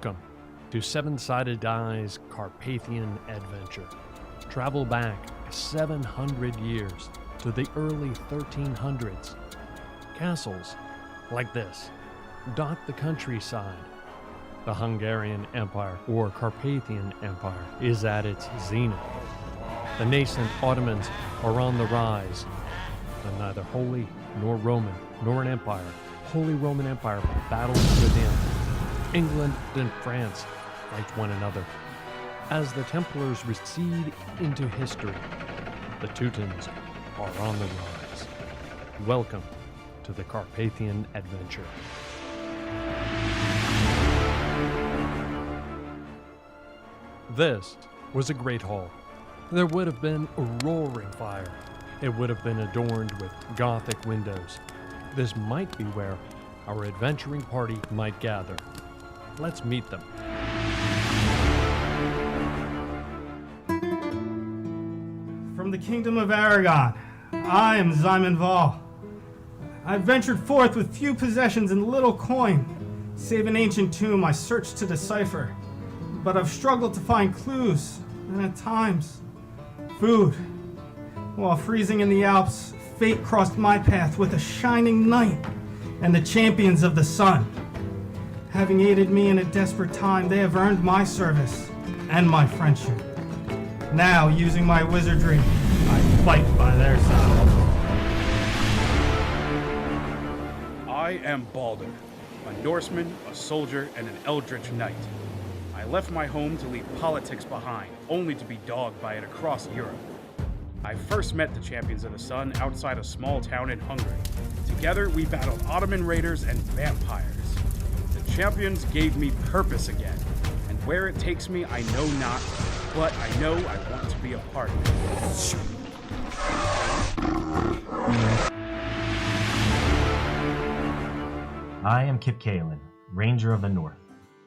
Welcome to 7-Sided Carpathian Adventure. Travel back 700 years to the early 1300s. Castles like this dot the countryside. The Hungarian Empire, or Carpathian Empire, is at its zenith. The nascent Ottomans are on the rise, and neither Holy nor Roman nor an empire, Holy Roman Empire, battles within. England and France fight one another. As the Templars recede into history, the Teutons are on the rise. Welcome to the Carpathian Adventure. This was a great hall. There would have been a roaring fire. It would have been adorned with Gothic windows. This might be where our adventuring party might gather. Let's meet them. From the Kingdom of Aragon, I am Zyman Val. I've ventured forth with few possessions and little coin, save an ancient tomb I searched to decipher. But I've struggled to find clues, and at times, food. While freezing in the Alps, fate crossed my path with a shining knight and the champions of the sun. Having aided me in a desperate time, they have earned my service and my friendship. Now, using my wizardry, I fight by their side. I am Balder, a Norseman, a soldier, and an eldritch knight. I left my home to leave politics behind, only to be dogged by it across Europe. I first met the Champions of the Sun outside a small town in Hungary. Together, we battled Ottoman raiders and vampires. The Champions gave me purpose again, and where it takes me, I know not, but I know I want to be a part of it. I am Kip Kaelin, Ranger of the North,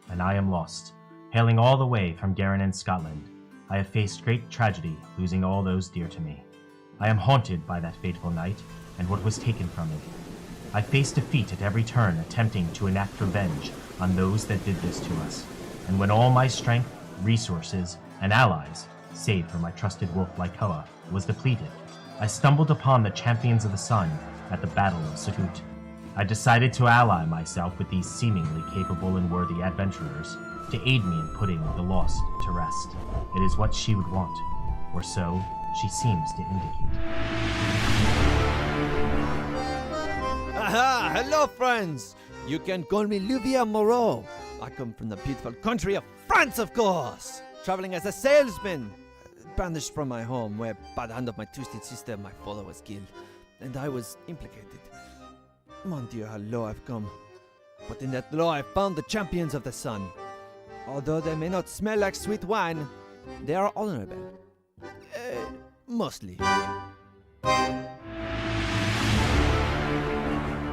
and I am lost. Hailing all the way from Garin in Scotland, I have faced great tragedy, losing all those dear to me. I am haunted by that fateful night, and what was taken from me. I face defeat at every turn, attempting to enact revenge on those that did this to us. And when all my strength, resources, and allies, save for my trusted wolf Lycoa, was depleted, I stumbled upon the Champions of the Sun at the Battle of Sagut. I decided to ally myself with these seemingly capable and worthy adventurers to aid me in putting the lost to rest. It is what she would want, or so she seems to indicate. Aha! Hello, friends! You can call me Louvier Moreau. I come from the beautiful country of France, of course! Traveling as a salesman, banished from my home, where by the hand of my twisted sister, my father was killed, and I was implicated. Mon Dieu, how low I've come. But in that low, I found the Champions of the Sun. Although they may not smell like sweet wine, they are honorable. Mostly.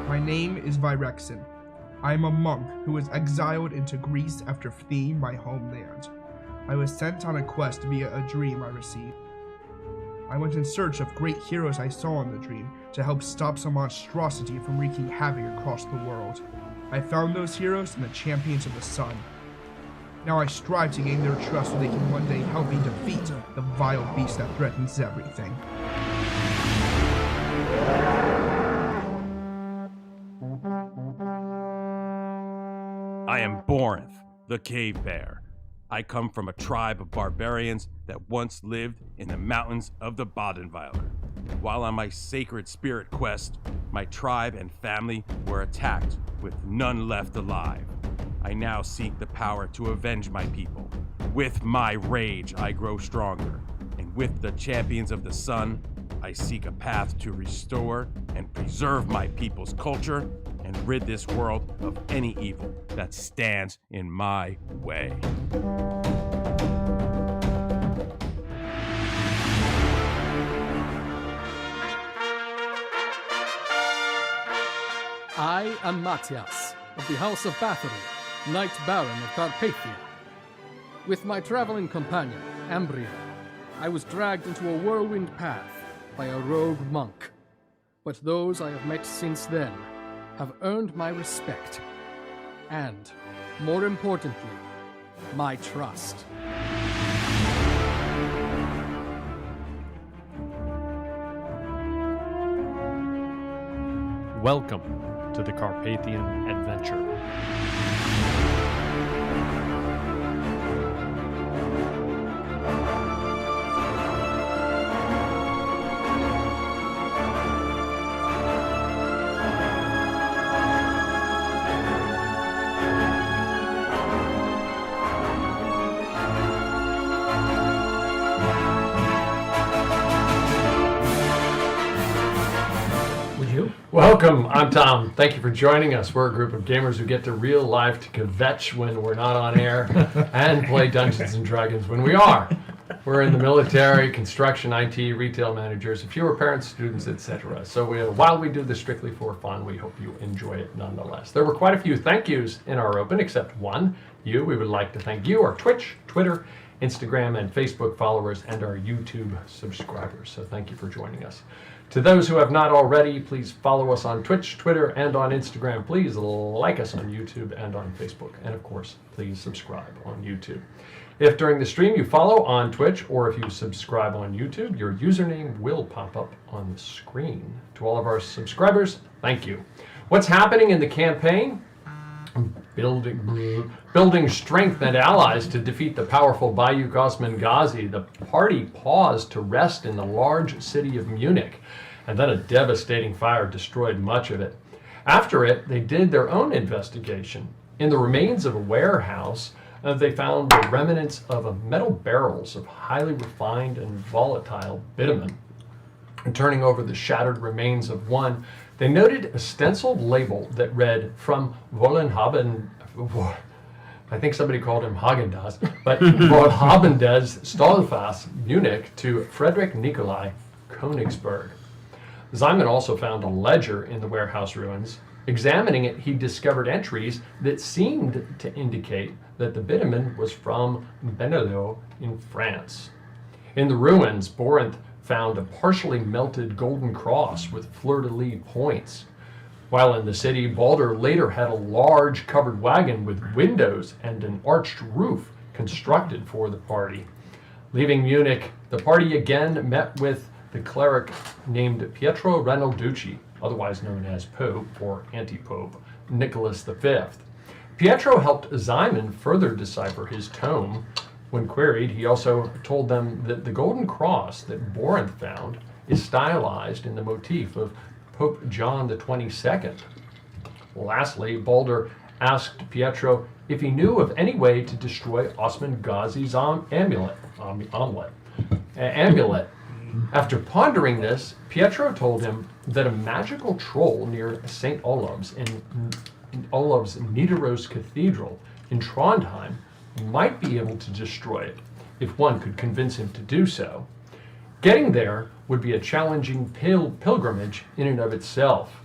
My name is Virexin. I am a monk who was exiled into Greece after fleeing my homeland. I was sent on a quest via a dream I received. I went in search of great heroes I saw in the dream to help stop some monstrosity from wreaking havoc across the world. I found those heroes in the Champions of the Sun. Now I strive to gain their trust so they can one day help me defeat the vile beast that threatens everything. I am Borinth, the Cave Bear. I come from a tribe of barbarians that once lived in the mountains of the Badenweiler. While on my sacred spirit quest, my tribe and family were attacked with none left alive. I now seek the power to avenge my people. With my rage, I grow stronger, and with the Champions of the Sun, I seek a path to restore and preserve my people's culture and rid this world of any evil that stands in my way. I am Matthias, of the House of Bathory, Knight Baron of Carpathia. With my traveling companion, Ambria, I was dragged into a whirlwind path by a rogue monk. But those I have met since then have earned my respect. And, more importantly, my trust. Welcome to the Carpathian Adventure. Welcome, I'm Tom. Thank you for joining us. We're a group of gamers who get to real life to kvetch when we're not on air and play Dungeons and Dragons when we are. We're in the military, construction, IT, retail managers, a few are parents, students, etc. So while we do this strictly for fun, we hope you enjoy it nonetheless. There were quite a few thank yous in our open, except one. We would like to thank you, our Twitch, Twitter, Instagram, and Facebook followers, and our YouTube subscribers. So thank you for joining us. To those who have not already, please follow us on Twitch, Twitter, and on Instagram. Please like us on YouTube and on Facebook. And of course, please subscribe on YouTube. If during the stream you follow on Twitch, or if you subscribe on YouTube, your username will pop up on the screen. To all of our subscribers, thank you. What's happening in the campaign? Building strength and allies to defeat the powerful Bayuk Osman Ghazi, the party paused to rest in the large city of Munich, and then a devastating fire destroyed much of it. After it, they did their own investigation. In the remains of a warehouse, they found the remnants of metal barrels of highly refined and volatile bitumen. And turning over the shattered remains of one, they noted a stenciled label that read, "From Wollenhaben," I think somebody called him Hagendas, but Wollenhabendes Stahlfass, Munich, to Friedrich Nikolai, Königsberg. Simon also found a ledger in the warehouse ruins. Examining it, he discovered entries that seemed to indicate that the bitumen was from Benelux in France. In the ruins, Borinth found a partially melted golden cross with fleur-de-lis points. While in the city, Balder later had a large covered wagon with windows and an arched roof constructed for the party. Leaving Munich, the party again met with the cleric named Pietro Renalducci, otherwise known as Pope or Anti-Pope, Nicholas V. Pietro helped Simon further decipher his tome. When queried, he also told them that the golden cross that Borinth found is stylized in the motif of Pope John XXII. Lastly, Balder asked Pietro if he knew of any way to destroy Osman Ghazi's amulet. After pondering this, Pietro told him that a magical troll near St. Olav's in Olav's Nidaros Cathedral in Trondheim might be able to destroy it if one could convince him to do so. Getting there would be a challenging pilgrimage in and of itself.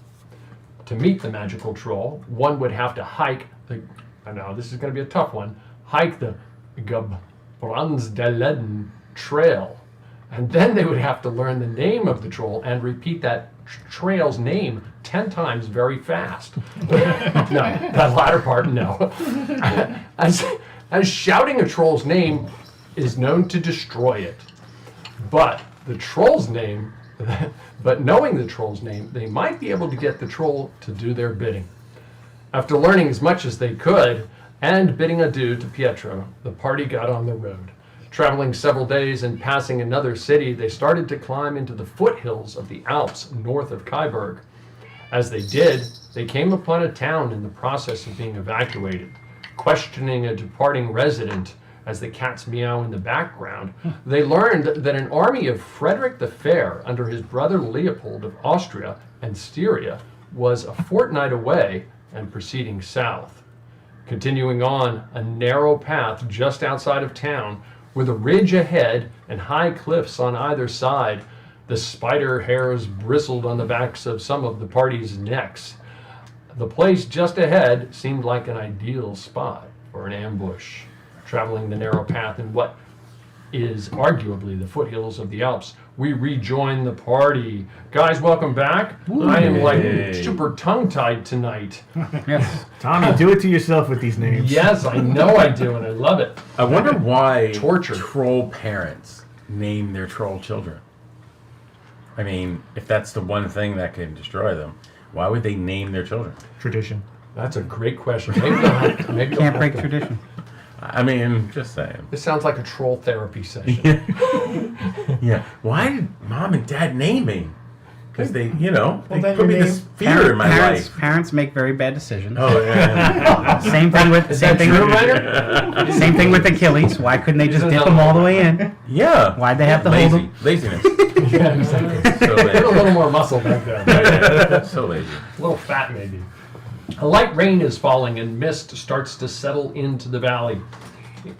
To meet the magical troll, one would have to hike the, I know this is going to be a tough one, hike the Gabransdaleden Trail. And then they would have to learn the name of the troll and repeat that trail's name 10 times very fast. No, that latter part, no. As shouting a troll's name is known to destroy it. But knowing the troll's name, they might be able to get the troll to do their bidding. After learning as much as they could and bidding adieu to Pietro, the party got on the road. Traveling several days and passing another city, they started to climb into the foothills of the Alps north of Kyburg. As they did, they came upon a town in the process of being evacuated. Questioning a departing resident as the cats meow in the background, they learned that an army of Frederick the Fair under his brother Leopold of Austria and Styria was a fortnight away and proceeding south. Continuing on a narrow path just outside of town, with a ridge ahead and high cliffs on either side, the spider hairs bristled on the backs of some of the party's necks. The place just ahead seemed like an ideal spot for an ambush. Traveling the narrow path in what is arguably the foothills of the Alps. We rejoin the party. Guys, welcome back. I am like super tongue-tied tonight. Yes. Tommy, do it to yourself with these names. Yes, I know I do, and I love it. I wonder why Torture. troll parents name their troll children. I mean, if that's the one thing that can destroy them, why would they name their children? Tradition. That's a great question. Maybe Can't break tradition. I mean, just saying. This sounds like a troll therapy session. Yeah. Why did mom and dad name me? Because they, they then put me your this fear in my life. Parents make very bad decisions. Oh yeah. Same thing with same thing with Achilles. Why couldn't they just dip them all the way in? Yeah. Why'd they have to hold them? Laziness. Yeah, exactly. So Put a lazy. little more muscle back there. So lazy. A little fat, maybe. A light rain is falling and mist starts to settle into the valley.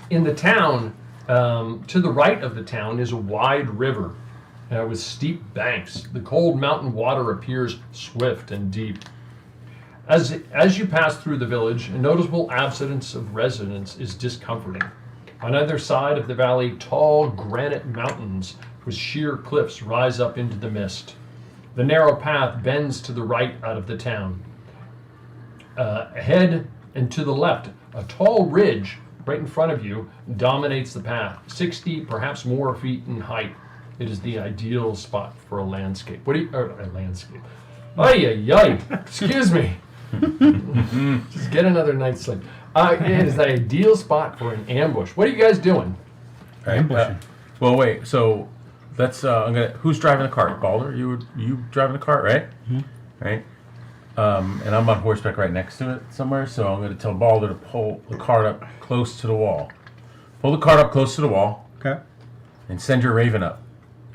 In the town, to the right of the town, is a wide river with steep banks. The cold mountain water appears swift and deep. As you pass through the village, a noticeable absence of residents is discomforting. On either side of the valley, tall granite mountains with sheer cliffs rise up into the mist. The narrow path bends to the right out of the town. Ahead and to the left, a tall ridge right in front of you dominates the path, 60, perhaps more feet in height. It is the ideal spot for a landscape. A landscape. Ay, ay, ay. Excuse me. Just get another night's sleep. It is the ideal spot for an ambush. What are you guys doing? Right. Ambushing. Well, wait. So let's. Who's driving the cart? Balder, you driving the cart, right? Mm-hmm. Right. And I'm on horseback right next to it somewhere. So I'm going to tell Balder to pull the cart up close to the wall. Pull the cart up close to the wall. Okay. And send your raven up,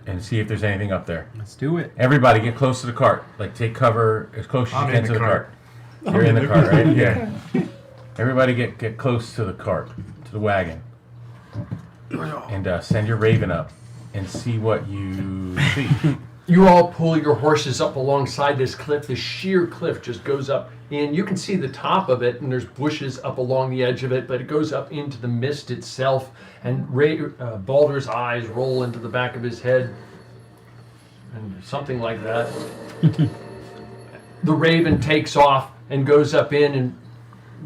and see if there's anything up there. Let's do it. Everybody, get close to the cart. Like take cover as close as you can to the cart. You're in the cart, right? Yeah. Everybody, get close to the cart, to the wagon, and send your raven up, and see what you see. You all pull your horses up alongside this cliff. This sheer cliff just goes up, and you can see the top of it, and there's bushes up along the edge of it, but it goes up into the mist itself, and Balder's eyes roll into the back of his head, and something like that. The raven takes off and goes up in, and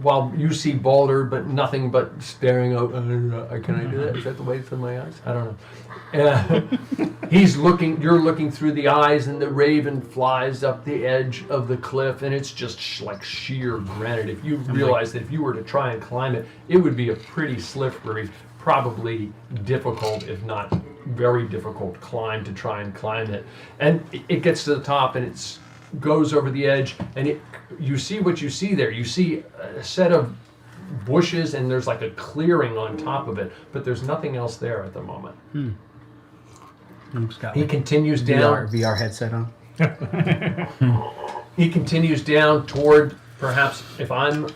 while you see Balder, but nothing but staring out. Can I do that? Is that the way it's in my eyes? I don't know. He's looking. You're looking through the eyes, and the raven flies up the edge of the cliff, and it's just like sheer granite. If you realize that if you were to try and climb it, it would be a pretty slippery, probably difficult, if not very difficult, climb to try and climb it. And it gets to the top, and it's goes over the edge, and you see what you see there. You see a set of bushes, and there's like a clearing on top of it, but there's nothing else there at the moment. He continues down. VR headset on. He continues down toward, perhaps, if I'm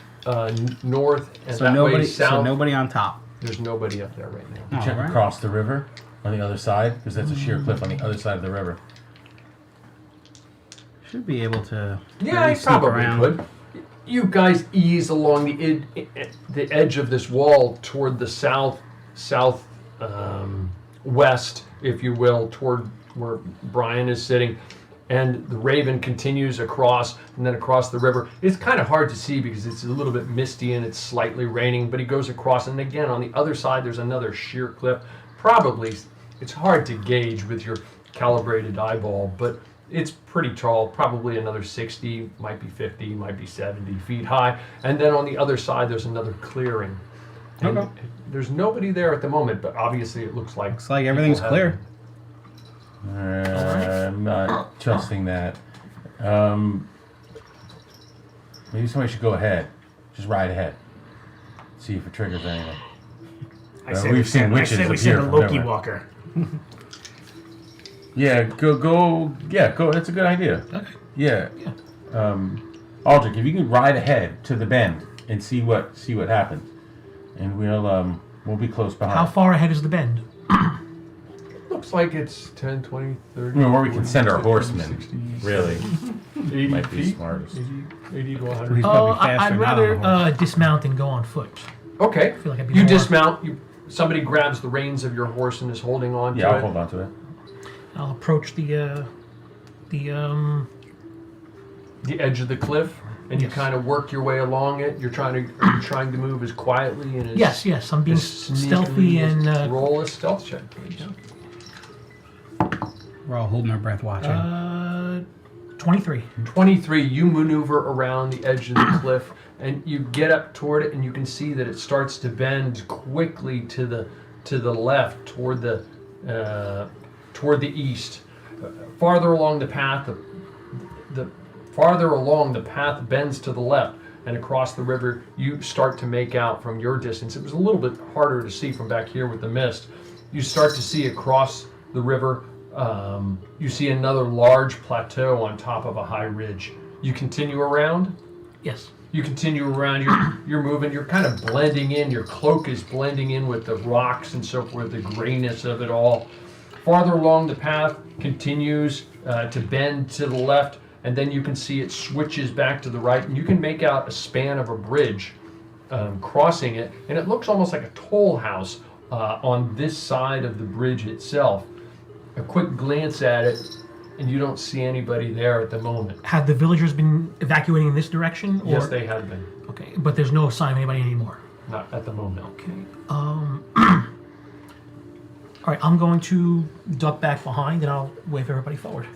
north and that way south. So nobody on top. There's nobody up there right now. Check Alright. across the river on the other side, because that's a sheer cliff on the other side of the river. Should be able to. Yeah, really I probably sneak around. could. You guys ease along the edge of this wall toward the west, if you will, toward where Brian is sitting, and the raven continues across and then across the river. It's kind of hard to see because it's a little bit misty and it's slightly raining, but he goes across, and again on the other side there's another sheer cliff. Probably it's hard to gauge with your calibrated eyeball, but it's pretty tall, probably another 60, might be 50, might be 70 feet high. And then on the other side, there's another clearing. And Okay. there's nobody there at the moment, but obviously it looks like Everything's people clear. I'm not trusting that. Maybe somebody should go ahead. Just ride ahead. See if it triggers anything. We've seen witches appear from Loki nowhere. walker. Yeah, go. Yeah, go. That's a good idea. Okay. Yeah. Aldrich, if you can ride ahead to the bend and see what happens, and we'll be close behind. How far ahead is the bend? Looks like it's 10, 20, 30. I mean, where we can 40, send our 50, horsemen. 60, Really, 80 might be feet, smartest. 80 to 100. He's probably faster I'd not on rather the horse. dismount and go on foot. Okay. I feel like I'd be You more- dismount. somebody grabs the reins of your horse and is holding on to it. Yeah, I'll hold on to it. I'll approach the edge of the cliff, and you kind of work your way along it. Are you trying to move as quietly and as Yes. I'm being as stealthy sneakily and roll a stealth check, please. We're all holding our breath watching. 23. 23. You maneuver around the edge of the cliff, and you get up toward it, and you can see that it starts to bend quickly to the left, toward the east. Farther along the path, the farther along the path bends to the left, and across the river, you start to make out from your distance. It was a little bit harder to see from back here with the mist. You start to see across the river. You see another large plateau on top of a high ridge. You continue around? Yes. You continue around, you're moving, you're kind of blending in, your cloak is blending in with the rocks and so forth, the grayness of it all. Farther along the path continues to bend to the left, and then you can see it switches back to the right, and you can make out a span of a bridge crossing it, and it looks almost like a toll house on this side of the bridge itself. A quick glance at it, and you don't see anybody there at the moment. Had the villagers been evacuating in this direction? Or? Yes, they had been. Okay, but there's no sign of anybody anymore. Not at the moment. Okay. All right, I'm going to duck back behind, and I'll wave everybody forward.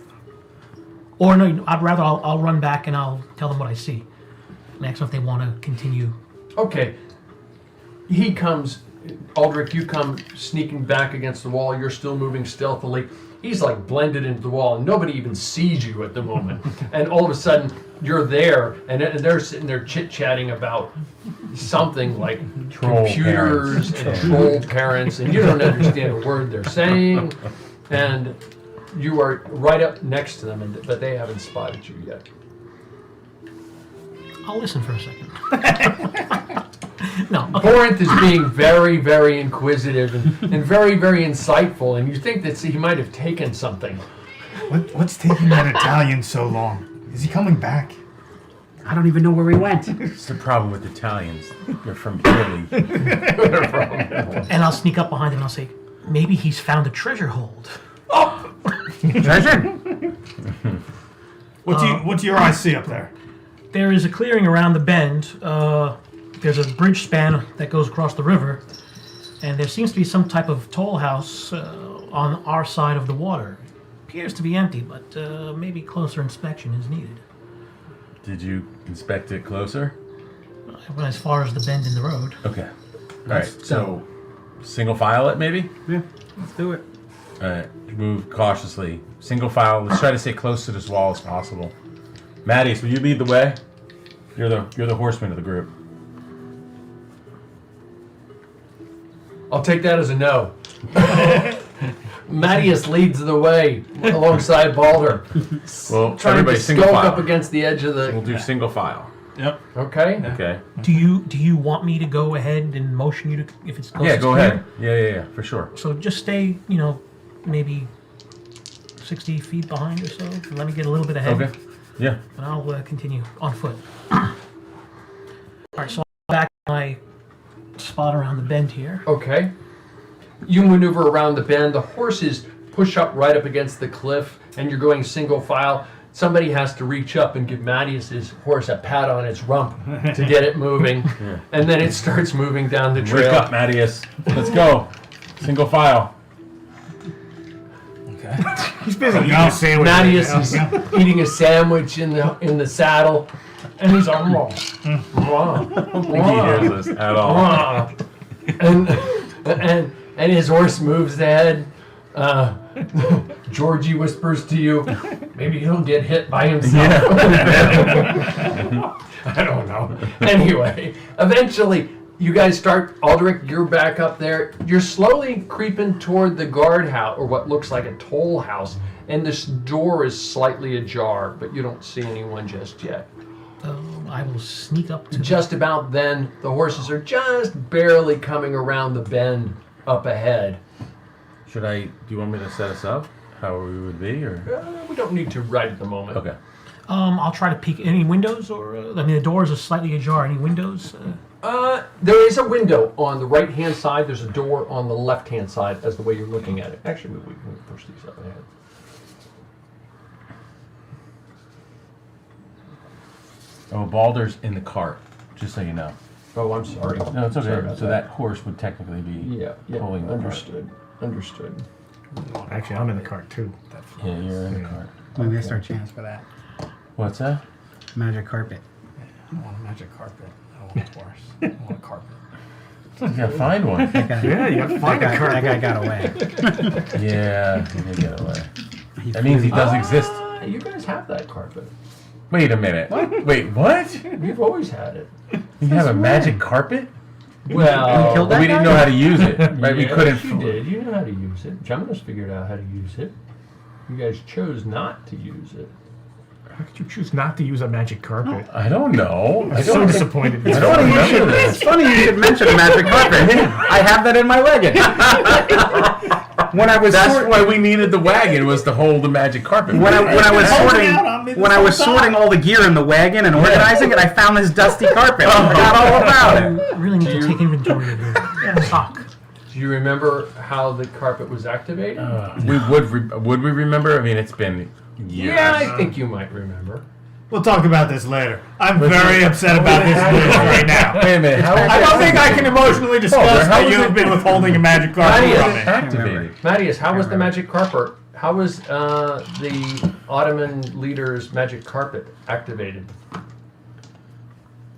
Or no, I'll run back and I'll tell them what I see. And ask them if they want to continue. Okay. He comes, Aldrich, you come sneaking back against the wall. You're still moving stealthily. He's like blended into the wall, and nobody even sees you at the moment. And all of a sudden, you're there, and they're sitting there chit-chatting about something like Troll computers and troll parents, and you don't understand a word they're saying. And you are right up next to them, but they haven't spotted you yet. I'll listen for a second. No. Okay. Corinth is being very, very inquisitive and very, very insightful, and you think that he might have taken something. What's taking that Italian so long? Is he coming back? I don't even know where he went. It's the problem with Italians. They're from Italy. And I'll sneak up behind him and I'll say, maybe he's found a treasure hold. Oh! Treasure? What do your eyes see up there? There is a clearing around the bend. There's a bridge span that goes across the river, and there seems to be some type of toll house on our side of the water. Appears to be empty, but maybe closer inspection is needed. Did you inspect it closer? I went as far as the bend in the road. Okay. All right. So, single file it, maybe? Yeah, let's do it. All right. Move cautiously. Single file. Let's try to stay close to this wall as possible. Mattias, will you lead the way? You're the horseman of the group. I'll take that as a no. Mattias leads the way alongside Balder. Well, trying everybody to single skulk file. up against the edge of the. So we'll do single file. Yep. Okay. Okay. Do you want me to go ahead and motion you to if it's close? Yeah, go ahead. Yeah, for sure. So just stay, maybe 60 feet behind or so. Let me get a little bit ahead. Okay. Yeah. And I'll continue on foot. All right, so I'm back to my spot around the bend here. Okay. You maneuver around the bend. The horses push up right up against the cliff, and you're going single file. Somebody has to reach up and give Mattias' horse a pat on its rump to get it moving, and then it starts moving down the trail. Wake up, Mattias. Let's go. Single file. Okay. He's busy eating a sandwich. Mattias is eating a sandwich in the saddle, and he's on raw. I don't think he hears this at all. And his horse moves ahead. Georgie whispers to you, maybe he'll get hit by himself. I don't know. Anyway, eventually, you guys start, Aldrich, you're back up there. You're slowly creeping toward the guardhouse, or what looks like a toll house, and this door is slightly ajar, but you don't see anyone just yet. I will sneak up to Just about then, the horses are just barely coming around the bend up ahead. Do you want me to set us up? How we would be, or? We don't need to right at the moment. Okay. I'll try to peek. Any windows, or the doors are slightly ajar. Any windows? There is a window on the right-hand side. There's a door on the left-hand side as the way you're looking at it. Actually, we can push these up ahead. Oh, Balder's in the cart, just so you know. Oh, I'm sorry. No, it's okay. Sorry about So that horse would technically be pulling the understood. Understood. Actually, I'm in the cart too. cart. Yeah, you're in the cart. We missed our chance for that. What's that? Magic carpet. I don't want a magic carpet. I want a horse. I want a carpet. You gotta find one. Yeah, you gotta find a carpet. That guy got away. Yeah, he did get away. That means he does exist. You guys have that carpet. Wait a minute. What? Wait, what? We've always had it. You have a magic carpet? Well, we didn't know how to use it. Right? We yes, couldn't. You did. You know how to use it. Jonas figured out how to use it. You guys chose not to use it. How could you choose not to use a magic carpet? I don't know. I'm so disappointed. It's funny you should mention a magic carpet. I have that in my wagon. That's why we needed the wagon, was to hold the magic carpet. When I was sorting all the gear in the wagon and organizing it, I found this dusty carpet. I forgot all about it. I really need to take inventory of your sock. Do you remember how the carpet was activated? We would we remember? I mean, it's been years. Yeah, I think you might remember. We'll talk about this later. I'm very upset about this news right now. Wait a minute. I don't think I can emotionally discuss that you have been withholding a magic carpet from me. Activated. Mattias, how was the magic carpet? How was the Ottoman leader's magic carpet activated?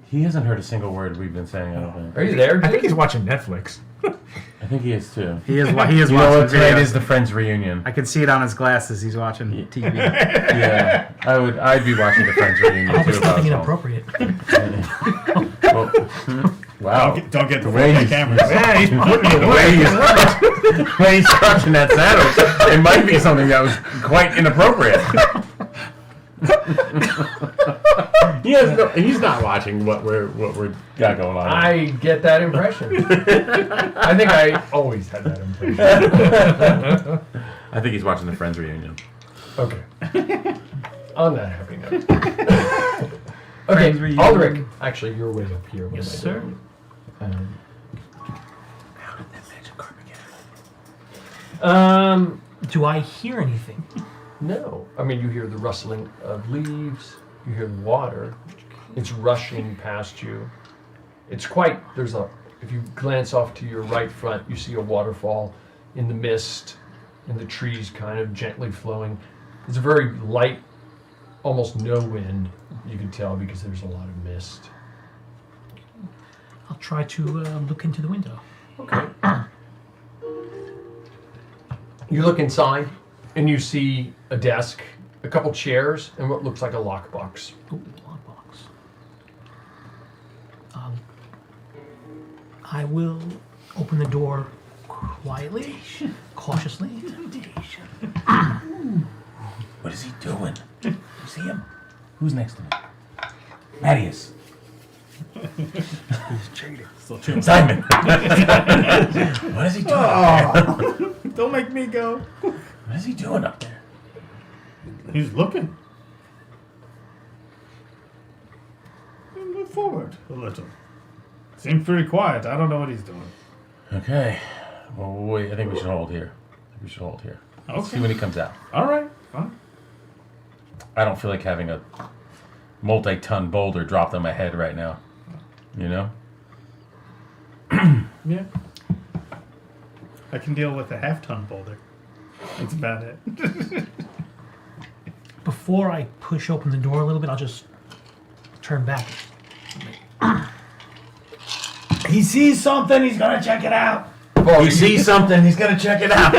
He hasn't heard a single word we've been saying, I don't think. Are you there, dude? I think he's watching Netflix. I think he is too. He is You watching know what? Tonight videos. is the Friends reunion. I can see it on his glasses. He's watching TV. Yeah, I'd be watching the Friends reunion I'll too. be if I was something home. inappropriate. Wow. Don't get the way way he's cameras. Yeah, he's putting it away. The way he's crushing that sandwich, it might be something that was quite inappropriate. He's not watching what we're got going on. I get that impression. I think I always had that impression. I think he's watching the Friends reunion. Okay. On that happy note. Okay, Aldrich. Actually, you're way up here. Yes, sir. How did that magic carpet get? Do I hear anything? No. I mean, you hear the rustling of leaves. You hear the water. It's rushing past you. It's quite, if you glance off to your right front, you see a waterfall in the mist, and the trees kind of gently flowing. It's a very light, almost no wind, you can tell, because there's a lot of mist. I'll try to look into the window. Okay. You look inside, and you see a desk, a couple chairs, and what looks like a lockbox. Ooh, lockbox. I will open the door quietly, cautiously. What is he doing? You see him? Who's next to me? Mattias. He's cheating. Simon. What is he doing up there? Don't make me go. What is he doing up there? He's looking. Move forward a little. Seems pretty quiet. I don't know what he's doing. Okay. Well, wait. I think we should hold here. Let's see when he comes out. All right. Fine. I don't feel like having a multi-ton boulder dropped on my head right now. You know? Yeah. I can deal with a half-ton boulder. That's about it. Before I push open the door a little bit, I'll just turn back. He sees something. He's gonna check it out. He sees something. He's gonna check it out.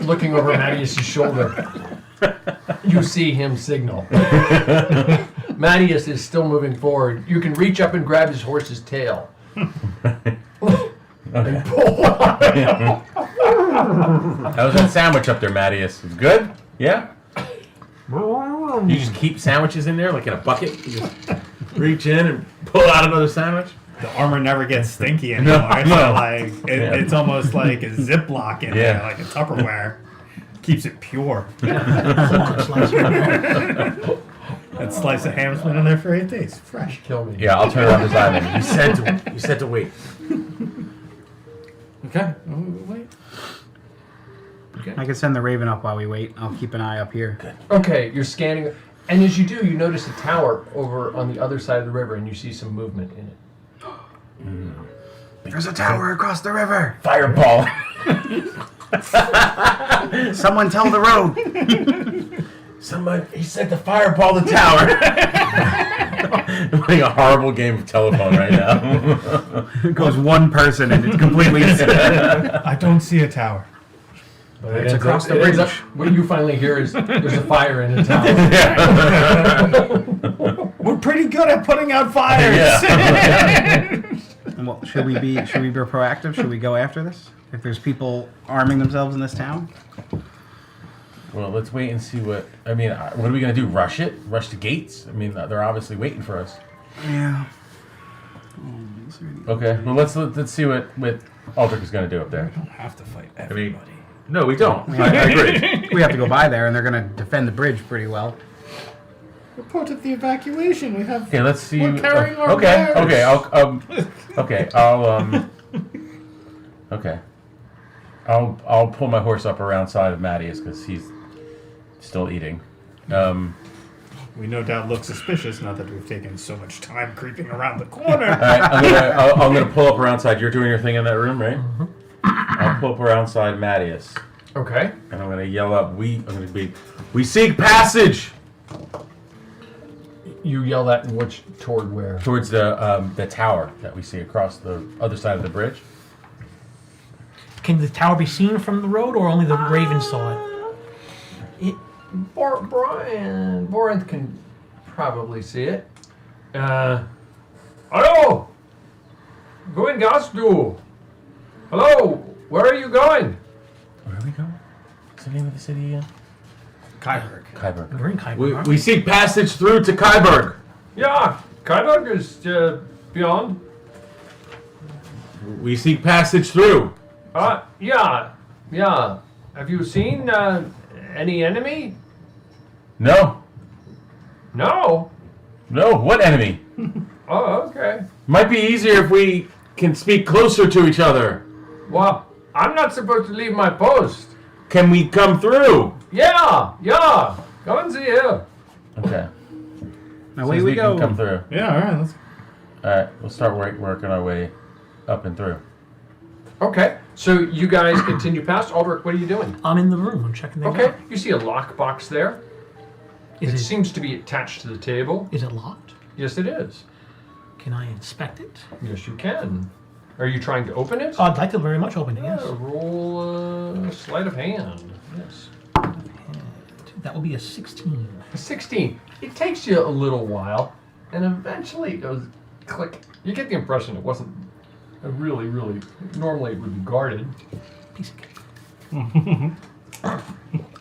Looking over Mattias' shoulder, you see him signal. Mattias is still moving forward. You can reach up and grab his horse's tail. And pull on him. That was a sandwich up there, Mattias. It's good? Yeah? You just keep sandwiches in there, like in a bucket? You just reach in and pull out another sandwich? The armor never gets stinky anymore. No. So like it's almost like a Ziploc in there, like a Tupperware. Keeps it pure. That slice of ham's been in there for 8 days. Fresh. Kill me. Yeah, I'll turn around to Simon. You said to wait. Okay. Wait. Okay. I can send the Raven up while we wait. I'll keep an eye up here. Good. Okay, you're scanning, and as you do, you notice a tower over on the other side of the river, and you see some movement in it. There's a tower across the river. Fireball. Someone tell the road. He said to fireball the tower. Playing a horrible game of telephone right now. It goes one person and it's completely. I don't see a tower. But It's across the it ends bridge. up- what you finally hear is there's a fire in the tower. We're pretty good at putting out fires. Well, should we be proactive? Should we go after this? If there's people arming themselves in this town? Well, let's wait and see what. I mean, what are we gonna do? Rush it? Rush the gates? I mean, they're obviously waiting for us. Yeah. Okay. Well, let's see what Aldrich is gonna do up there. We don't have to fight I mean, everybody. no, we don't. I agree. We have to go by there, and they're going to defend the bridge pretty well. Report of the evacuation. We have. Okay, let's see. We're carrying our okay. wares. Okay. I'll pull my horse up around side of Mattias because he's still eating. We no doubt look suspicious now that we've taken so much time creeping around the corner. All right, I'm gonna pull up around side. You're doing your thing in that room, right? Mm-hmm. I'll pull up around side Mattias, Okay. and I'm gonna yell out, "We seek passage!" You yell that in which toward where? Towards the tower that we see across the other side of the bridge. Can the tower be seen from the road, or only the Raven saw it? Borinth can probably see it. Hello! Going Gasdu! Hello! Where are you going? Where are we going? What's the name of the city again? Kyburg. Kyburg. We're in Kyburg. We seek passage through to Kyburg. Yeah, Kyburg is beyond. We seek passage through. Yeah. Have you seen any enemy? No. No. No. What enemy? Oh, okay. Might be easier if we can speak closer to each other. Well, I'm not supposed to leave my post. Can we come through? Yeah. Come and see here. Okay. Now, away we go. Can come through. Yeah, all right. Let's. All right. We'll start working our way up and through. Okay, so you guys continue past. Aldrich, what are you doing? I'm in the room. I'm checking things Okay, out. you see a lockbox there. It seems to be attached to the table. Is it locked? Yes, it is. Can I inspect it? Yes, you can. Are you trying to open it? I'd like to very much open it, yes. Roll sleight of hand. Yes. That will be a 16. A 16. It takes you a little while, and eventually it goes click. You get the impression it wasn't a really, normally it would be guarded. Piece of cake.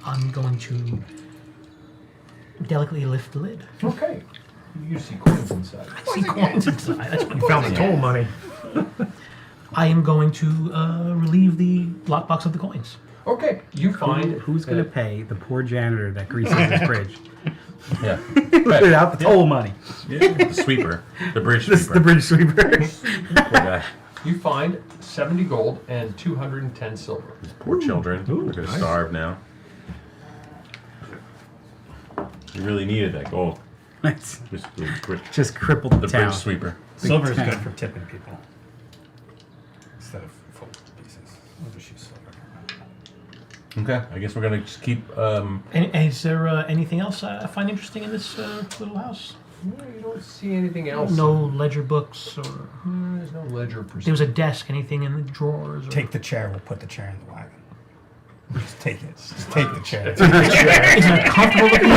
I'm going to delicately lift the lid. Okay. You see coins inside. I see coins inside. That's You found the toll money. I am going to relieve the lockbox of the coins. Okay, you find Who's going to pay the poor janitor that greases this bridge? Yeah. Without the toll money. The sweeper. The bridge This is sweeper. the bridge sweeper. Poor guy. You find 70 gold and 210 silver. Poor children. Ooh, They're going to nice. starve now. You really needed that gold. Nice. Just Just crippled the the town. bridge sweeper. Silver is town. good for tipping people. Instead of full pieces. I'll just use silver. Okay. I guess we're going to just keep. And is there anything else I find interesting in this little house? No, you don't see anything else. No ledger books or... There's no ledger per se. There was a desk, anything in the drawers? Or... Take the chair. We'll put the chair in the wagon. Just take it. Just take the chair. Is it a comfortable looking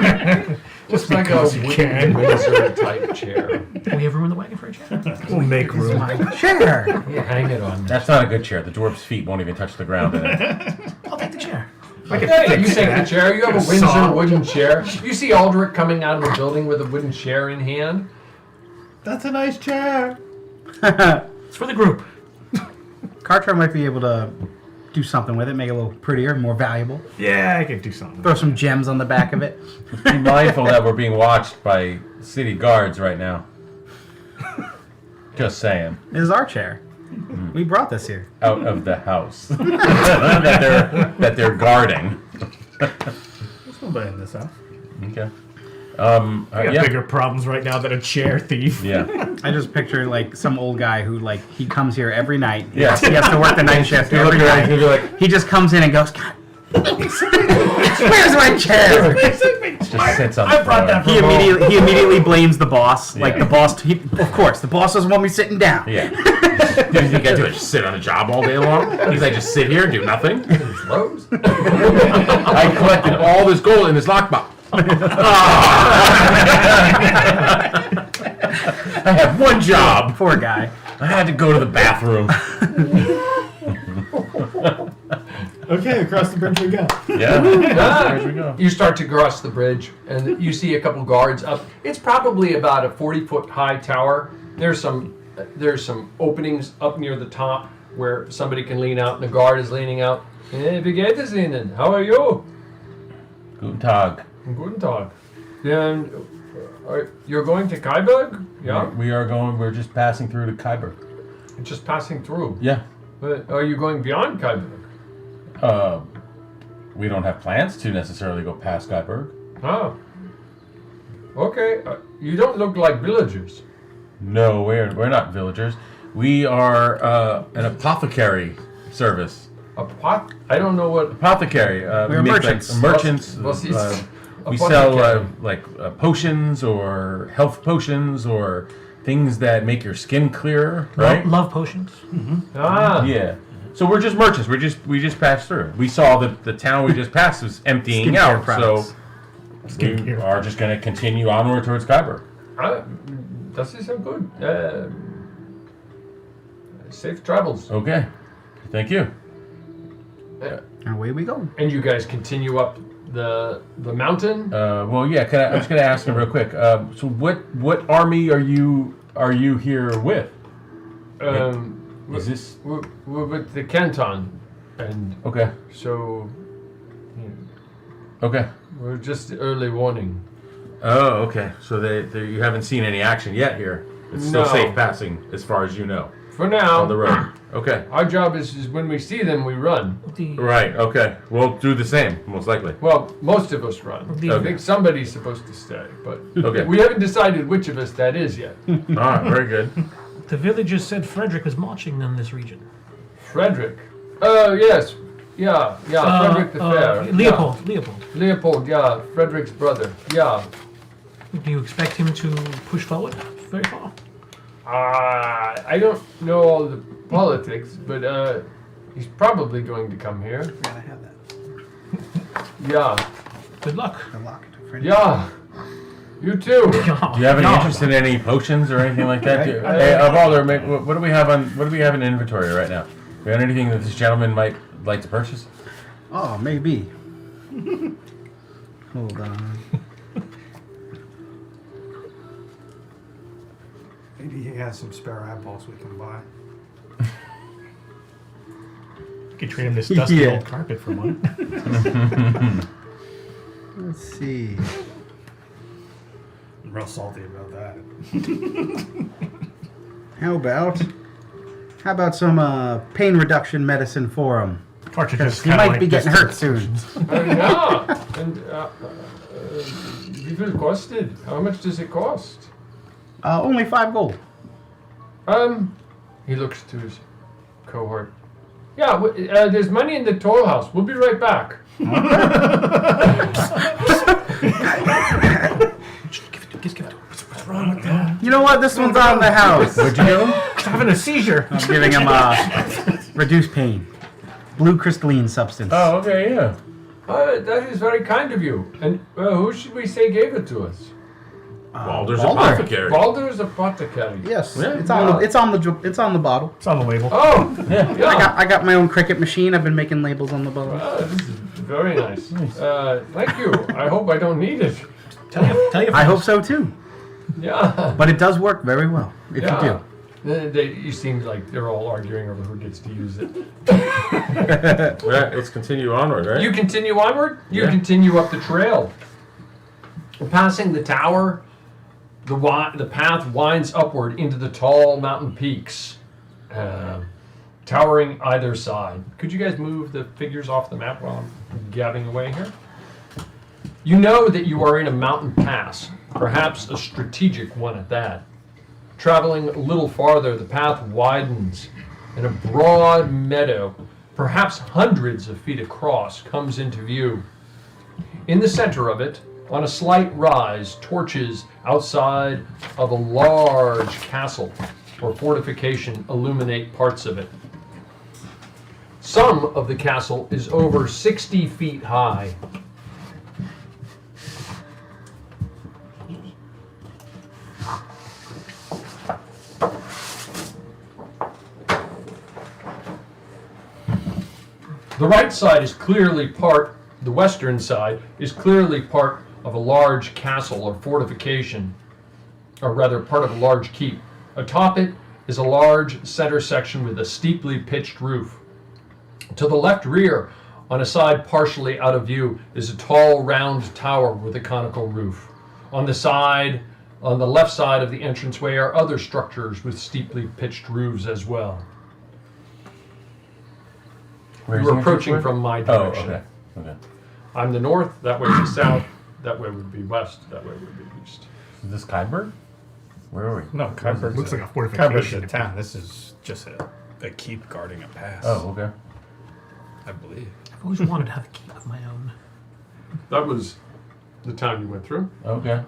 chair? Just like a Windsor type chair. Do we have room in the wagon for a chair? We'll make room. My chair. You hang it on. That's not a good chair. The dwarf's feet won't even touch the ground in it. I'll take the chair. Okay, you take the chair. You have a Windsor Saw. wooden chair. You see Aldrich coming out of the building with a wooden chair in hand. That's a nice chair. It's for the group. Kartra might be able to do something with it, make it a little prettier, more valuable. Yeah, I could do something. Throw some gems on the back of it. Be mindful that we're being watched by city guards right now. Just saying. This is our chair. We brought this here. Out of the house. that they're guarding. There's nobody in this house. Okay. I got bigger problems right now than a chair thief. Yeah. I just picture like some old guy who like he comes here every night. Yeah. He has to work the night shift every night. He just comes in and goes, God, where's my chair? Just sits on the floor. He immediately blames the boss. Like the boss, of course, the boss doesn't want me sitting down. Yeah. Do you think I do it? Just sit on a job all day long? Because I just sit here and do nothing? I collected all this gold in this lockbox. I have one job. Poor guy. I had to go to the bathroom. Okay, across the bridge we go. Yeah. There we go. You start to cross the bridge, and you see a couple guards up. It's probably about a 40-foot high tower. There's some openings up near the top where somebody can lean out, and the guard is leaning out. Hey, wie geht es Ihnen? How are you? Guten Tag. Guten Tag. Then, you're going to Kyburg? Yeah? We're just passing through to Kyburg. Just passing through? Yeah. But are you going beyond Kyburg? We don't have plans to necessarily go past Kyburg. Oh. Okay. You don't look like villagers. No, we're not villagers. We are an apothecary service. I don't know what... Apothecary. We're merchants. Merchants. We sell potions or health potions or things that make your skin clearer, right? Love potions. Mm-hmm. Ah. Yeah. So we're just merchants. We just passed through. We saw the town we just passed was emptying out. So we are just going to continue onward towards Kyburg. Das ist good. Safe travels. Okay. Thank you. And away we go. And you guys continue up the mountain? Well, yeah. I'm just going to ask him real quick. So what army are you here with? Is this? We're with the canton, and okay. So. Okay. We're just early warning. Oh, okay. So you haven't seen any action yet here. It's still safe passing, as far as you know. For now. On the road. Okay. Our job is when we see them, we run. Right. Okay. We'll do the same, most likely. Well, most of us run. Okay. I think somebody's supposed to stay, but okay. We haven't decided which of us that is yet. All right. Very good. The villagers said Frederick was marching in this region. Frederick? Yes. Yeah. Frederick the Fair. Leopold. Yeah. Leopold, yeah. Frederick's brother. Yeah. Do you expect him to push forward very far? I don't know all the politics, but he's probably going to come here. We gotta have that. Yeah. Good luck. Good luck. Yeah. You too. Do you have any interest in any potions or anything like that? Hey, Balder, what do we have in inventory right now? Do we have anything that this gentleman might like to purchase? Oh, maybe. Hold on. Maybe he has some spare eyeballs we can buy. You could trade him this dusty old carpet for one. Let's see. I'm real salty about that. How about some pain reduction medicine for him? Cartridges. He might be getting hurt soon. Yeah. And wie viel kostet? How much does it cost? Only 5 gold. He looks to his cohort. Yeah, there's money in the toll house. We'll be right back. Just give it to him. What's wrong with that? You know what? This one's on the house. What'd you give him? He's having a seizure. I'm giving him reduced pain. Blue crystalline substance. Oh, okay, yeah. That is very kind of you. And who should we say gave it to us? Balder's apothecary. Balder's apothecary. Yes, Yeah. it's on the bottle. It's on the label. Oh, Yeah. I got my own cricket machine. I've been making labels on the bottle. This is very nice. Thank you. I hope I don't need it. Tell you. I hope so too. Yeah. But it does work very well if you do. You seem like they're all arguing over who gets to use it. Let's continue onward, right? You continue onward? You continue up the trail. Passing the tower, the path winds upward into the tall mountain peaks, towering either side. Could you guys move the figures off the map while I'm gabbing away here? You know that you are in a mountain pass, perhaps a strategic one at that. Traveling a little farther, the path widens, and a broad meadow, perhaps hundreds of feet across, comes into view. In the center of it, on a slight rise, torches outside of a large castle or fortification illuminate parts of it. Some of the castle is over 60 feet high. The right side is clearly the western side is clearly part of a large castle or fortification, or rather part of a large keep. Atop it is a large center section with a steeply pitched roof. To the left rear, on a side partially out of view, is a tall round tower with a conical roof. On the left side of the entranceway are other structures with steeply pitched roofs as well. You're approaching from my direction. Oh, okay. I'm the north, that way is south, that way would be west, that way would be east. Is this Kyburg? Where are we? No, Kyburg looks like a fortification. Kyburg's a town. This is just a keep guarding a pass. Oh, okay. I believe. I've always wanted to have a keep of my own. That was the town you went through. Okay.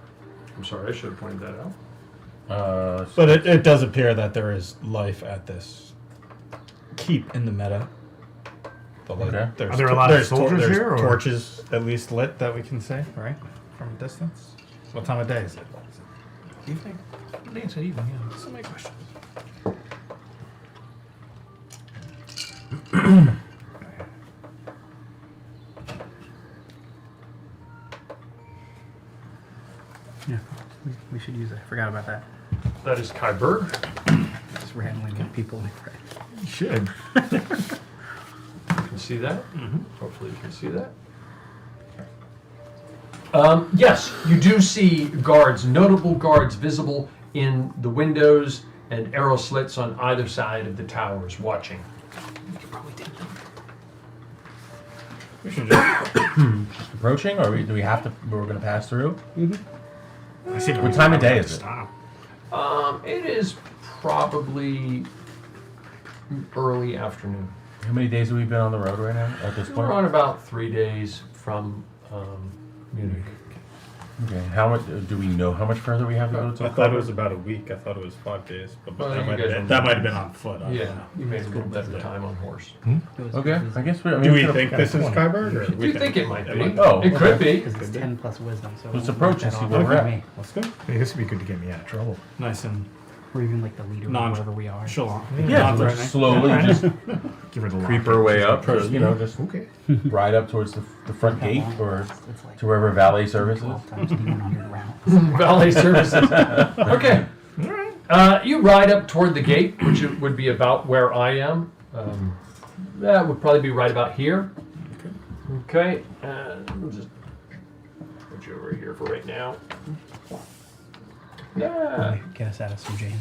I'm sorry, I should have pointed that out. But it does appear that there is life at this keep in the meadow. Okay. Are there a lot of soldiers there's here? Or? Torches at least lit that we can see, right? From a distance. What time of day is it? Evening? I think it's evening, yeah. So many questions. Yeah, we should use it. I forgot about that. That is Kyburg. Just randomly get people. You should. You can see that. Hopefully you can see that. Yes, you do see guards, notable guards visible in the windows and arrow slits on either side of the towers watching. We could probably take them. We should just Approaching, or do we have to? We're going to pass through. I see What time of day is it? Stop. It is probably early afternoon. How many days have we been on the road right now at this We're point? on about 3 days from Munich. Okay. How much do we know? How much further we have to go to? I thought it was about a week. I thought it was 5 days, but Well, that you might guys have don't been know. on foot. I don't Yeah, know. you made a little better time on horse. Okay. I guess we. Do we think this is Kyburg? Or You think it might be? Oh, It could okay. be. Because it's 10 plus wisdom. So Let's it won't approach knock and that see off where we're for at. me. Let's go. Hey, this would be good to get me out of trouble. Nice and Or even like the leader of wherever we are. nonchalant. Yeah, Non-threatening. let's slowly just Give her the creep our way up. Trust You know, just Okay. ride up towards the front Not that gate long. or It's like to wherever valet service is. 12 times D100 rounds. Valet services. Okay. You ride up toward the gate, which would be about where I am. That would probably be right about here. Okay. We'll just put you over here for right now. Yeah. Get us out of some jams.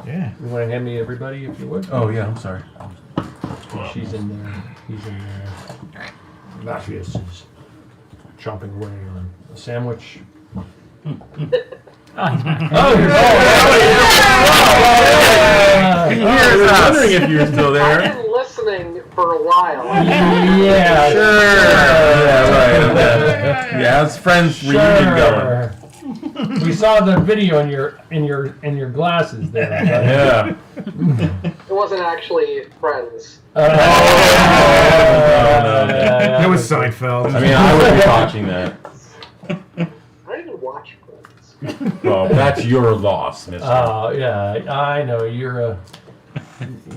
Yeah. You want to hand me everybody, if you would? Oh yeah, I'm sorry. She's in there. He's in there. Matthias is chomping away on a sandwich. Oh, he's back. I was wondering if you were still there. I've been listening for a while. Yeah, Sure. Yeah, right. Yeah, how's friends reunion going? We saw the video in your glasses there. Yeah. It wasn't actually friends. No. It was Seinfeld. I mean, I would be watching that. I don't even watch Friends. Well, that's your loss, mister. Yeah, I know you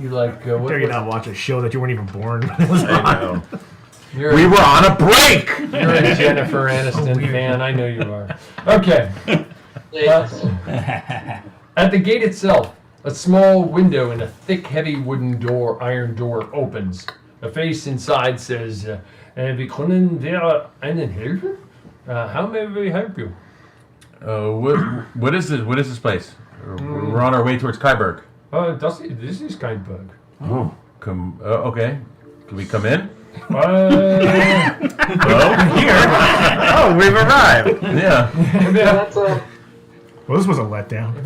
like. What, Dare you not watch a show that you weren't even born? I know. You're We were on a break! You're a Jennifer Aniston fan. I know you are. Okay. Yes. At the gate itself, A small window in a thick, heavy wooden door, iron door, opens. A face inside says, "Wir können dir einen helfen? How may we help you?" What is this? What is this place? We're on our way towards Kyburg. This is Kyburg. Oh, okay. Can we come in? Here. Oh, we've arrived. Yeah. That's Well, this was a letdown. I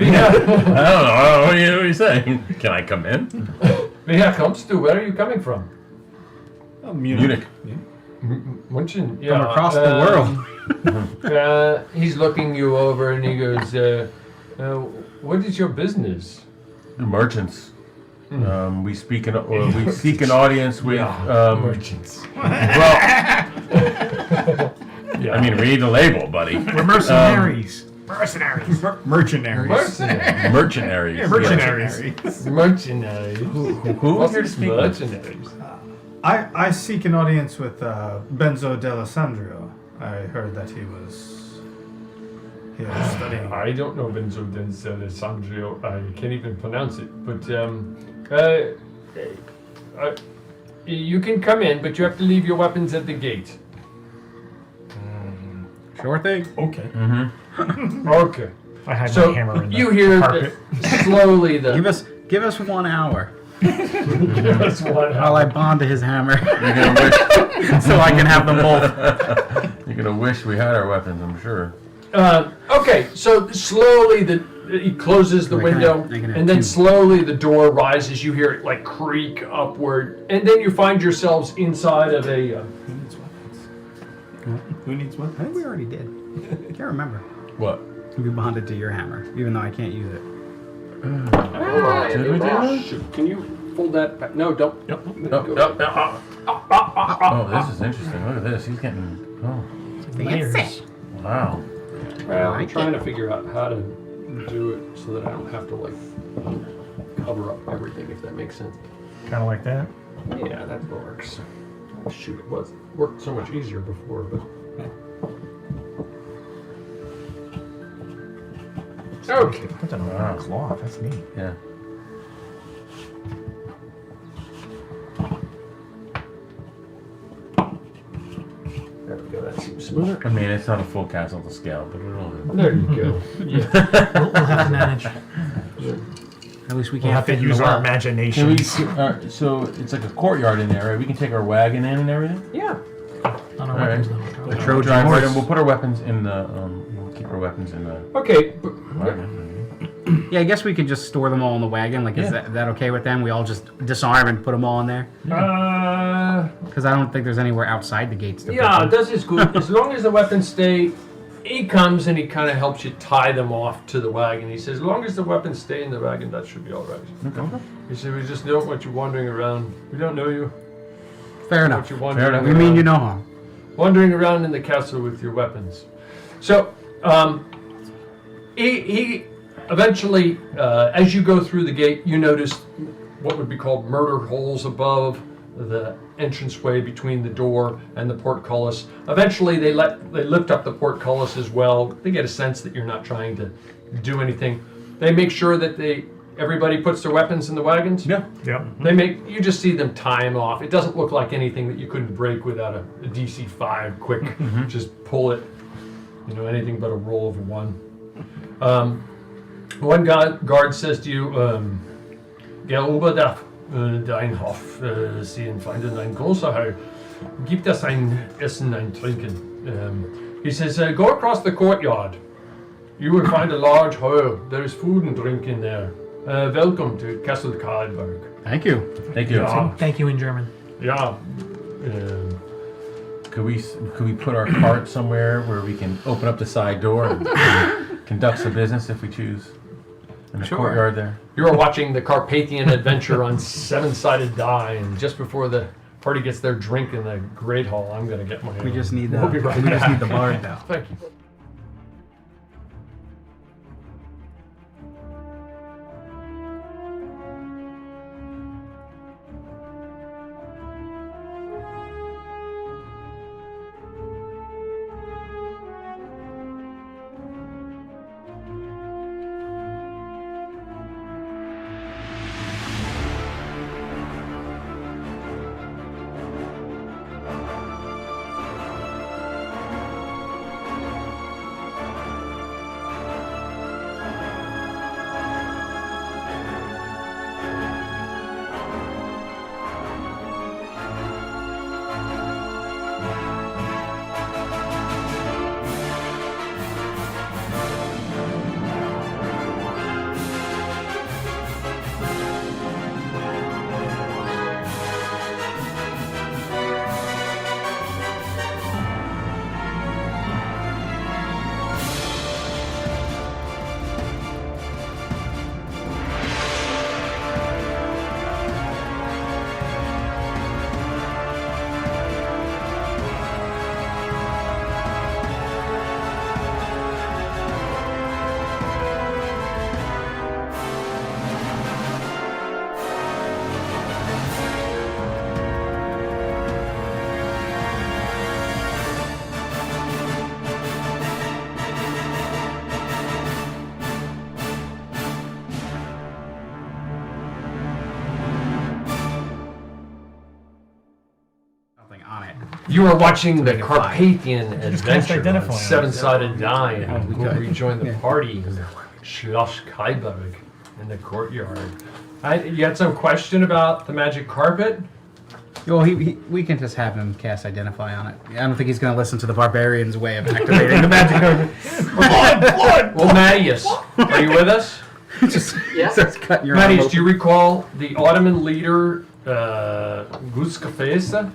don't know. What are you saying? Can I come in? Wer kommst du? Where are you coming from? Munich. Munchen. From across the world. He's looking you over and he goes, "What is your business?" Merchants. We seek an audience with merchants. Well, I mean, read the label, buddy. We're mercenaries. Mercenaries. Mercenaries. Yeah, mercenaries. Mercenaries. Who? What's this mercenaries? I seek an audience with Benzo D'Alessandro. I heard that he was studying. I don't know Benzo D'Alessandro. I can't even pronounce it. But you can come in, but you have to leave your weapons at the gate. Sure thing. Okay. Okay. I had So my hammer in the you hear carpet. that slowly the Give us 1 hour. give us one While I bond to his hammer. You're gonna wish. So I can have them both. You're gonna wish we had our weapons. I'm sure. Okay, so slowly he closes the window, and then slowly the door rises. You hear it like creak upward, and then you find yourselves inside of a. Who needs what? I think we already did. Can't remember. What? We bonded to your hammer, even though I can't use it. Did we do that? Shoot, can you fold that back? No, don't. Oh, this is interesting. Look at this. He's getting. Oh. Fancy. Wow. Well, I'm trying to figure out how to do it so that I don't have to like cover up everything, if that makes sense. Kind of like that. Yeah, that works. Oh, shoot, it worked so much easier before, but. Okay. That's an old cloth. That's neat. Yeah. There we go. That seems smoother. I mean, it's not a full castle to scale, but it'll do. There you go. We'll have to manage. At least we We'll can't have to fit in use the our well. imagination. So it's like a courtyard in there, right? We can take our wagon in and everything. Yeah. On our All weapons, right. though. The Trojan Drive right horse. in. We'll put our weapons in the. We'll keep our weapons in the Okay. wagon. Yeah, I guess we could just store them all in the wagon. Like, is that okay with them? We all just disarm and put them all in there? Because I don't think there's anywhere outside the gates to Yeah, put them. this is good. As long as the weapons stay, he comes and he kind of helps you tie them off to the wagon. He says, as long as the weapons stay in the wagon, that should be all right. Okay. He said, we just don't want you wandering around. We don't know you. Fair Don't enough. want you wandering We mean you no harm. wandering around in the castle with your weapons. So, he eventually, as you go through the gate, you notice what would be called murder holes above the entranceway between the door and the portcullis. Eventually, they lift up the portcullis as well. They get a sense that you're not trying to do anything. They make sure that everybody puts their weapons in the wagons. Yeah. Yep. You just see them tie them off. It doesn't look like anything that you couldn't break without a DC 5 quick. Just pull it. Anything but a roll of a 1. One guard says to you, "Der Oberdach, dein Hof, sehen Feinde ein großer Herr. Gibt es ein Essen, ein Trinken?" He says, "Go across the courtyard. You will find a large hall. There is food and drink in there. Welcome to Castle Kyburg." Thank you. Thank you. Yeah. Thank you in German. Yeah. Could we put our cart somewhere where we can open up the side door and conduct some business if we choose? In the courtyard there. You are watching the Carpathian adventure on 7-sided die, and just before the party gets their drink in the Great Hall, I'm going to get my We own. just need We'll be right we just back. need the bard now. Thank you. You are watching the Carpathian Just cast adventure identify on on it. Seven-Sided Die, Yeah, and we we'll could. rejoin the Yeah. party in Schloss Kyburg in the courtyard. You had some question about the magic carpet? Well, we can just have him cast Identify on it. I don't think he's going to listen to the barbarian's way of activating the magic carpet. Well, Mattias, are you with us? Just starts cutting your arm Mattias, open. do you recall the Ottoman leader, Guskafesa,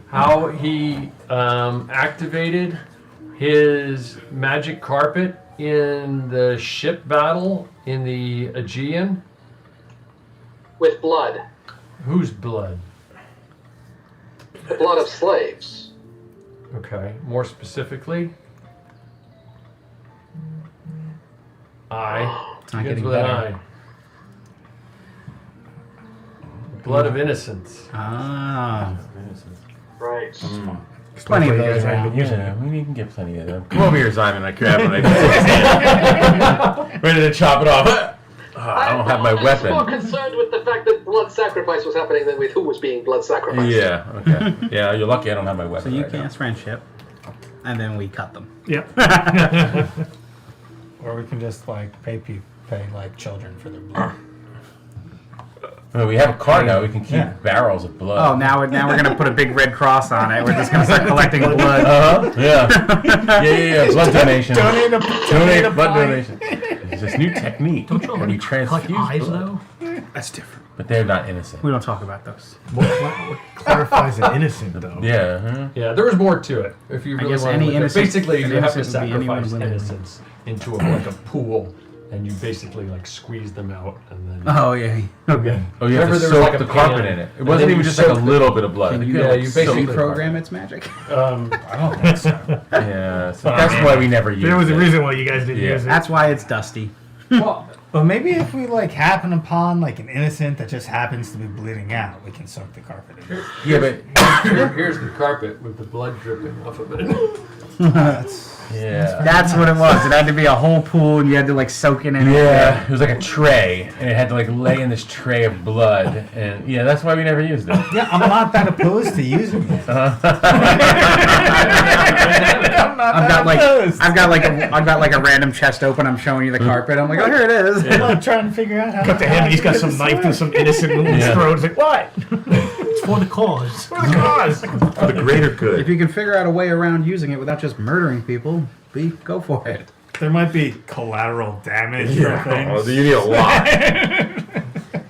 how he activated his magic carpet in the ship battle in the Aegean? With blood. Whose blood? The blood of slaves. Okay, more specifically? I. It's not Begins getting with an better. I. Blood of innocence. Ah. Right. Plenty of those around. Yeah, we can get plenty of them. Come over here, Simon. I grab it. Ready to chop it off. I don't have my I'm more weapon. concerned with the fact that blood sacrifice was happening than with who was being blood sacrificed. Yeah, okay. Yeah, you're lucky I don't have my So weapon. you right now. cast Friendship, and then we cut them. Yep. Or we can just like pay like children for their blood. Well, we have a cart now. We can keep barrels of blood. Oh, now we're gonna put a big red cross on it. We're just gonna start collecting blood. Yeah. Yeah. Blood donation. Donate a blood pie. donation. It's this new technique. Don't you where already you transfuse collect eyes, blood. though? That's different. But they're not innocent. We don't talk about those. What clarifies an innocent though? Yeah. Huh? Yeah, there was more to it. If you I really guess want any to look at it. innocent- Basically, an you have to innocent would be anyone sacrifice with an- innocents into like a pool, and you basically like squeeze them out, and then. Oh yeah. Okay. Oh, you have to Remember there was soak like a the carpet pan, in it. It and wasn't then even you just like a soak little bit of blood. Can It you, could, yeah, like, you soak basically the program carpet. its magic? I don't think so. Yeah, so that's why we never used it. There was a reason why you guys didn't use it. That's why it's dusty. Well, But maybe if we like happen upon like an innocent that just happens to be bleeding out, we can soak the carpet in. Yeah, but here's the carpet with the blood dripping off of it. yeah. That's what it was. It had to be a whole pool, and you had to like soak it in. Yeah, it was like a tray, and it had to like lay in this tray of blood, and yeah, that's why we never used it. Yeah, I'm not that opposed to using it. I've got like a random chest open. I'm showing you the carpet. I'm like, oh, here it is. I'm trying to figure out how. Cut to him, and he's got some knife through some innocent woman's throat. It's like, what? It's for the cause. For the cause. For the greater good. If you can figure out a way around using it without just murdering people, go for it. There might be collateral damage or things. Oh, you need a lot.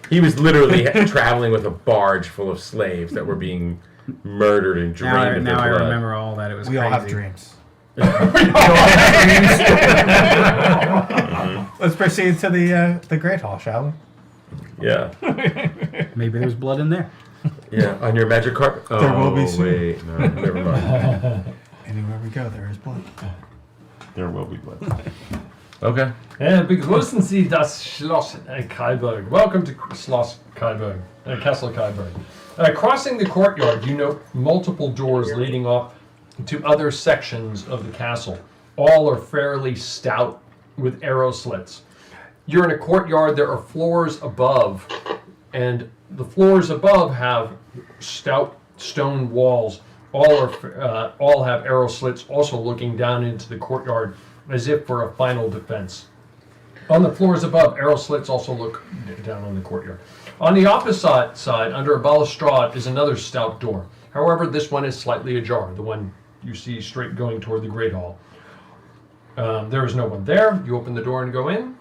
He was literally traveling with a barge full of slaves that were being murdered and drained of their Now I blood. remember all that. It was We crazy. all have dreams. Let's proceed to the Great Hall, shall we? Yeah. Maybe there's blood in there. Yeah, on your magic carpet? Oh, There will be soon. wait. No, never mind. Anywhere we go, there is blood. There will be blood. Okay. Begrüßen Sie das Schloss Kyburg. Welcome to Schloss Kyburg, Castle Kyburg. Crossing the courtyard, you note multiple doors leading off to other sections of the castle. All are fairly stout with arrow slits. You're in a courtyard, there are floors above, and the floors above have stout stone walls. All have arrow slits, also looking down into the courtyard as if for a final defense. On the floors above, arrow slits also look down on the courtyard. On the opposite side, under a balustrade, is another stout door. However, this one is slightly ajar, the one you see straight going toward the Great Hall. There is no one there. You open the door and go in.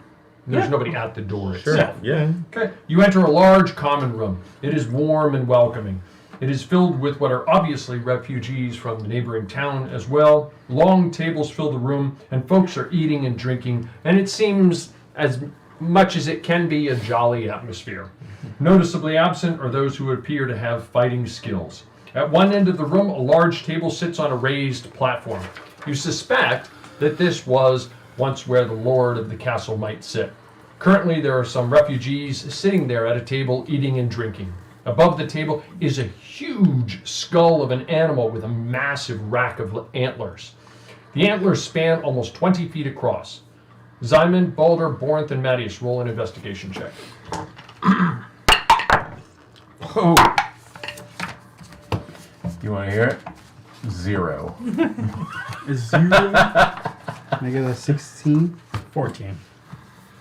There's nobody at the door itself. Yeah. Okay. You enter a large common room. It is warm and welcoming. It is filled with what are obviously refugees from the neighboring town as well. Long tables fill the room, and folks are eating and drinking, and it seems, as much as it can be, a jolly atmosphere. Noticeably absent are those who appear to have fighting skills. At one end of the room, a large table sits on a raised platform. You suspect that this was once where the lord of the castle might sit. Currently, there are some refugees sitting there at a table eating and drinking. Above the table is a huge skull of an animal with a massive rack of antlers. The antlers span almost 20 feet across. Simon, Balder, Borinth, and Mattias roll an investigation check. You want to hear it? 0. Is 0? I get a 16? 14.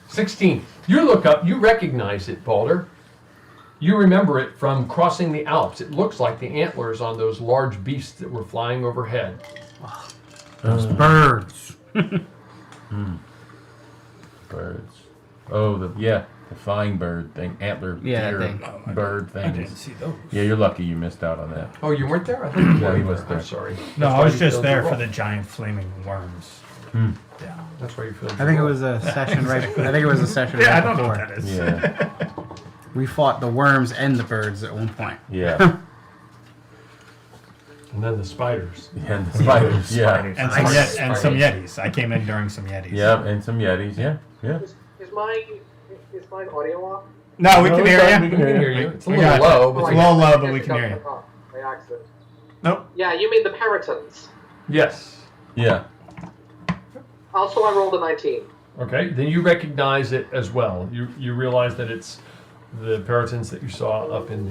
16. You look up, you recognize it, Balder. You remember it from crossing the Alps. It looks like the antlers on those large beasts that were flying overhead. Those birds. Birds. Oh, the flying bird thing, antler deer bird thing. I didn't see those. Yeah, you're lucky you missed out on that. Oh, you weren't there? I think Yeah, he was there. I'm sorry. No, That's I why was you just failed there your for roll. the giant flaming worms. Yeah. That's why you failed. I think it was a session right. I think it was a session Yeah, I right don't know before. what that is. Yeah. We fought the worms and the birds at one point. Yeah. And then the spiders. And the spiders. Yeah. And some Yetis. I came in during some Yetis. Yeah, and some Yetis. Yeah. Yeah. Is mine audio off? No, we can hear you. We can hear you. It's a We little got low, you. but It's a we- little low, but we can hear you. By accident. Nope. Yeah, you mean the Peritons. Yes. Yeah. Also, I rolled a 19. Okay, then you recognize it as well. You realize that it's the Peritons that you saw up in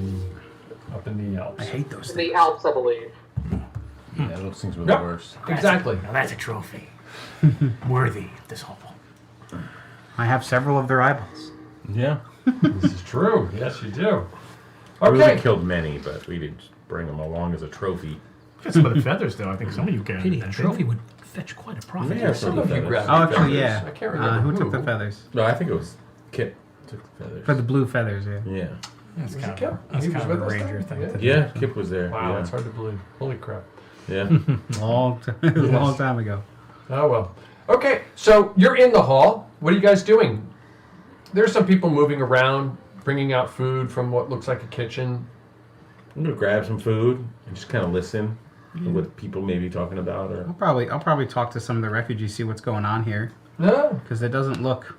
the Alps. I hate those In things. the Alps, I believe. Yeah, those things were Yep. the worst. Exactly. Now that's a trophy. Worthy of this haul. I have several of their eyeballs. Yeah. This is true. Yes, you do. We Okay. really killed many, but we didn't bring them along as a trophy. Got some of the feathers, though. I think some of you can. Pity a trophy would fetch quite a profit. Yeah, Some of you grabbed Oh, the actually, feathers. yeah. I can't remember Who took the feathers? No, I think it was Kip took the feathers. For the blue feathers, yeah. Yeah. That's Was kind it Kip? of, that's He was kind of with a us ranger then? thing. Yeah. to do. Yeah, Kip was there. Wow, yeah. that's hard to believe. Holy crap. Yeah. Long time ago. Oh, well. Okay, so you're in the hall. What are you guys doing? There's some people moving around, bringing out food from what looks like a kitchen. I'm gonna grab some food and just kind of listen to what people may be talking about, or I'll probably talk to some of the refugees, see what's going on here, No. because it doesn't look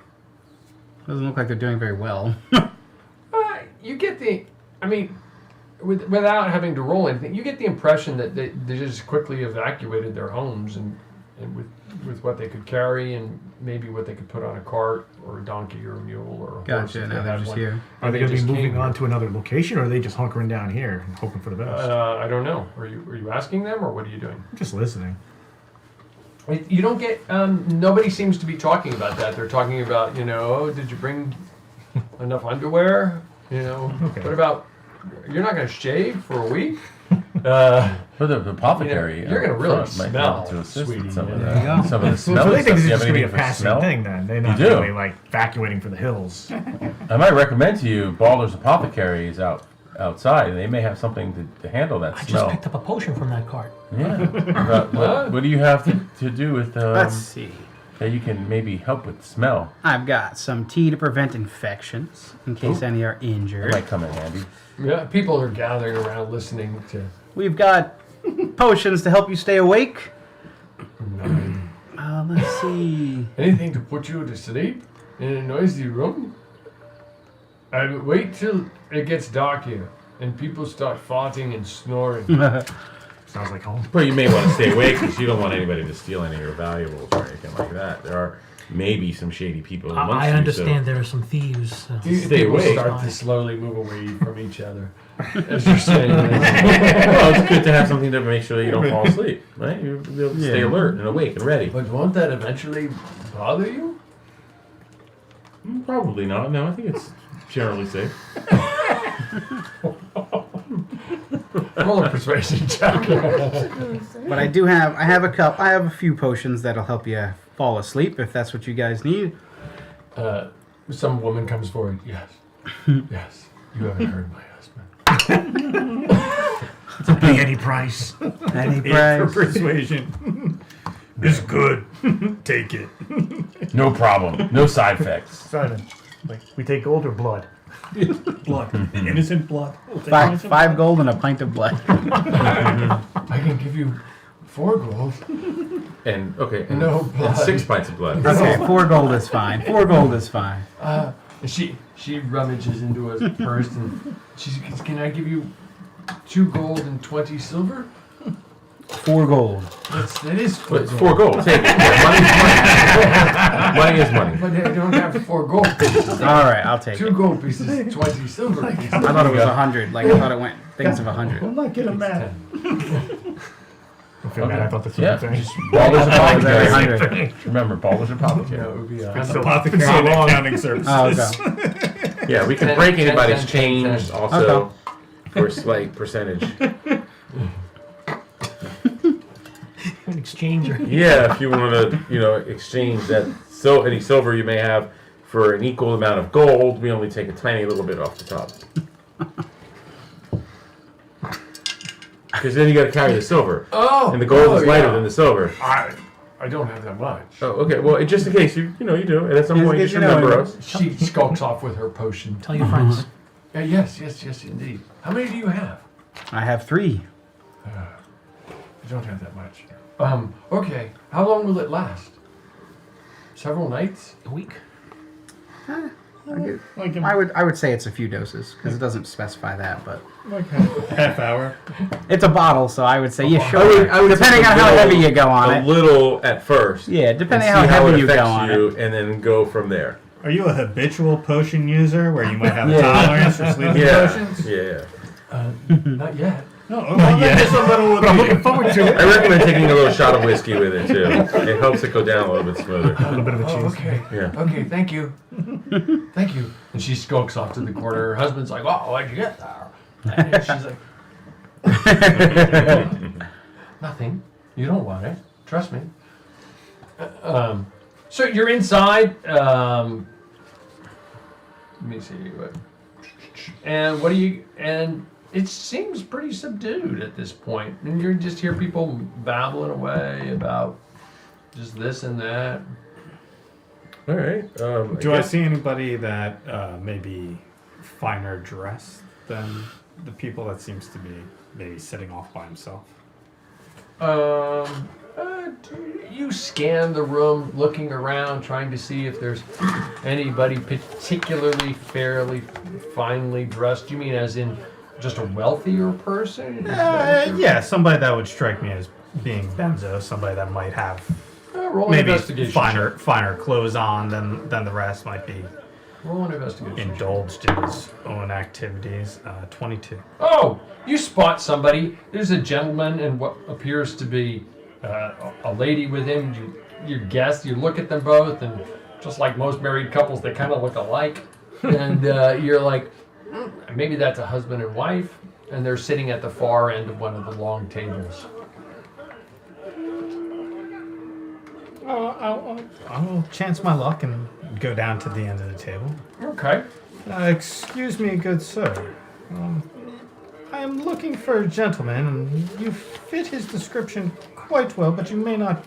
like they're doing very well. You get the, I mean, without having to roll anything, you get the impression that they just quickly evacuated their homes and with what they could carry and maybe what they could put on a cart or a donkey or a mule or a horse. Gotcha. if Now they they're had just one. here. Are they And going to be just moving came on here. to another location, or are they just hunkering down here and hoping for the best? I don't know. Are you asking them or what are you doing? Just listening. You don't get. Nobody seems to be talking about that. They're talking about, did you bring enough underwear? Okay. What about? You're not going to shave for a week? for the apothecary. You're gonna really up front might be smell, able to assist sweetie. with some of There you that. go. Some of the smell. So they think stuff. this Do is you have just going to be a anything for passing smell? thing then. They're You not do. really like evacuating for the hills. I might recommend to you Balder's Apothecary is outside, and they may have something to handle that I smell. just picked up a potion from that cart. Yeah. What do you have to do with Let's see. that you can maybe help with the smell? I've got some tea to prevent infections in case any are That injured. might come in handy. Yeah, people are gathering around listening to. We've got potions to help you stay awake. Let's see. Anything to put you to sleep in a noisy room? I wait till it gets dark here and people start farting and snoring. Sounds like home. But you may want to stay awake because you don't want anybody to steal any of your valuables or anything like that. There are maybe some shady people amongst I you, so- understand there are some thieves. Stay People awake. start to slowly move away from each other. As you're saying this. Well, it's good to have something to make sure that you don't fall asleep, right? You'll be able to stay alert and awake and ready. But won't that eventually bother you? Probably not. No, I think it's generally safe. Roll a persuasion check. But I have a few potions that'll help you fall asleep if that's what you guys need. Some woman comes forward. Yes. Yes. You haven't heard my husband. It'll be any price. Any For price? persuasion. It's good. Take it. No problem. No side effects. Simon, like, we take gold or blood? Blood. Innocent blood. We'll take innocent Five gold and a pint of blood. I can give you 4 gold. And okay, and, No and blood. 6 pints of blood. Okay, 4 gold is fine. 4 gold is fine. She rummages into a purse and she says, "Can I give you 2 gold and 20 silver?" 4 gold. That is But it's 4 gold. Take it. Yeah, money is money. But I don't have 4 gold pieces. All right, I'll take 2 it. gold pieces, 20 silver pieces. I thought it was 100. Like I thought it went things of 100. I'm not getting mad. For a minute, I thought the same thing. Just Balder's Very Apothecary. hungry. Remember, Balder's Apothecary. Yeah, it would be It's apothecary and accounting services. Oh, okay. Yeah, we can 10, break 10, anybody's 10, change 10. also for a slight percentage. An exchanger. Yeah, if you want to, exchange that any silver you may have for an equal amount of gold, we only take a tiny little bit off the top. Because then you got to carry the silver. Oh, and the gold is lighter yeah. than the silver. I don't have that much. Oh, okay. Well, just in case you do, and at some point just remember us. She skulks off with her potion. Tell your friends. Yes, indeed. How many do you have? I have 3. I don't have that much. Okay. How long will it last? Several nights? A week? I would say it's a few doses because it doesn't specify that, but Like a half hour. it's a bottle, so I would say yeah, sure. I would Depending take on a how little- heavy you go on a it. little at first. Yeah, depending and how see heavy it you go affects on you, it. and then go from there. Are you a habitual potion user where you might have a Yeah. tolerance for sleeping potions? Yeah. Not yet. No, not yet. Just a little. But I'm looking forward to it. I recommend taking a little shot of whiskey with it too. It helps it go down a little bit smoother. A little bit of a cheese. Okay. Yeah. Okay, thank you. Thank you. And she skulks off to the corner. Her husband's like, "Oh, what'd you get there?" And she's like, "Nothing. You don't want it. Trust me." So you're inside. Let me see. And what do you? And it seems pretty subdued at this point. And you just hear people babbling away about just this and that. All right. Do I see anybody that may be finer dressed than the people that seems to be maybe sitting off by himself? You scan the room, looking around, trying to see if there's anybody particularly fairly finely dressed. You mean as in just a wealthier person? Yeah, somebody that would strike me as being benzo, somebody that might have roll an maybe investigation finer clothes on than the rest might be. Roll an investigation. Indulged in his own activities. 22. Oh, you spot somebody. There's a gentleman and what appears to be a lady with him. You guess. You look at them both, and just like most married couples, they kind of look alike. And you're like, maybe that's a husband and wife, and they're sitting at the far end of one of the long tables. I'll chance my luck and go down to the end of the table. Okay. Excuse me, good sir. I am looking for a gentleman, and you fit his description quite well, but you may not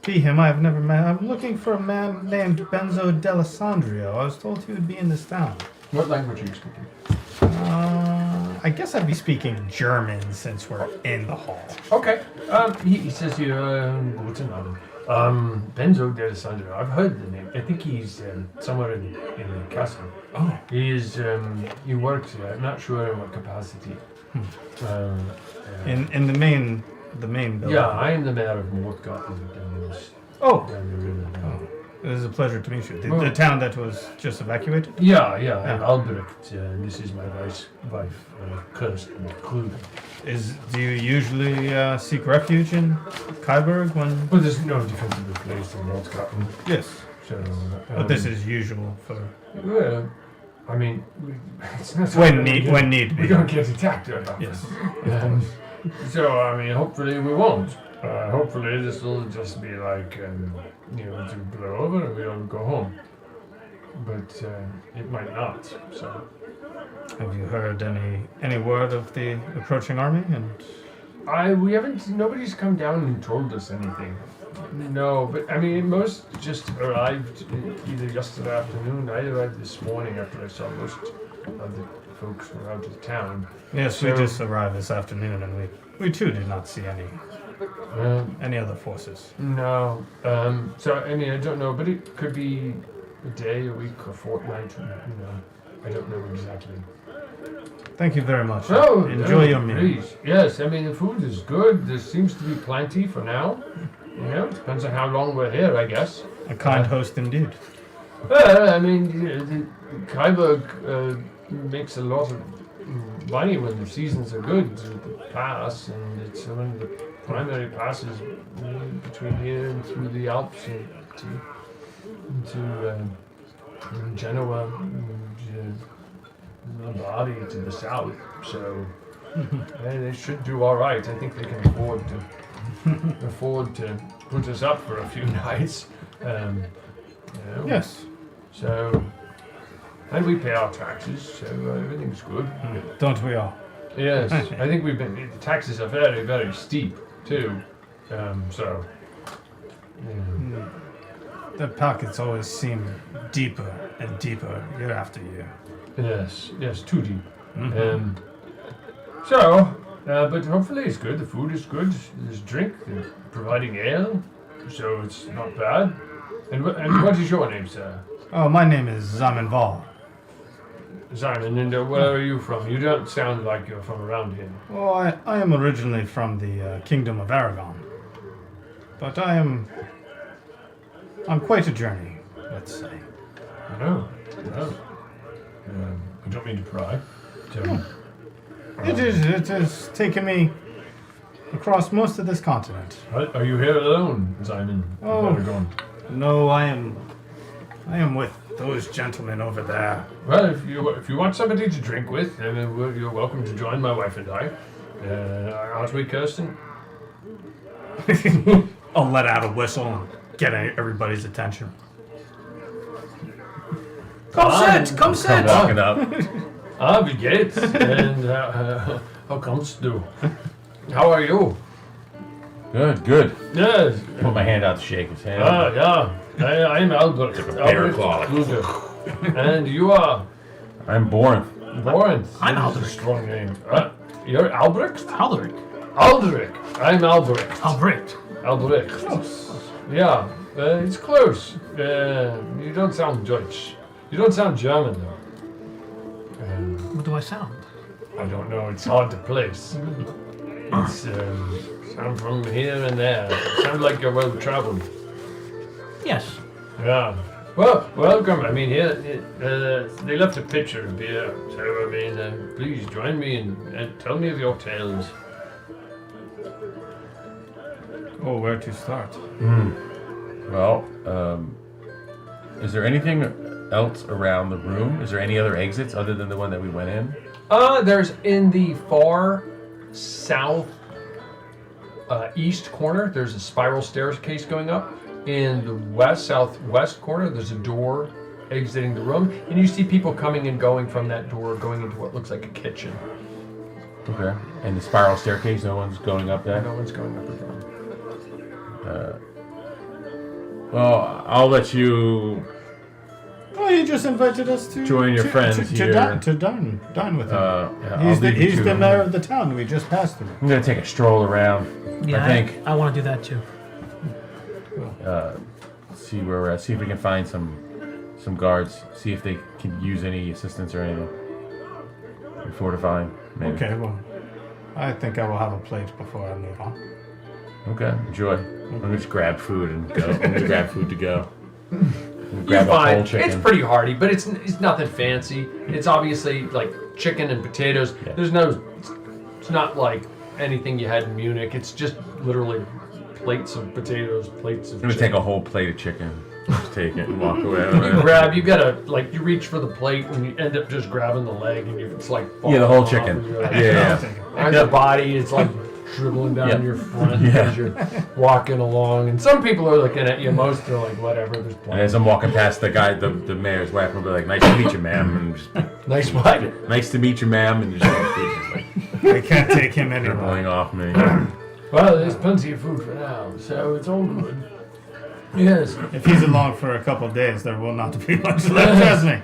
be him. I have never met. I'm looking for a man named Benzo D'Alessandro. I was told he would be in this town. What language are you speaking? I guess I'd be speaking German since we're in the hall. Okay. He says you, guten Abend. Benzo D'Alessandro. I've heard the name. I think he's somewhere in the castle. Oh. He is. He works there. I'm not sure in what capacity. In the main building. Yeah, I am the mayor of Mordgott. Oh. It is a pleasure to meet you. The town that was just evacuated? Yeah. I'm Albrecht. This is my wife, Kirsten Kluge. Do you usually seek refuge in Kyburg when? Well, there's no defensible place in Mordgott. Yes. So, but this is usual for. Well, I mean, it's not when need be. We don't get attacked very often. Yes. So I mean, hopefully we won't. Hopefully this will just be like, to blow over and we don't go home. But it might not. So. Have you heard any word of the approaching army? And we haven't. Nobody's come down and told us anything. No, but I mean, most just arrived either yesterday afternoon. I arrived this morning after I saw most of the folks were out of town. Yes, we just arrived this afternoon, and we too did not see any other forces. No. So I mean, I don't know, but it could be a day, a week, a fortnight. I don't know exactly. Thank you very much. Oh, enjoy your meal. Please. Yes, I mean the food is good. There seems to be plenty for now. It depends on how long we're here, I guess. A kind host indeed. I mean, Kyburg makes a lot of money when the seasons are good to pass, and it's one of the primary passes between here and through the Alps and to Genoa and Lombardy to the south. So they should do all right. I think they can afford to put us up for a few nights. Yes. So, and we pay our taxes, so everything's good. Don't we all? Yes, I think the taxes are very, very steep too. The pockets always seem deeper and deeper year after year. Yes, too deep. Mm-hmm. But hopefully it's good. The food is good. There's drink. They're providing ale, so it's not bad. And what is your name, sir? Oh, my name is Simon Val. Simon, and where are you from? You don't sound like you're from around here. Oh, I am originally from the Kingdom of Aragon. But I'm quite a journey, let's say. Oh, well. I don't mean to pry. So, It has taken me across most of this continent. Are you here alone, Simon? Oh, no, I am with those gentlemen over there. Well, if you want somebody to drink with, then you're welcome to join my wife and I. Aren't we, Kirsten? I'll let out a whistle and get everybody's attention. Come sit! Walking up. Wie geht's? And how kommst du? How are you? Good. Yes. Put my hand out to shake his hand. Yeah. I'm Albert. Like a bear claw. And you are? I'm Borinth. Borinth. I'm That is a Aldrich. strong name. You're Albrecht? Aldrich. Aldrich. I'm Albrecht. Albrecht. Albrecht. Yeah, it's close. You don't sound Deutsch. You don't sound German, though. What do I sound? I don't know. It's hard to place. It's sound from here and there. Sound like you're well traveled. Yes. Yeah. Well, welcome. I mean, here they left a pitcher of beer. So I mean, please join me and tell me of your tales. Oh, where to start? Well, is there anything else around the room? Is there any other exits other than the one that we went in? There's in the far south east corner, there's a spiral staircase going up. In the southwest corner, there's a door exiting the room, and you see people coming and going from that door, going into what looks like a kitchen. Okay. And the spiral staircase, no one's going up that? No one's going up again. Well, I'll let you Oh, he just invited us to join your friends here. To dine with him. Yeah, he's the mayor of the town. We just passed him. I'm gonna take a stroll around. Yeah, I think I want to do that too. See where we're at. See if we can find some guards. See if they can use any assistance or anything. And fortifying. Maybe. Okay, well, I think I will have a plate before I move on. Okay, enjoy. I'm gonna just grab food and go. I'm gonna grab food to go. You're Grab a fine. whole chicken. It's pretty hearty, but it's nothing fancy. It's obviously like chicken and potatoes. Yeah. It's not like anything you had in Munich. It's just literally plates of potatoes, plates of I'm gonna chicken. take a whole plate of chicken. Just take it and walk away. You gotta, you reach for the plate and you end up just grabbing the leg and it's like Yeah, the whole falling off chicken. and you're like, Yeah. And the body, it's like dribbling down your front as you're walking along. And some people are looking at you, most are like, whatever, there's And plenty. as I'm walking past the guy, the mayor's wife will be like, "Nice to meet you, ma'am." And just, Nice what? "Nice to meet you, ma'am." And just like, I can't take him dribbling anymore. off me. Well, there's plenty of food for now, so it's all good. Yes. If he's along for a couple of days, there will not be much left, trust me.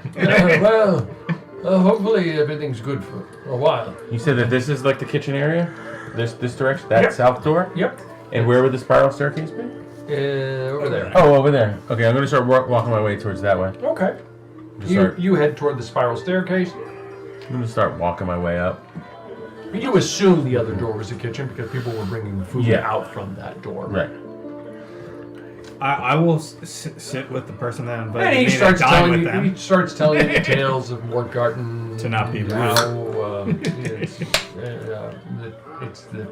Well, hopefully everything's good for a while. You said that this is like the kitchen area? This direction? That south door? Yep. And where would the spiral staircase be? Over there. Oh, over there. Okay, I'm going to start walking my way towards that way. Okay. You head toward the spiral staircase. I'm going to start walking my way up. You assume the other door was a kitchen because people were bringing food out from that door. Right. I will sit with the person that invited And me he starts to dine telling with you. them. He starts telling you tales of Morgarten. To not be rude. How it's the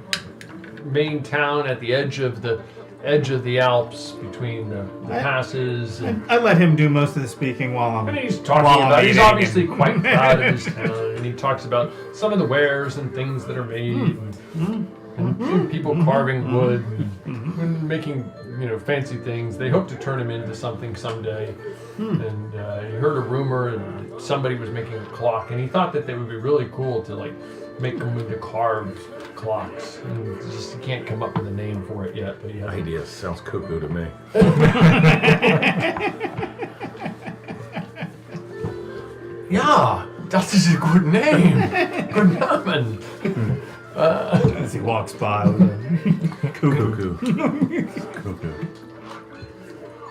main town at the edge of the Alps between the passes. And I let him do most of the speaking while I'm. And he's talking about. He's obviously quite proud of his town, and he talks about some of the wares and things that are made, and people carving wood, and making fancy things. They hope to turn him into something someday. And he heard a rumor that somebody was making a clock, and he thought that they would be really cool to make them into carved clocks. And he can't come up with a name for it yet. But he has Idea sounds cuckoo to me. Yeah, that is a good name. Good Namen. As he walks by with a cuckoo. Cuckoo.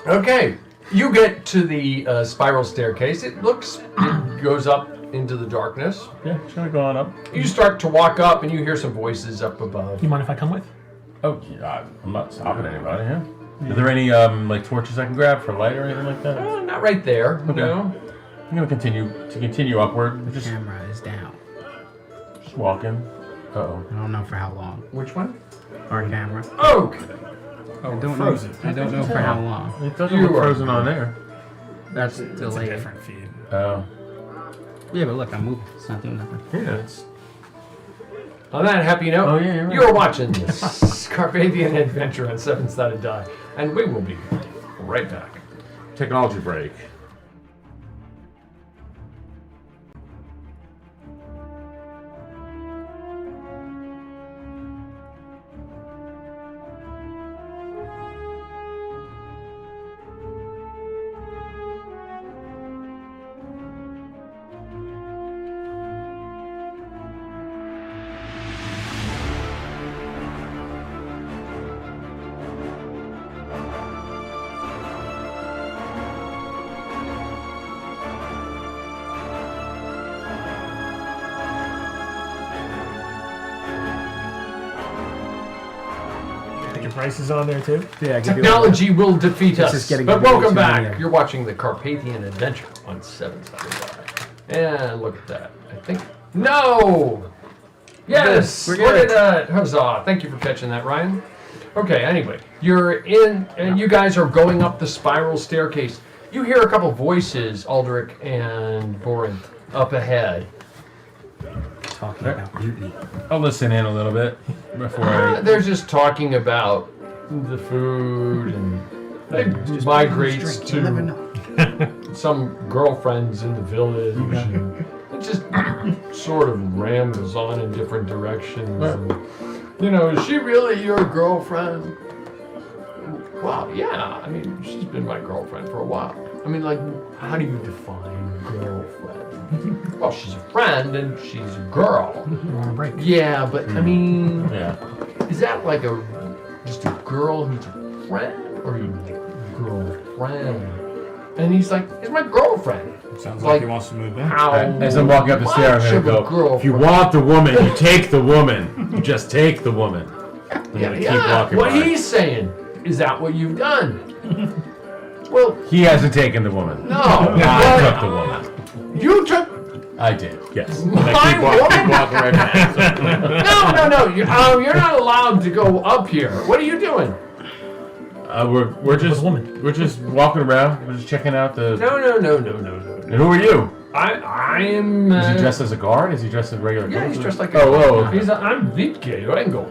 Okay, you get to the spiral staircase. It goes up into the darkness. Yeah, try going up. You start to walk up, and you hear some voices up above. You mind if I come with? Oh, yeah, I'm not stopping anybody. Yeah. Are there any torches I can grab for light or anything like that? Not right there. Okay. No. I'm gonna continue upward. The camera is down. Just walking. Uh-oh. I don't know for how long. Which one? Our camera. Okay. I don't frozen. know. I don't know for how long. It doesn't look frozen on there. That's It's delayed. a different feed. Oh. Yeah, but look, I'm moving. It's not doing nothing. Yeah, it's. On that happy note, Oh, yeah, you're right. you're watching this Carpathian adventure on 7SD Die, and we will be right back. Technology break. Your price is on there too? Yeah, Technology will defeat This us. is getting But really welcome too back. many. You're watching the Carpathian Adventure on 7SD Die. And look at that. I think. No! Yes! We're Look good. at that. Huzzah. Thank you for catching that, Ryan. Okay, anyway. You're in, and you guys are going up the spiral staircase. You hear a couple voices, Aldrich and Borinth, up ahead. Talking about mutiny. I'll listen in a little bit before I. They're just talking about the food, and it migrates You never know. to some girlfriends in the village. And it just sort of rambles on in different directions. And, is she really your girlfriend? Well, yeah. I mean, she's been my girlfriend for a while. I mean, how do you define girlfriend? Well, she's a friend and she's a girl. You want a break? Yeah, but I mean, Yeah. is that just a girl who's a friend, or your girlfriend? And he's like, it's my girlfriend. Sounds like he wants to move in. How As I'm walking up the stair, I'm much gonna of a go. If you girlfriend? want the woman, you take the woman. You just take the woman. I'm gonna keep walking What by. he's saying, is that what you've done? Well, He hasn't taken the woman. no. I took the woman. You took. I did. Yes. And My I keep woman? walking right back. No. You're not allowed to go up here. What are you doing? We're just walking around. We're just checking out the. No. And who are you? I am. Is he dressed as a guard? Is he dressed in regular Yeah, clothes? he's dressed like a. Oh, I'm Vitke Rengo.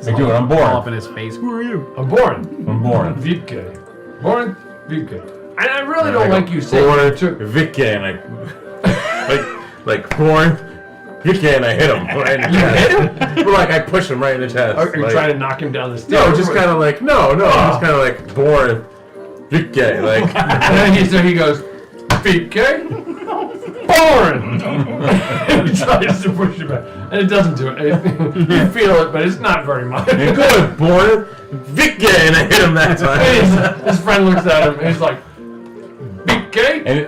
Hey, dude, I'm All up born. in his face. Who are you? I'm born. I'm born. Vitke. Born Vitke. And I really I don't go, like you saying born you took. Vicky, and like born Vicky, and I hit him. Right in the chest. hit him? Well, I push him right in the chest. Are you like, trying to knock him down the stairs? No, just kind of like just kind of like born Vicky, like. And then he goes, Vitke? Born! He tries to push you back. And it doesn't do it. You feel it, but it's not very much. And good, born Vicky, and I hit him that time. His friend looks at him and he's like, Vitke? And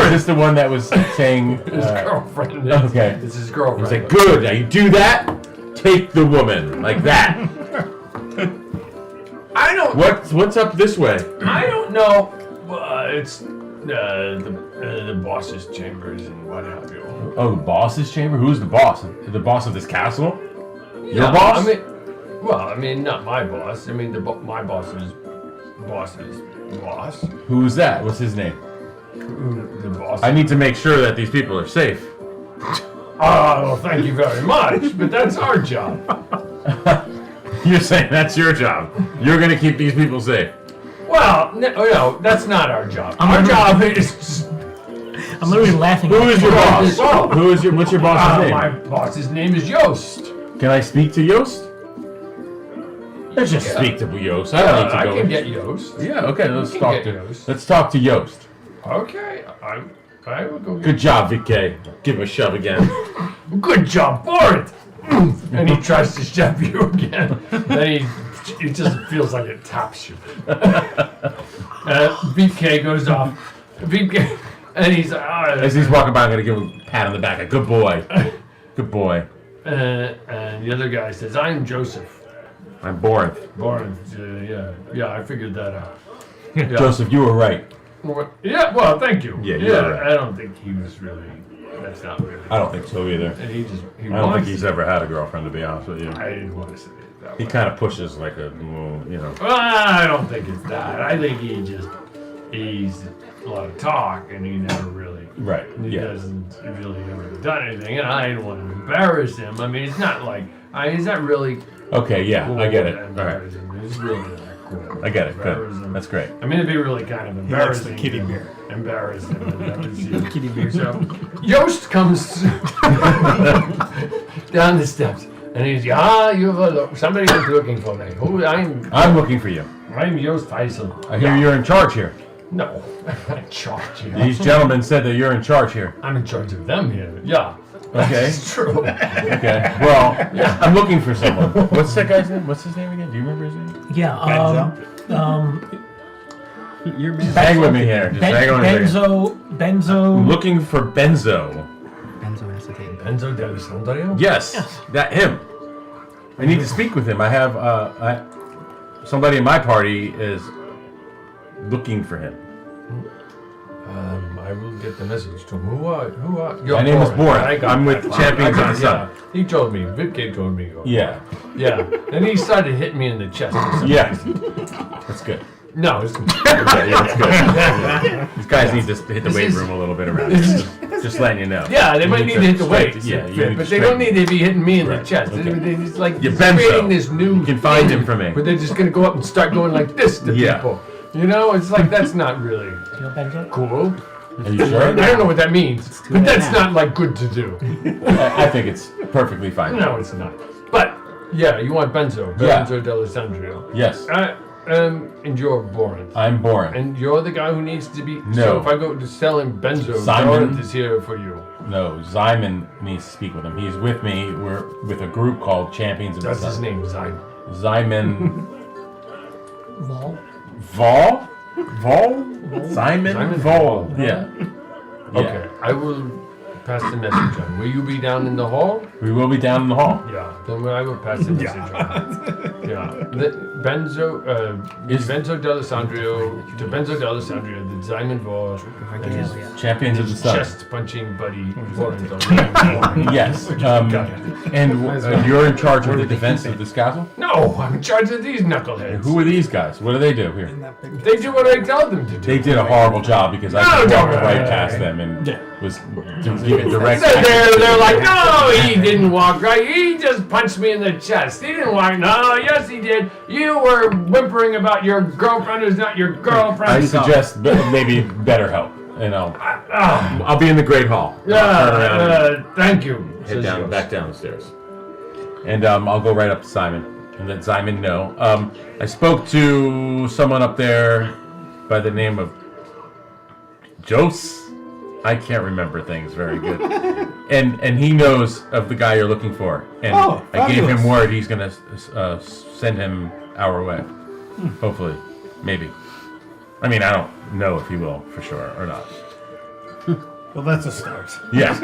is this the one that was saying? His girlfriend. Okay. It's his girlfriend. He's like, good. Now you do that. Take the woman like that. I I don't. What's up this way? I don't know. It's the boss's chambers and what have you. Oh, the boss's chamber? Who's the boss? The boss of this castle? Your Yeah, boss? I mean, not my boss. I mean, my boss's boss. Who's that? What's his name? The boss. I need to make sure that these people are safe. Well, thank you very much, but that's our job. You're saying that's your job. You're going to keep these people safe. Well, no, that's not our job. Our job is. I'm literally laughing. Who is your boss? What's your boss's name? My boss's name is Yost. Can I speak to Yost? Let's just speak to Yost. I don't need to go. I can get Yost. Yeah, okay, let's talk to Yost. Let's talk to Yost. Okay, I will go. Good job, Vicky. Give him a shove again. Good job, Boris. And he tries to shove you again. Then it just feels like it taps you. VK goes off. VK, and he's as he's walking by, I'm gonna give him a pat on the back. A good boy. Good boy. And the other guy says, "I'm Joseph." I'm Borin. Borin. Yeah, I figured that out. Yeah. Joseph, you were right. Yeah, well, thank you. Yeah, you were right. I don't think he was really. That's not really. I don't think so either. And I don't think he's ever had a girlfriend, to be honest with you. I didn't want to say it that way. He kind of pushes like a, you know. Well, I don't think it's that. I think he's a lot of talk, and he never really. Right. He doesn't really ever done anything, and I didn't want to embarrass him. I mean, it's not like is that really. Okay. Yeah, cool I get it. to All right. embarrass him? It's really not cool. I get it. Good. That's great. I mean, it'd be really kind of embarrassing. the kitty bear. Embarrassing. Kitty bear. So, Yost comes down the steps, and he's somebody was looking for me. I'm looking for you. I'm Yost Faisal. I hear you're in charge here. No, I'm not in charge here. These gentlemen said that you're in charge here. I'm in charge of them here. Yeah. Okay. That's true. Okay. Well, I'm looking for someone. What's that guy's name? What's his name again? Do you remember his name? Yeah. You're Hang with me here. Just hang on a second. Benzo. I'm looking for Benzo. Benzo D'Alessandro? Yes, that him. I need to speak with him. I have somebody in my party is looking for him. I will get the message to him. Who are My name is Boris. I'm with Champions of the Sun. He told me. Vipke told me. Yeah. Yeah. And he started hitting me in the chest. Yeah. That's good. No, it's okay, yeah, that's good. Yeah. These guys need to hit the weight room a little bit around here. Just letting you know. Yeah, they might need to hit the weights. Yeah, but they don't need to be hitting me in the chest. Okay. They're just like Benzo. creating this new. You can find him for me. But they're just gonna go up and start going like this to people. You know, it's like that's not really cool. Are you sure? I don't know what that means, but that's not like good to do. I think it's perfectly fine. No, it's not. But yeah, you want Benzo D'Alessandro. Yes. And you're Borin. I'm Borin. And you're the guy who needs to be. No. So if I go to sell him Benzo, Borin is here for you. No, Zyman needs to speak with him. He's with me. We're with a group called Champions of the Sun. That's his name, Zyman. Zyman. Vol. Vol? Vol? Simon Vol. Yeah. Okay, I will pass the message on. Will you be down in the hall? We will be down in the hall. Yeah, then I will pass the message on. Yeah. Benzo D'Alessandro, to Benzo D'Alessandro, the Simon Vol, Champions of the Sun. Chest punching buddy. Yes. And you're in charge of the defense of this castle? No, I'm in charge of these knuckleheads. And who are these guys? What do they do here? They do what I tell them to do. They did a horrible job because I just walked right past them and was giving direct. They're like, no, he didn't walk right. He just punched me in the chest. He didn't walk. No, yes, he did. You were whimpering about your girlfriend who's not your girlfriend. I suggest maybe better help. And I'll be in the Great Hall. Yeah, thank you. Head down, back down the stairs. And I'll go right up to Simon and let Simon know. I spoke to someone up there by the name of Jose. I can't remember things very good. and he knows of the guy you're looking for. And I gave him word he's going to send him our way. Hopefully. Maybe. I mean, I don't know if he will for sure or not. Well, that's a start. Yes.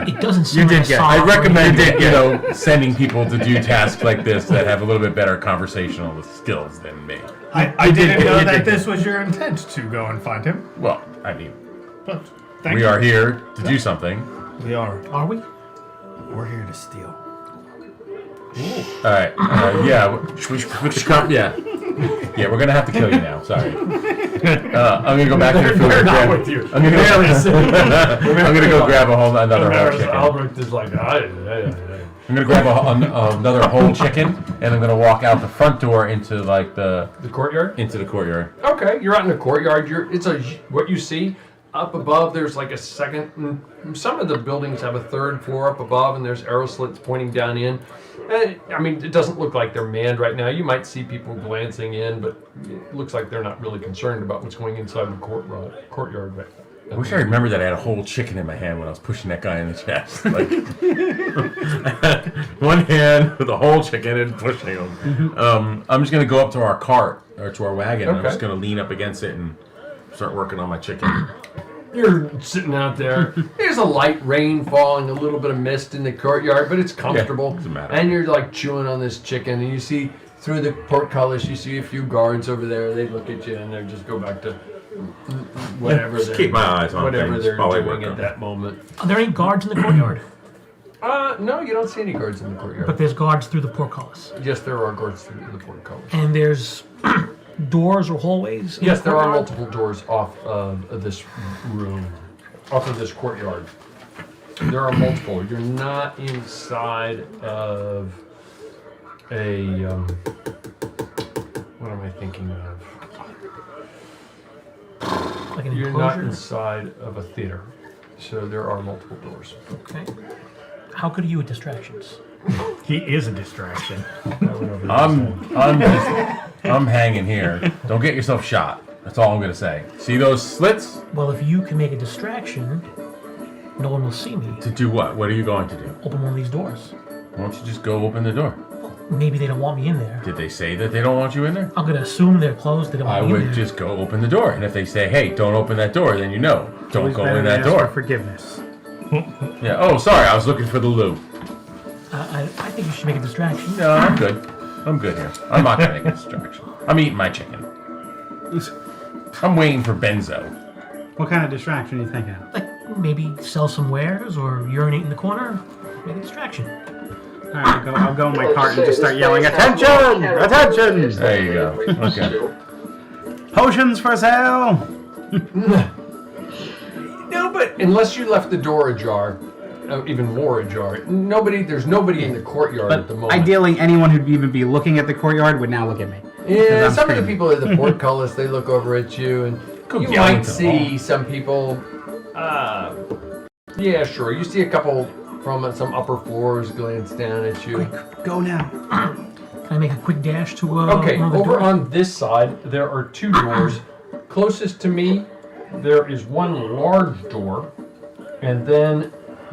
It doesn't seem like a I solid recommend plan. sending people to do tasks like this that have a little bit better conversational skills than me. I didn't know that this was your intent to go and find him. Well, I mean, But thank we you. are here to do something. We are. Are we? We're here to steal. All right. Yeah, we're gonna have to kill you now. Sorry. I'm gonna go back to the food. We're not with you. I'm gonna go grab another whole chicken. Albrecht is like, I'm gonna grab another whole chicken, and I'm gonna walk out the front door into the courtyard. Into the courtyard. Okay, you're out in the courtyard. What you see up above. There's like a second. Some of the buildings have a third floor up above, and there's arrow slits pointing down in. I mean, it doesn't look like they're manned right now. You might see people glancing in, but it looks like they're not really concerned about what's going inside the courtyard right now. I wish I remembered that I had a whole chicken in my hand when I was pushing that guy in the chest. Like, I had one hand with a whole chicken and pushing him. I'm just gonna go up to our cart or to our wagon. And I'm just gonna lean up against it and start working on my chicken. You're sitting out there. There's a light rain falling, a little bit of mist in the courtyard, but it's comfortable. Yeah, doesn't matter. And you're like chewing on this chicken, and you see through the portcullis, you see a few guards over there. They look at you, and they just go back to whatever just keep my eyes on whatever things they're while I doing work at on that moment. Are there any guards in the courtyard? No, you don't see any guards in the courtyard. But there's guards through the portcullis. Yes, there are guards through the portcullis. And there's doors or hallways? Yes, there are multiple doors off of this room, off of this courtyard. There are multiple. You're not inside of a. What am I thinking of? Like an You're not enclosure? inside of a theater, so there are multiple doors. Okay. How good are you at distractions? He is a distraction. I'm hanging here. Don't get yourself shot. That's all I'm gonna say. See those slits? Well, if you can make a distraction, no one will see me. To do what? What are you going to do? Open one of these doors. Why don't you just go open the door? Maybe they don't want me in there. Did they say that they don't want you in there? I'm gonna assume they're closed. They don't I want me in would there. just go open the door, and if they say, "Hey, don't open that door," then you know, don't Always go better in to that ask door. for forgiveness. Yeah. Oh, sorry. I was looking for the loo. I think you should make a distraction. No, I'm good. I'm good here. I'm not gonna make a distraction. I'm eating my chicken. I'm waiting for Benzo. What kind of distraction are you thinking of? Like maybe sell some wares or urinate in the corner. Make a distraction. All right, I'll go in my cart and just start yelling, "Attention! Attention!" There you go. Okay. Potions for sale! No, but unless you left the door ajar, even more ajar, there's nobody in the courtyard at the moment. Ideally, anyone who'd even be looking at the courtyard would now look at me. Yeah, I'm some of the screaming. people at the portcullis, they look over at you, and you yell might at them see some people. Yeah, sure. You see a couple from some upper floors glance down at you. Quick, go now. Can I make a quick dash to Okay, one of the over doors? on this side, there are two doors. Closest to me, there is one large door, and then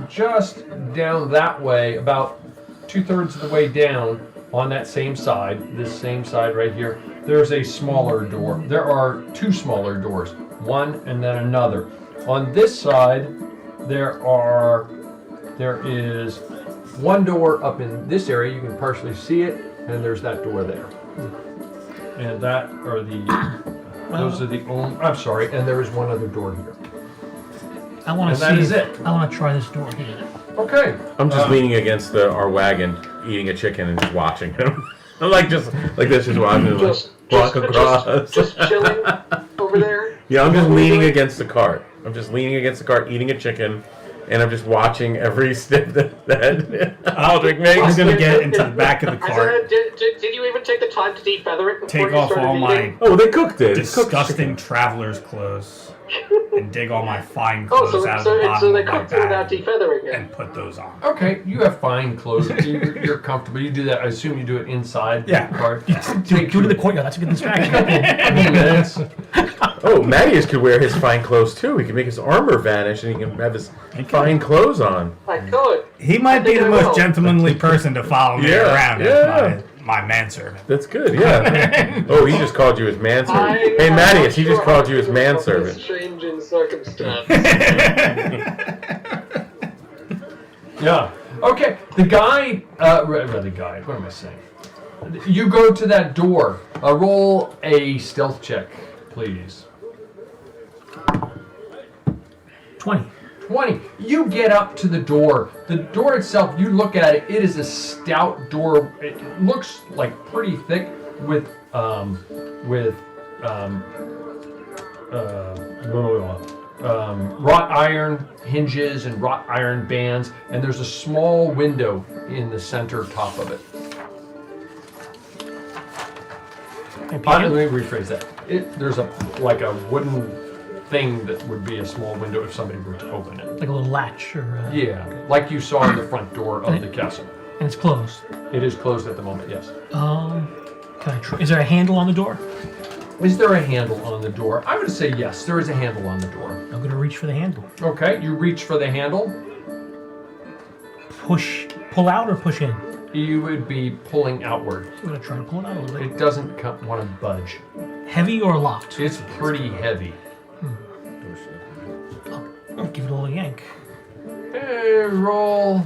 just down that way, about 2/3 of the way down, on that same side, this same side right here, there's a smaller door. There are two smaller doors, one and then another. On this side, there is one door up in this area. You can partially see it, and there's that door there. And that are those are the only. I'm sorry, and there is one other door here. I want and to that see. is it. I want to try this door here. Okay. I'm just leaning against our wagon, eating a chicken and just watching him. I'm like this, just watching him walk across. Just chilling over there. Yeah, I'm just leaning against the cart. Eating a chicken, and I'm just watching every step that Aldrich makes. I'm gonna get into the back of the cart, Did you even take the time to defeather it before take you off started all eating? my Oh, they cooked it. disgusting traveler's clothes, and dig all my fine Oh, clothes out of the so bottom they of my cooked it without bag defeathering it. and put those on. Okay, you have fine clothes. You're comfortable. You do that. I assume you do it inside Yeah. the cart. Do it in the courtyard. That's a good distraction. Couple minutes. Oh, Marius could wear his fine clothes too. He can make his armor vanish, and he can have his fine clothes on. I could. He might be think the I most will. gentlemanly person to follow me Yeah, around yeah. as my manservant. That's good, yeah. Oh, he just called you his manservant. Hey, I'm Mattias, not he just sure called how you his to feel about manservant. this change in circumstance. Yeah. Okay. The guy. The guy. What am I saying? You go to that door. Roll a stealth check, please. 20. 20. You get up to the door. The door itself, you look at it. It is a stout door. It looks like pretty thick with wrought iron hinges and wrought iron bands, and there's a small window in the center top of it. Let me rephrase that. There's a wooden thing that would be a small window if somebody were to open it. Like a little latch or... Yeah, like you saw in the front door of the castle. And it's closed. It is closed at the moment, yes. Can I try? Is there a handle on the door? Is there a handle on the door? I would say yes, there is a handle on the door. I'm going to reach for the handle. Okay, you reach for the handle. Pull out or push in? You would be pulling outward. I'm going to try to pull it out a little bit. It doesn't want to budge. Heavy or locked? It's pretty heavy. I'll give it a little yank. Hey, roll.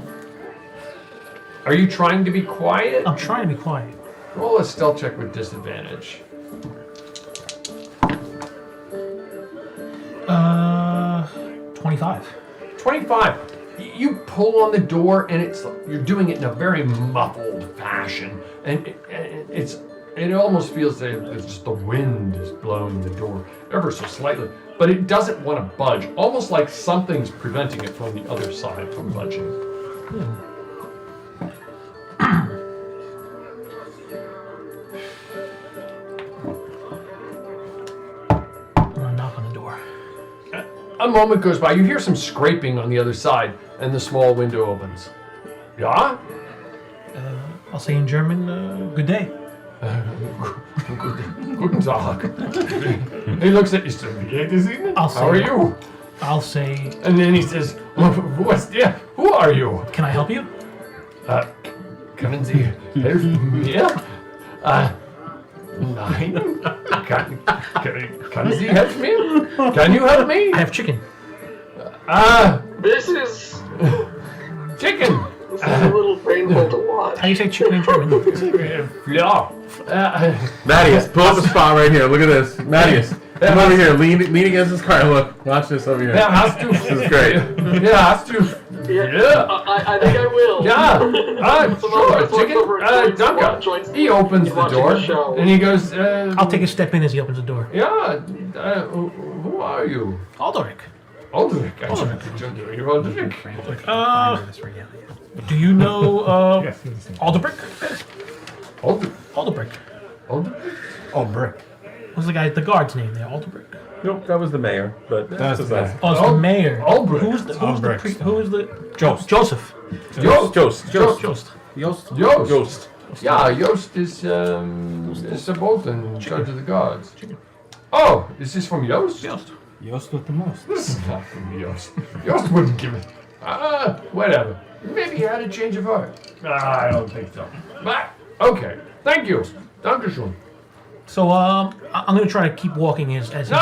Are you trying to be quiet? I'm trying to be quiet. Roll a stealth check with disadvantage. 25. 25. You pull on the door, and you're doing it in a very muffled fashion, and it almost feels that it's just the wind is blowing the door ever so slightly, but it doesn't want to budge, almost like something's preventing it from the other side from budging. I'm going to knock on the door. A moment goes by. You hear some scraping on the other side, and the small window opens. Yeah? I'll say in German, good day. Guten Tag. He looks at you. How are you? I'll say... And then he says, who are you? Can I help you? Können Sie helfen mir? Nein. Can Sie help me? Can you help me? I have chicken. This is Chicken. This is a little painful to watch. How do you say chicken in German? Yeah. Mattias, pull up a spot right here. Look at this. Mattias, come over here. Lean against this car. Look. Watch this over here. Yeah, hast du. This is great. Yeah, hast du. Yeah. I think I will. Yeah. Sure. Chicken. Duncan. He opens the door and he goes. I'll take a step in as he opens the door. Yeah. Who are you? Alderic. Alderic. Do you know Aldebrick? Aldebrick. Aldebrick. What's the guard's name there? Aldebrick. Nope, that was the mayor, but that's the Oh, it's the mayor. Albrecht. Who's the Joost. Joseph. Joost. Yeah, Joost is the Bolton in charge of the guards. Oh, is this from Joost? Joost with the most. This is not from Joost. Joost wouldn't give it. Whatever. Maybe you had a change of heart. I don't think so. But, okay. Thank you. Dankeschön. So, I'm going to try to keep walking as No,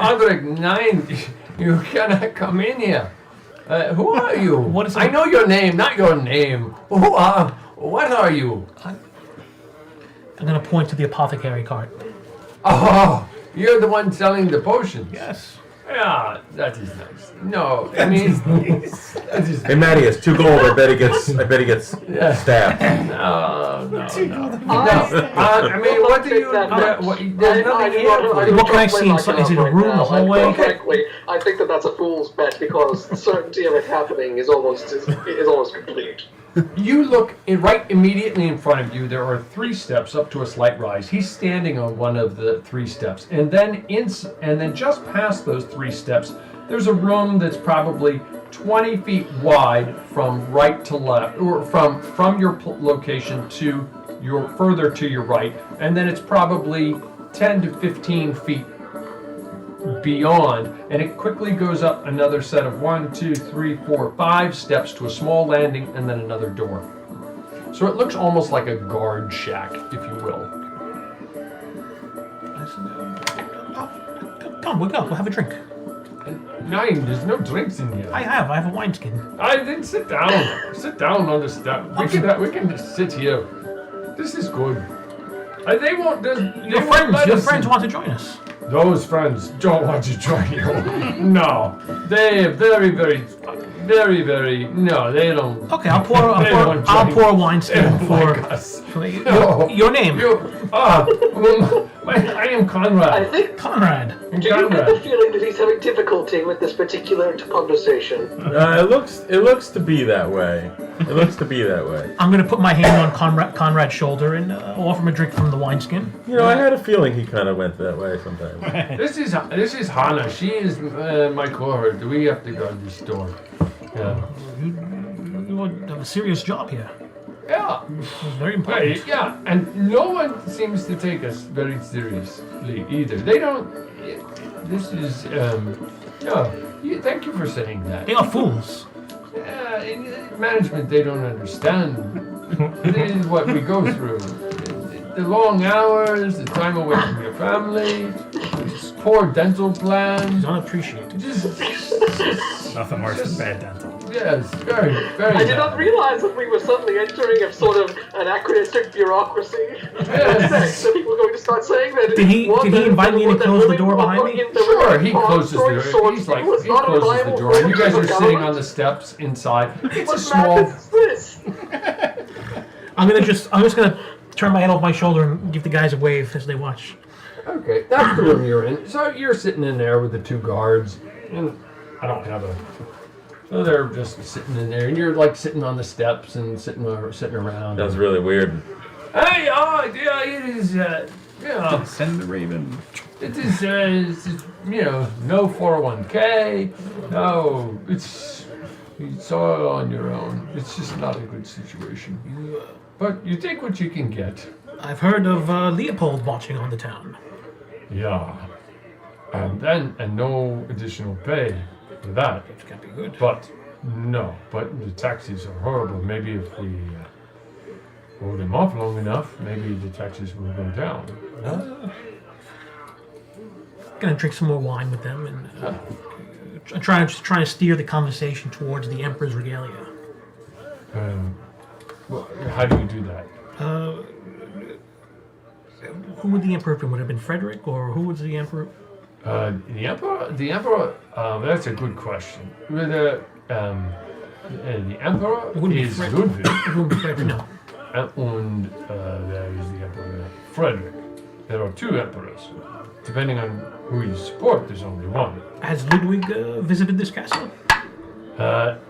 Aldrich, nein. You cannot come in here. Who are you? What is it? I know your name, not your name. What are you? I'm going to point to the apothecary cart. Oh, you're the one selling the potions. Yes. Yeah, that is nice. No, I mean, that is Hey, Mattias, 2 gold. I bet he gets stabbed. No. I mean, what do you? There's nothing here. What can I see inside? Is it a room, a hallway? Frankly, I think that's a fool's bet because the certainty of it happening is almost complete. You look right immediately in front of you. There are 3 steps up to a slight rise. He's standing on one of the 3 steps, and then just past those 3 steps, there's a room that's probably 20 feet wide from right to left, or from your location to further to your right, and then it's probably 10 to 15 feet beyond, and it quickly goes up another set of 1, 2, 3, 4, 5 steps to a small landing and then another door. So it looks almost like a guard shack, if you will. Come, we'll go. We'll have a drink. Nine, there's no drinks in here. I have a wineskin. I didn't sit down. Sit down on the step. We can just sit here. This is good. They won't. Your friends want to join us. Those friends don't want to join you. No, they are very, no, they don't. Okay, I'll pour a wineskin for your name. I am Conrad. I think. Conrad. Do you get the feeling that he's having difficulty with this particular conversation? It looks to be that way. It looks to be that way. I'm gonna put my hand on Conrad's shoulder and offer him a drink from the wineskin. You know, I had a feeling he kind of went that way sometimes. This is Hannah. She is my cohort. We have to guard this door. Yeah. You have a serious job here. Yeah. It's very important. Right, yeah, and no one seems to take us very seriously either. They don't. This is. Thank you for saying that. They are fools. In management, they don't understand. This is what we go through. The long hours, the time away from your family, poor dental plans. Unappreciated. Nothing worse than bad dental. Yes, very, very. I did not realize that we were suddenly entering a sort of anachronistic bureaucracy. Yes. That people were going to start saying that. Did he invite me in and close the door behind me? Sure, he closes the door. He closes the door. And you guys are sitting on the steps inside. It's a small. I'm just gonna turn my head off my shoulder and give the guys a wave as they watch. Okay, that's the room you're in. So you're sitting in there with the two guards, and I don't have a. So they're just sitting in there, and you're like sitting on the steps and sitting around. That was really weird. Hey, yeah, it is. Send the raven. It is, no 401k. No, it's all on your own. It's just not a good situation. But you take what you can get. I've heard of Leopold marching on the town. Yeah. And no additional pay for that. Which can't be good. But the taxes are horrible. Maybe if we hold them off long enough, maybe the taxes will go down. Gonna drink some more wine with them and trying to steer the conversation towards the Emperor's regalia. How do you do that? Who would the Emperor have been? Would it have been Frederick, or who was the Emperor? The Emperor. That's a good question. The Emperor is Ludwig. It wouldn't be Frederick, no. And there is the Emperor Frederick. There are two emperors. Depending on who you support, there's only one. Has Ludwig visited this castle?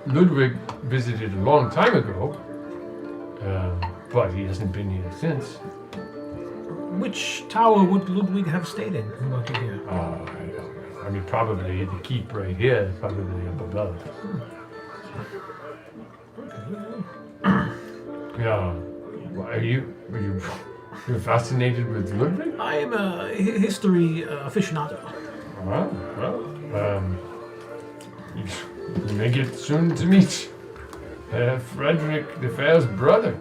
Ludwig visited a long time ago, but he hasn't been here since. Which tower would Ludwig have stayed in? I don't know. I mean, probably the keep right here, probably up above. Yeah. Are you you're fascinated with Ludwig? I am a history aficionado. You may get soon to meet Frederick the Fair's brother.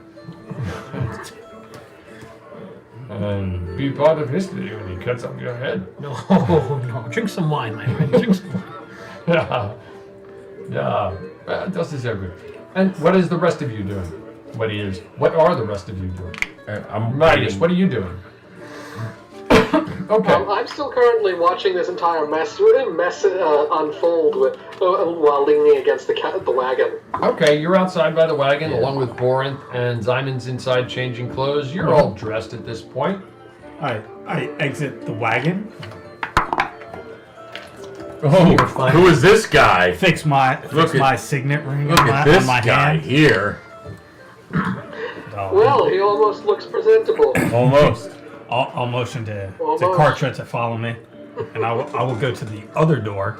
And be part of history when he cuts off your head. No. Drink some wine, my friend. Drink some wine. Yeah. Das ist sehr good. And what is the rest of you doing? What are the rest of you doing? Midas, what are you doing? Okay. I'm still currently watching this entire mess unfold while leaning against the wagon. Okay, you're outside by the wagon along with Borinth, and Zymon's inside changing clothes. You're all dressed at this point. I exit the wagon. Oh, who is this guy? Fix my signet ring Look on at this my guy hand. here. Well, he almost looks presentable. Almost. I'll motion to Kartra to follow me, and I will go to the other door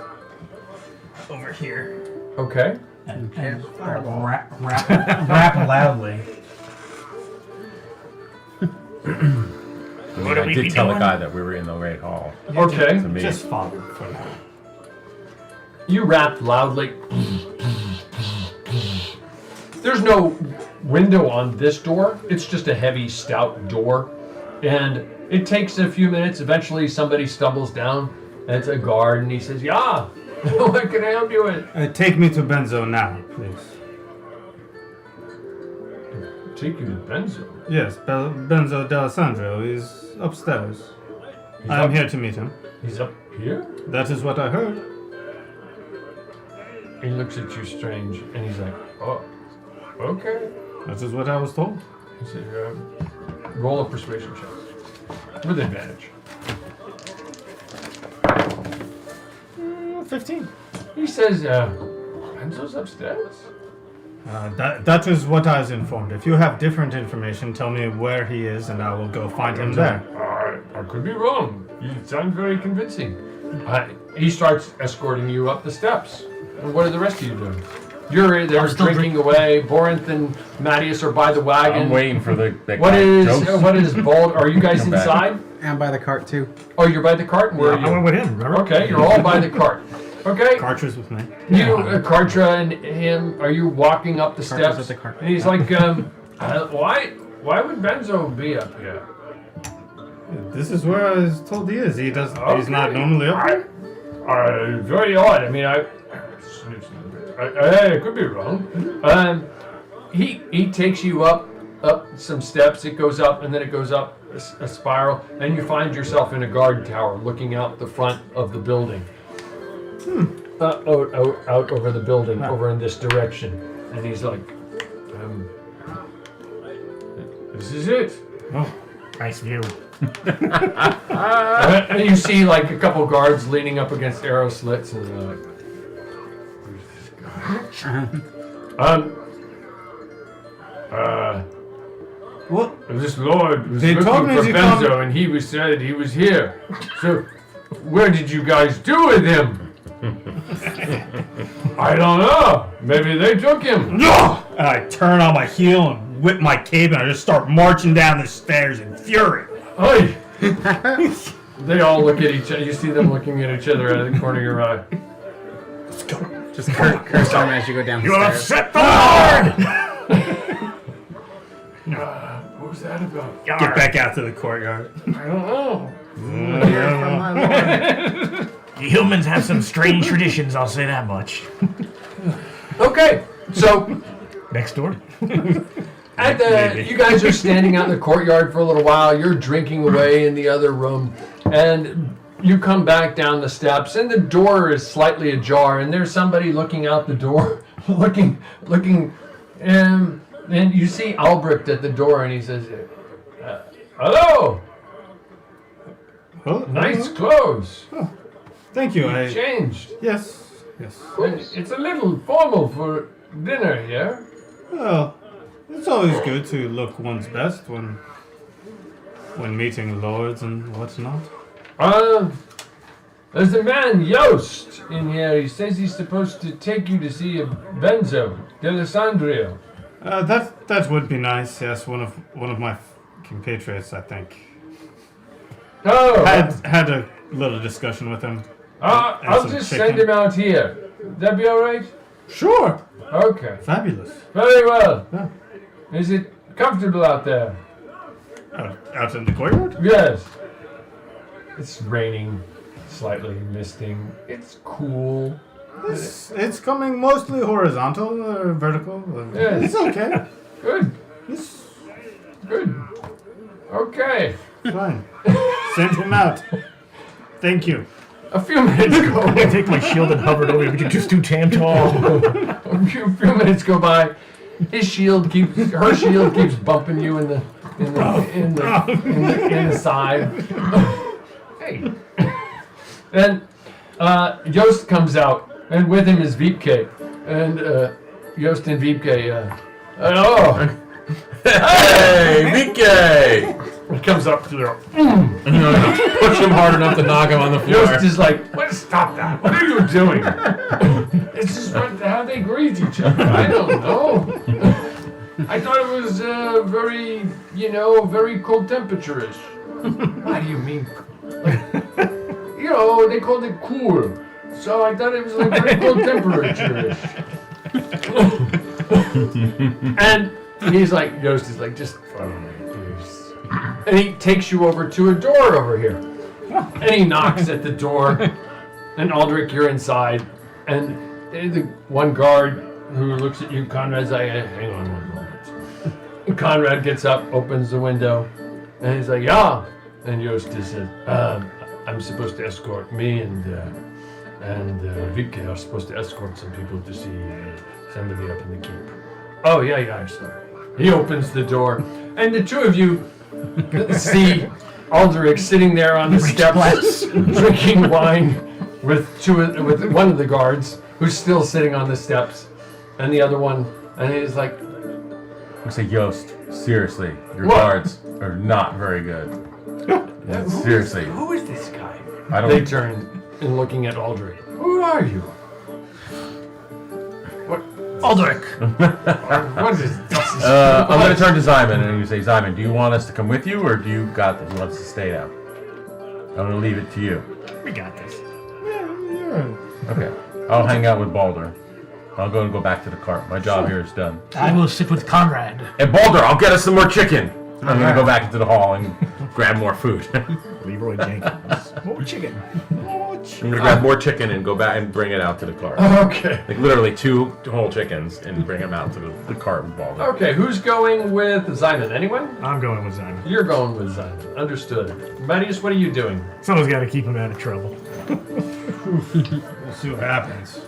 over here. Okay. And rap loudly. I did tell the guy that we were in the Great Hall. Okay. Just follow for now. You rap loudly. There's no window on this door. It's just a heavy, stout door. And it takes a few minutes. Eventually, somebody stumbles down. And it's a guard, and he says, "Yeah, what can I help you with?" Take me to Benzo now, please. Take you to Benzo? Yes, Benzo D'Alessandro is upstairs. I am here to meet him. He's up here? That is what I heard. He looks at you strange, and he's like, "Oh, okay." That is what I was told. He said, "Roll a persuasion check with advantage." 15. He says, "Benzo's upstairs." That is what I was informed. If you have different information, tell me where he is, and I will go find him there. I could be wrong. You sound very convincing. He starts escorting you up the steps. And what are the rest of you doing? You're there drinking away. Borinth and Mattias are by the wagon. I'm waiting for that What guy. is Bald? Are you guys Come back. inside? I'm by the cart too. Oh, you're by the cart? Where are you? I went with him, remember? Okay, you're all by the cart. Okay. Kartra's with me. You, Kartra and him, are you walking up the Kartra's steps? at the cart. And he's like, why would Benzo be up here? This is where I was told he is. He's not normally up here. Very odd. I mean, I could be wrong. He takes you up some steps. It goes up, and then it goes up a spiral, and you find yourself in a guard tower, looking out the front of the building. Out over the building, over in this direction, and he's like, "This is it." Oh, nice view. And you see like a couple guards leaning up against arrow slits, and they're like, What? this lord was They told looking me for to Benzo, come- and he said he was here. So, where did you guys do with him? I don't know. Maybe they took him. No! And I turn on my heel and whip my cape, and I just start marching down the stairs in fury. Hey! They all look at each other. You see them looking at each other out of the corner of your eye. Let's go. Just curse on as you go down the You stairs. upset the Lord! What was that about? Get back out to the courtyard. I don't know. You humans have some strange traditions, I'll say that much. Okay, so Next door. you guys are standing out in the courtyard for a little while. You're drinking away in the other room, and you come back down the steps, and the door is slightly ajar, and there's somebody looking out the door, looking, and you see Albrecht at the door, and he says, "Hello, nice clothes. Thank you. You changed. Yes. It's a little formal for dinner here." Well, it's always good to look one's best when meeting lords and whatnot. There's a man, Yost, in here. He says he's supposed to take you to see a Benzo D'Alessandro. That would be nice. Yes, one of my compatriots, I think. Oh, Had a little discussion with him. I'll some just chicken. send him out here. Would that be all right? Sure. Okay. Fabulous. Very well. Yeah. Is it comfortable out there? Out in the courtyard? Yes. It's raining, slightly misting. It's cool. It's coming mostly horizontal or vertical. Yes. It's okay. Good. It's Good. Okay. fine. Send him out. Thank you. A few minutes go. I take my shield and hovered over you, but you're just too damn tall. A few minutes go by. Her shield keeps bumping you in the side. Hey. And Yost comes out, and with him is Wiebke. And Yost and Wiebke, hello. Hey, Vicky! He comes up to her. Push him hard enough to knock him on the floor. Yost is like, stop that. What are you doing? It's just how they greet each other. I don't know. I thought it was very cold temperature-ish. What do you mean? They called it cool. So I thought it was like very cold temperature-ish. And He's like, Yost is like, just follow me, please. And he takes you over to a door over here. And he knocks at the door. And Aldrich, you're inside. And the one guard who looks at you, Conrad's like, hang on one moment. And Conrad gets up, opens the window, and he's like, yeah. And Yost just says, I'm supposed to escort me and Vicky are supposed to escort some people to see somebody up in the keep. Oh, yeah, sorry. He opens the door, and the two of you see Aldrich sitting there on the steps, drinking wine with one of the guards, who's still sitting on the steps, and the other one, and he's like, I say, Yost, seriously, your guards are not very good. Yeah, seriously. Who is this guy? I don't. They turn and looking at Aldrich. Who are you? What? Aldrich. What is this? I'm going to turn to Simon and you say, Simon, do you want us to come with you, or do you got this? You want us to stay out? I'm going to leave it to you. We got this. Okay. I'll hang out with Balder. I'll go back to the cart. My job here is done. I will sit with Conrad. And Balder, I'll get us some more chicken. I'm going to go back into the hall and grab more food. Leroy Jenkins. More chicken. More I'm chicken. gonna grab more chicken and go back and bring it out to the cart. Okay. Like literally 2 whole chickens and bring them out to the cart with Balder. Okay, who's going with Simon? Anyone? I'm going with Simon. You're going with Simon. Understood. Marius, what are you doing? Someone's got to keep him out of trouble. We'll see what happens.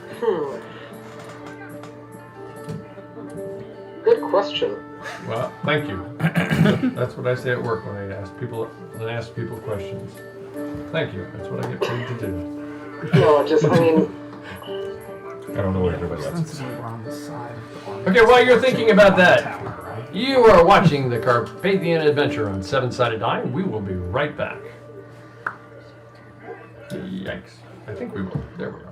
Good question. Well, thank you. That's what I say at work when I ask people questions. Thank you. That's what I get paid to do. No, I mean... I don't know where everybody else is. Okay, while you're thinking about that, you are watching the Carpathian Adventure on 7-Sided Die. We will be right back. Yikes. I think we will. There we are.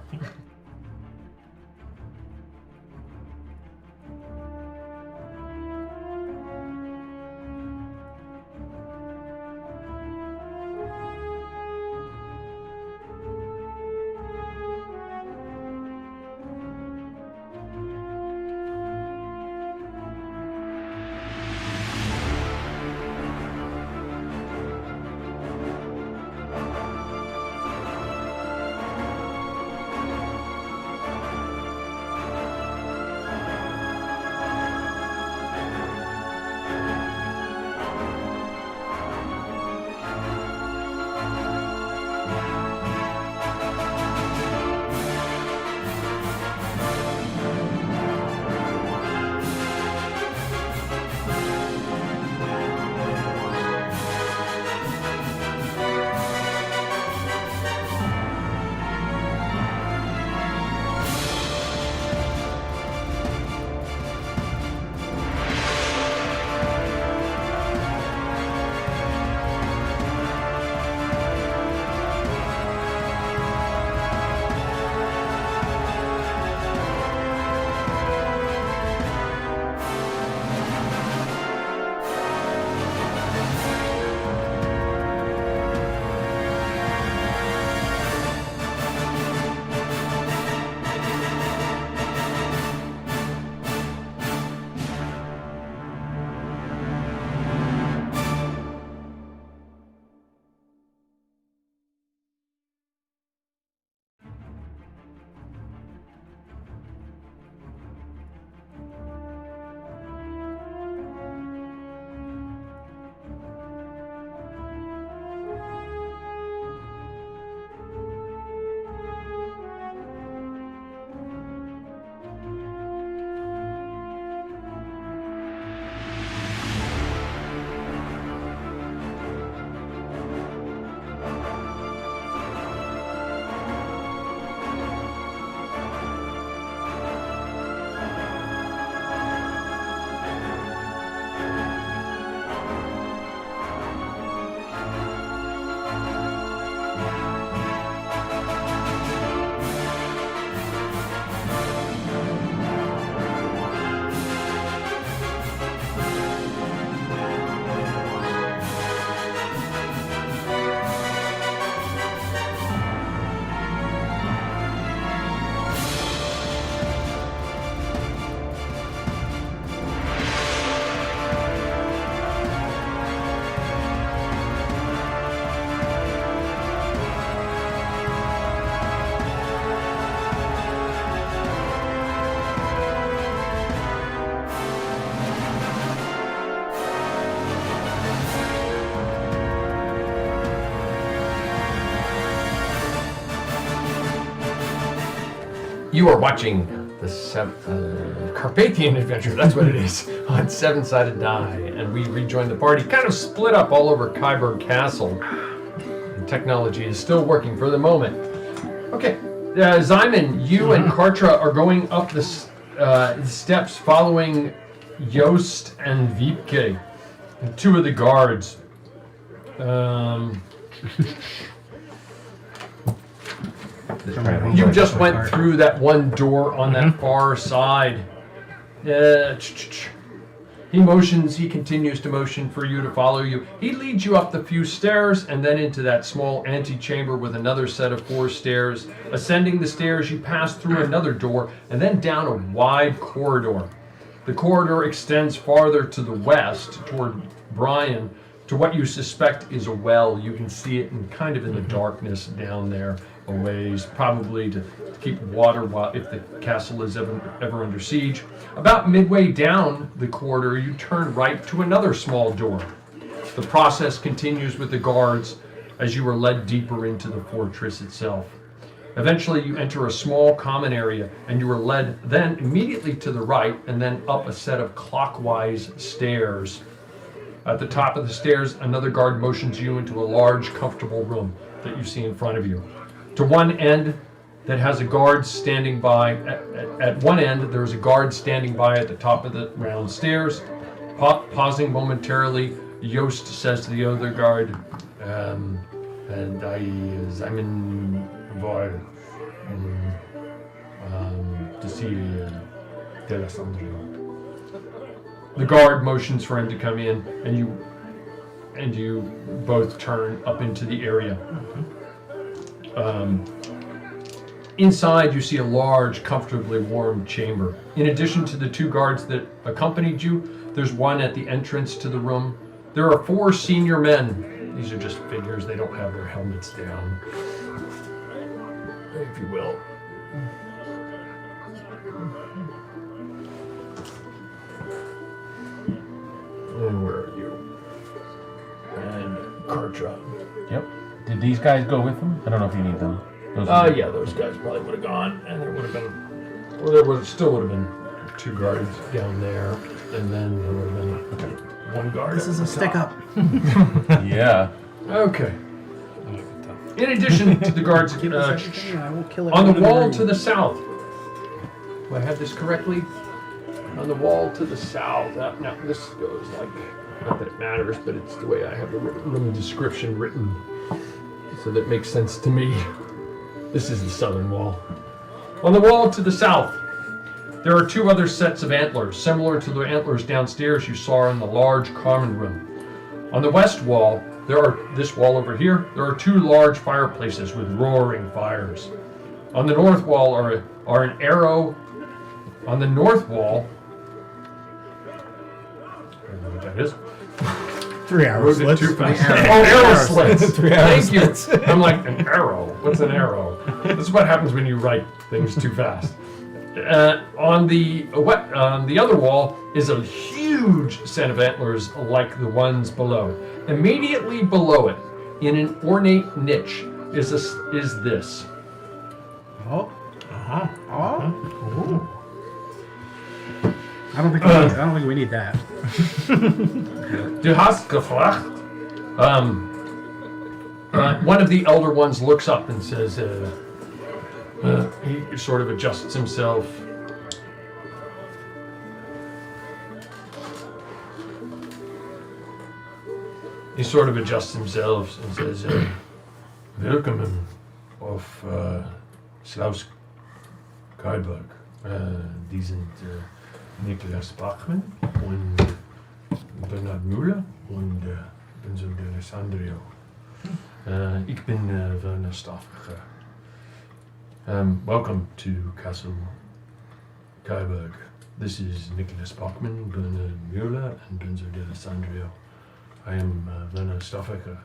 You are watching the Carpathian adventure, that's what it is, on 7-sided die. And we rejoin the party, kind of split up all over Kyburg Castle. And technology is still working for the moment. Okay, Simon, you and Kartra are going up the steps following Joost and Wiebke, and two of the guards. You just went through that one door on that far side. He continues to motion for you to follow you. He leads you up the few stairs and then into that small antechamber with another set of 4 stairs. Ascending the stairs, you pass through another door and then down a wide corridor. The corridor extends farther to the west toward Brian to what you suspect is a well. You can see it kind of in the darkness down there a ways, probably to keep water if the castle is ever under siege. About midway down the corridor, you turn right to another small door. The process continues with the guards as you are led deeper into the fortress itself. Eventually, you enter a small common area, and you are led then immediately to the right and then up a set of clockwise stairs. At the top of the stairs, another guard motions you into a large, comfortable room that you see in front of you. To one end, that has a guard standing by. At one end, there is a guard standing by at the top of the round stairs. Pausing momentarily, Joost says to the other guard, and Simon Var, to see D'Alessandro. The guard motions for him to come in, and you both turn up into the area. Inside, you see a large, comfortably warm chamber. In addition to the 2 guards that accompanied you, there's one at the entrance to the room. There are 4 senior men. These are just figures. They don't have their helmets down, if you will. And where are you? And Kartra. Yep. Did these guys go with them? I don't know if you need them. Yeah, those guys probably would have gone, and there would have been, well, still would have been 2 guards down there, and then there would have been 1 guard. This is a stick up. Yeah. Okay. In addition to the guards, on the wall to the south. Do I have this correctly? On the wall to the south. Now this goes like, not that it matters, but it's the way I have the room description written, so that makes sense to me. This is the southern wall. On the wall to the south, there are 2 other sets of antlers, similar to the antlers downstairs you saw in the large common room. On the west wall, this wall over here, there are 2 large fireplaces with roaring fires. On the north wall are an arrow. On the north wall, I don't know what that is. 3 arrow slits. Too fast. Arrow slits. 3 arrow slits. Thank you. I'm like, an arrow? What's an arrow? This is what happens when you write things too fast. On the other wall is a huge set of antlers like the ones below. Immediately below it, in an ornate niche, is this. Oh. Oh. I don't think we need that. Du hast gefragt. One of the elder ones looks up and says, he sort of adjusts himself. He sort of adjusts himself and says, Willkommen auf Slaus Kyburg. Die sind Niklas Bachmann und Bernard Müller und Benzo D'Alessandro. Ich bin Werner Staffacher. Welcome to Castle Kyburg. This is Nicholas Bachmann, Bernard Müller, and Benzo D'Alessandro. I am Werner Staffacher.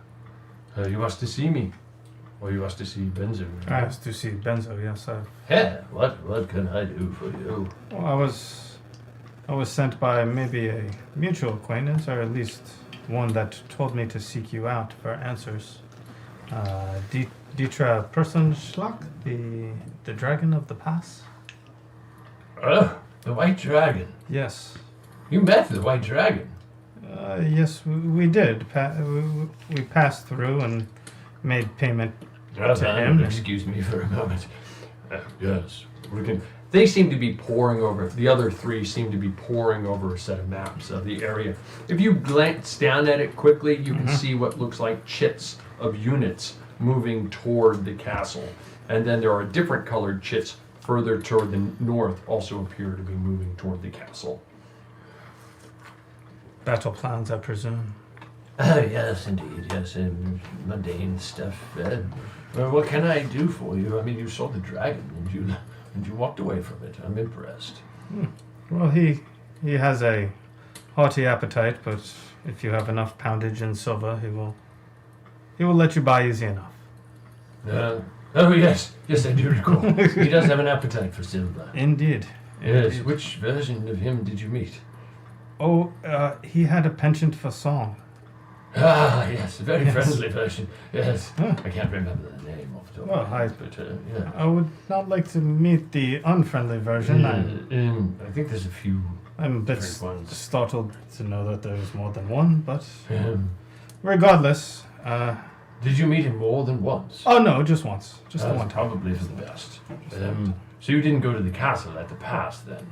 You asked to see me, or you asked to see Benzo? I asked to see Benzo, yes. Yeah, what can I do for you? Well, I was sent by maybe a mutual acquaintance, or at least one that told me to seek you out for answers. Dietra Persenschlag, the dragon of the pass. The White Dragon. Yes. You met the White Dragon. Yes, we did. We passed through and made payment to him. Excuse me for a moment. Yes. They seem to be poring over, the other three seem to be poring over a set of maps of the area. If you glance down at it quickly, you can see what looks like chits of units moving toward the castle. And then there are different colored chits further toward the north also appear to be moving toward the castle. Battle plans, I presume. Yes, indeed. Yes, mundane stuff. What can I do for you? I mean, you saw the dragon and you walked away from it. I'm impressed. Well, he has a hearty appetite, but if you have enough poundage in silver, he will let you buy easy enough. Oh yes, I do recall. He does have an appetite for silver. Indeed. Yes. Indeed. Which version of him did you meet? Oh, he had a penchant for song. Ah, yes, a very Yes. friendly version. Yes, I can't remember the name off the top of my head, but yeah. I would not like to meet the unfriendly version. I think there's a few. I'm a bit different ones. startled to know that there's more than one, but regardless. Did you meet him more than once? Oh no, just once. Just the That's one time. probably for the best. So you didn't go to the castle at the pass then?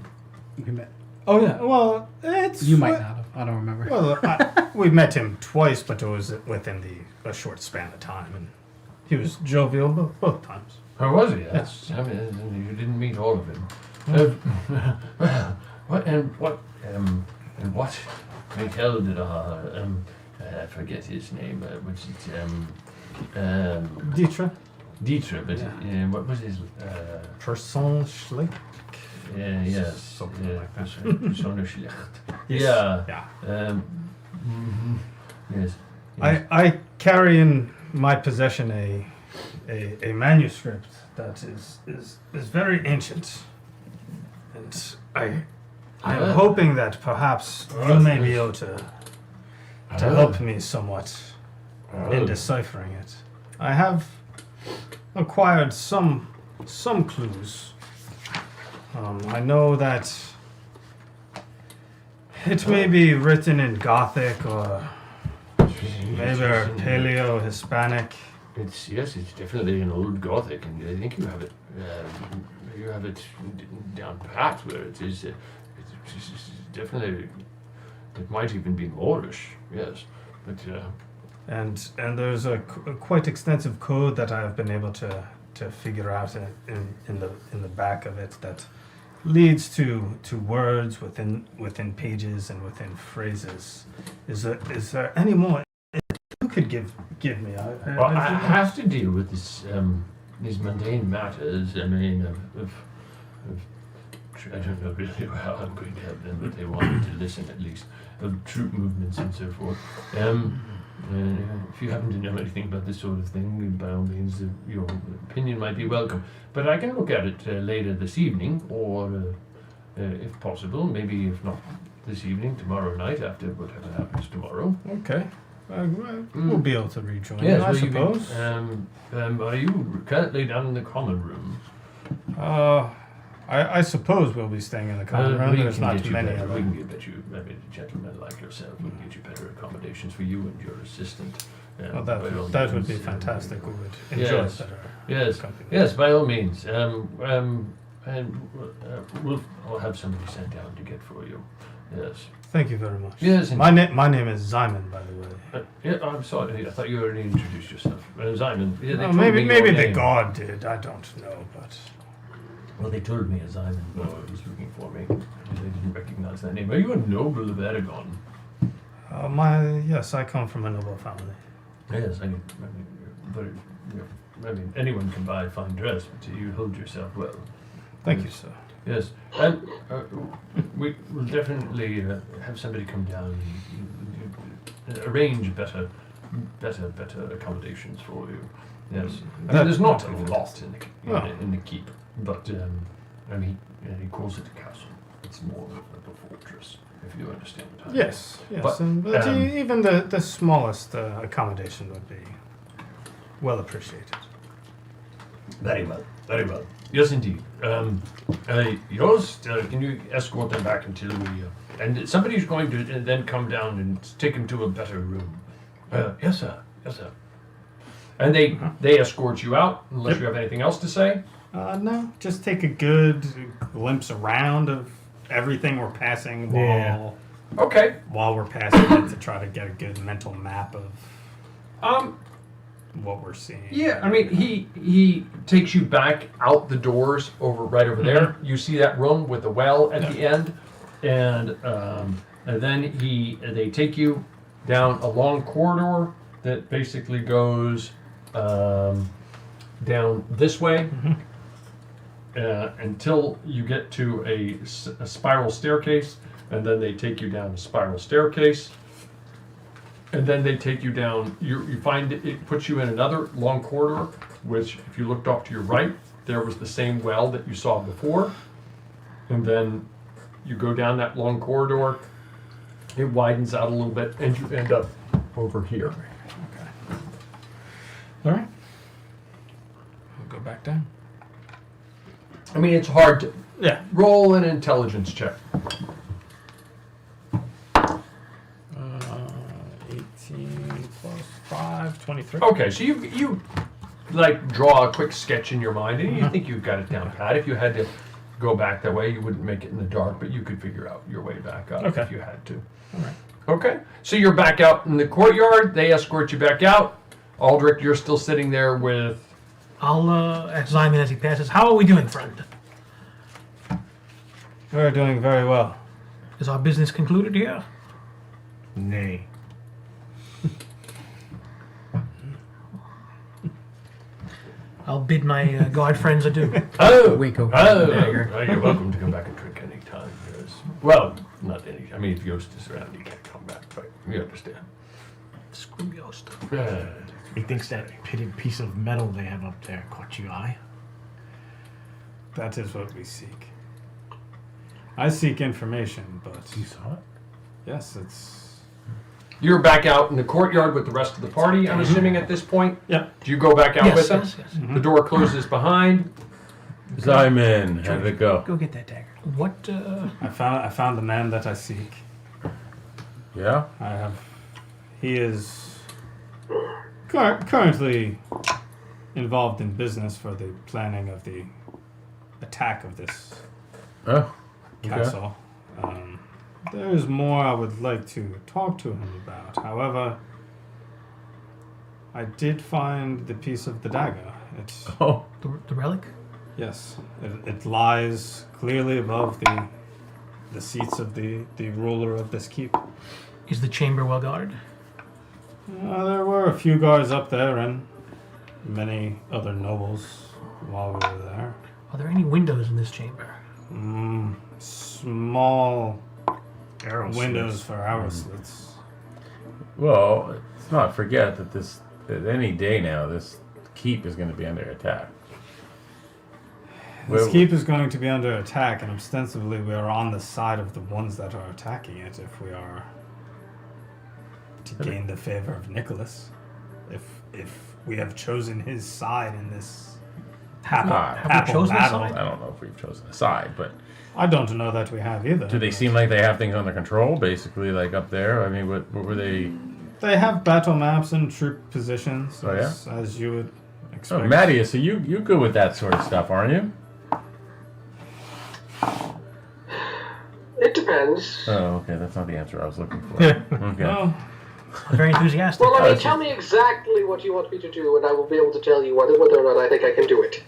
We met. Oh yeah. Well, it's You might not have. I don't remember. Well, we met him twice, but it was within a short span of time, and he was jovial both times. Oh, was he? Yes. I mean, you didn't meet all of him. What Michael did I forget his name. What's it? Dietrich? Dietrich, but what was his? Person Schlick? Yes. Something like that. Persona schlecht. Yes. Yeah. Yes. I carry in my possession a manuscript that is very ancient, and I am hoping that perhaps you may be able to help me somewhat in deciphering it. I have acquired some clues. I know that it may be written in Gothic or maybe Paleo-Hispanic. It's definitely an old Gothic, and I think you have it. You have it down pat where it is. It's definitely. It might even be Moorish. Yes, but. And there's a quite extensive code that I have been able to figure out in the back of it that leads to words within pages and within phrases. Is there any more you could give me? I have to deal with this these mundane matters. I mean, I don't know really how I'm going to help them, but they wanted to listen at least of troop movements and so forth. If you happen to know anything about this sort of thing, by all means, your opinion might be welcome. But I can look at it later this evening, or if possible, maybe if not this evening, tomorrow night after whatever happens tomorrow. Okay. We'll be able to rejoin Yes, I suppose. Are you currently down in the common room? I suppose we'll be staying in the common room. There's not many of We them. can get you, maybe a gentleman like yourself, we can get you better accommodations for you and your assistant. Well, that would be fantastic. We would enjoy better company. Yes, by all means. And I'll have somebody sent down to get for you. Yes. Thank you very much. Yes. My name is Simon, by the way. Yeah, I'm sorry. I thought you already introduced yourself. Simon. Yeah, they told maybe me your the name. god did. I don't know, but. Well, they told me as Simon was looking for me. They didn't recognize that name. Are you a noble of Aragon? Yes, I come from a noble family. Yes, I mean, anyone can buy a fine dress, but you hold yourself well. Thank you, sir. Yes, and we will definitely have somebody come down and arrange better accommodations for you. Yes, I mean, there's not a lot in the keep, but I mean, he calls it a castle. It's more of a fortress, if you understand what I mean. Yes, but even the smallest accommodation would be well appreciated. Very well, very well. Yes, indeed. Yours, can you escort them back until we... and somebody's going to then come down and take him to a better room. Yes, sir. Yes, sir. And they escort you out, unless you have anything else to say? No, just take a good glimpse around of everything we're passing while we're passing it to try to get a good mental map of what we're seeing. Yeah, I mean, he takes you back out the doors right over there. You see that room with the well at the end, and then they take you down a long corridor that basically goes down this way until you get to a spiral staircase, and then they take you down a spiral staircase. And then they take you down, you find it puts you in another long corridor, which if you looked off to your right, there was the same well that you saw before. And then you go down that long corridor, it widens out a little bit, and you end up over here. Okay. All right. We'll go back down. I mean, it's hard to roll an intelligence check. 18 plus 5, 23. Okay, so you like draw a quick sketch in your mind, and you think you've got it down pat. If you had to go back that way, you wouldn't make it in the dark, but you could figure out your way back up if you had to. All right. Okay, so you're back out in the courtyard. They escort you back out. Aldrich, you're still sitting there with... I'll examine as he passes. How are we doing, friend? We're doing very well. Is our business concluded here? Nay. I'll bid my guard friends adieu. You're welcome to come back and drink any time. Yes. Well, not any. I mean, if Yost is around, you can't come back, but you understand. Screw Yost. He thinks that pitted piece of metal they have up there caught your eye. That is what we seek. I seek information, but... You saw it? Yes, it's... You're back out in the courtyard with the rest of the party, I'm assuming, at this point? Yeah. Do you go back out with them? Yes. The door closes behind. Simon, how did it go? Go get that dagger. What, I found the man that I seek. Yeah? I have... He is currently involved in business for the planning of the attack of this castle. There's more I would like to talk to him about. However, I did find the piece of the dagger. It's the relic? Yes. It lies clearly above the seats of the ruler of this keep. Is the chamber well guarded? There were a few guards up there and many other nobles while we were there. Are there any windows in this chamber? Small arrow windows slits. for arrow slits. Well, let's not forget that that any day now, this keep is going to be under attack. This keep is going to be under attack, and ostensibly we are on the side of the ones that are attacking it if we are to gain the favor of Nicholas. If we have chosen his side in this Have we battle. chosen a side? I don't know if we've chosen a side, but I don't know that we have either. do they seem like they have things under control? Basically, like up there. I mean, what were they? They have battle maps and troop positions, Oh, yeah? as you would expect. Oh, Mattias, so you good with that sort of stuff, aren't you? It depends. Oh, okay. That's not the answer I was looking for. Okay. No. Very enthusiastic. Well, I mean, tell me exactly what you want me to do, and I will be able to tell you whether or not I think I can do it.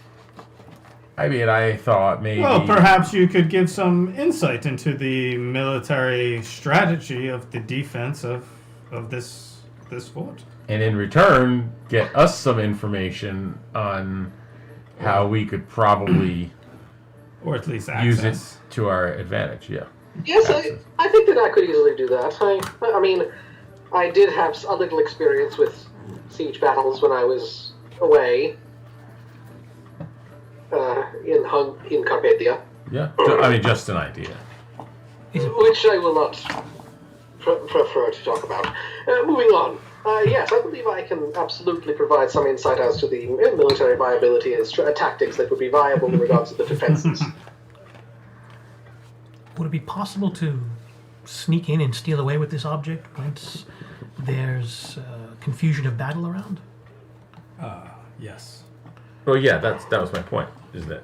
I mean, I thought maybe... Well, perhaps you could give some insight into the military strategy of the defense of this fort. And in return, get us some information on how we could probably... Or at least use it access. to our advantage, yeah. Yes, I think that I could easily do that. I mean, I did have a little experience with siege battles when I was away in Carpathia. Yeah, I mean, just an idea. Which I will not prefer to talk about. Moving on. Yes, I believe I can absolutely provide some insight as to the military viability and tactics that would be viable in regards to the defenses. Would it be possible to sneak in and steal away with this object once there's confusion of battle around? Yes. Well, yeah, that was my point. Is that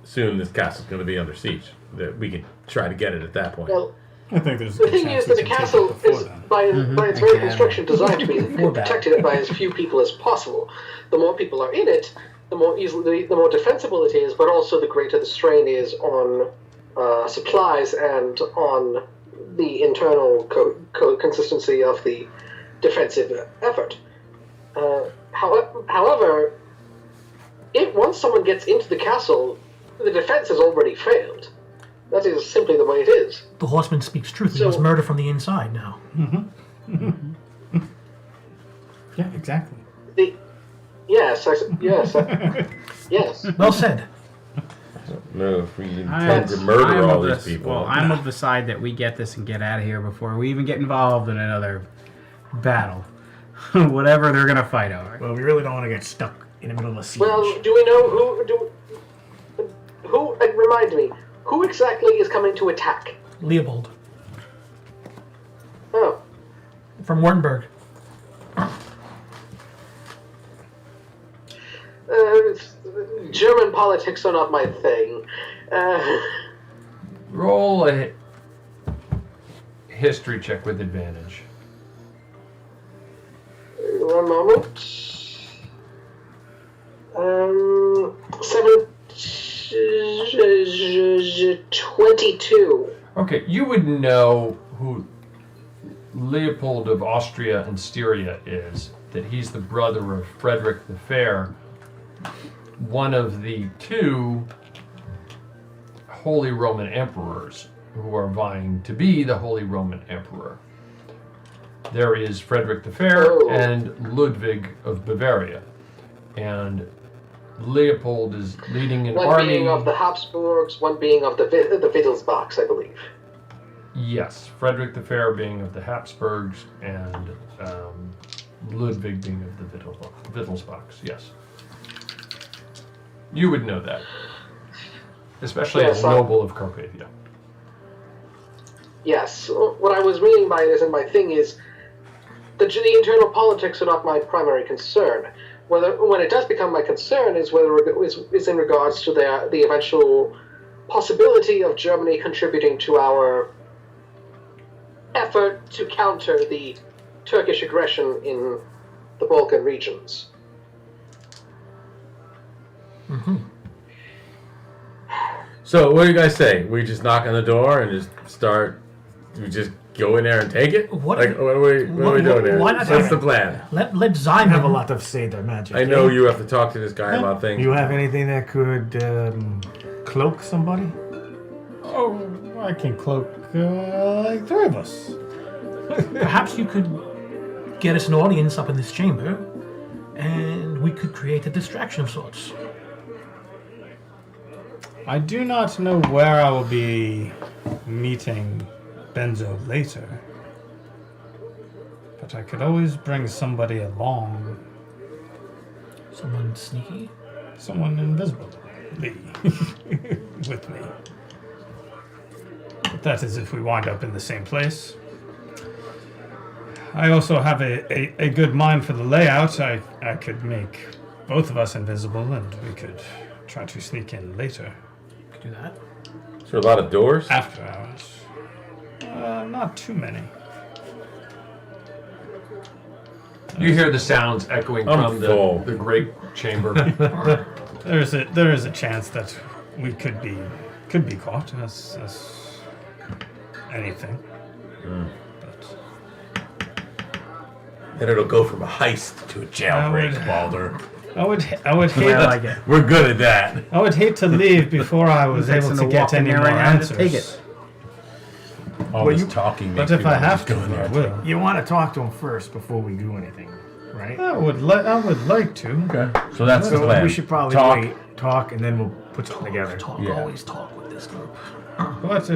soon this castle's going to be under siege? That we can try to get it at that point. Well, I think there's the thing is that the castle is, by its very construction, designed to be protected by as few people as possible. The more people are in it, the more defensible it is, but also the greater the strain is on supplies and on the internal consistency of the defensive effort. However, once someone gets into the castle, the defense has already failed. That is simply the way it is. The horseman speaks truth. He must murder from the inside now. Yeah, exactly. Yes. Well said. No, if we intend to murder all these people. Well, I'm of the side that we get this and get out of here before we even get involved in another battle. Whatever they're going to fight over. Well, we really don't want to get stuck in the middle of a siege. Well, do we know who? Remind me. Who exactly is coming to attack? Leopold. Oh. From Wurttemberg. German politics are not my thing. Roll a history check with advantage. One moment. 22. Okay, you would know who Leopold of Austria and Styria is, that he's the brother of Frederick the Fair, one of the two Holy Roman Emperors who are vying to be the Holy Roman Emperor. There is Frederick the Fair and Ludwig of Bavaria. And Leopold is leading an army. One being of the Habsburgs, one being of the Wittelsbachs, I believe. Yes, Frederick the Fair being of the Habsburgs and Ludwig being of the Wittelsbachs, yes. You would know that. Especially as a noble of Carpathia. Yes. What I was meaning by it is, and my thing is, the internal politics are not my primary concern. When it does become my concern is is in regards to the eventual possibility of Germany contributing to our effort to counter the Turkish aggression in the Balkan regions. Mm-hmm. So, what do you guys say? We just knock on the door and just start. We just go in there and take it. What are we doing there? What's the plan? Let Zyme have a lot of say their magic. I know you have to talk to this guy about things. You have anything that could cloak somebody? Oh, I can cloak like three of us. Perhaps you could get us an audience up in this chamber, and we could create a distraction of sorts. I do not know where I will be meeting Benzo later, but I could always bring somebody along. Someone sneaky? Someone invisible with me. But that is if we wind up in the same place. I also have a good mind for the layout. I could make both of us invisible, and we could try to sneak in later. Could do that. Is there a lot of doors? After hours. Not too many. You hear the sounds echoing from the great chamber. There is a chance that we could be caught as anything. But then it'll go from a heist to a jailbreak, Balder. I would hate. I like it. We're good at that. I would hate to leave before I was able to get any more answers. Take it. All this talking. But if I have to, I will. You want to talk to him first before we do anything, right? I would like to. Okay. So that's the plan. We should probably talk, and then we'll put something together. Always talk with this group. But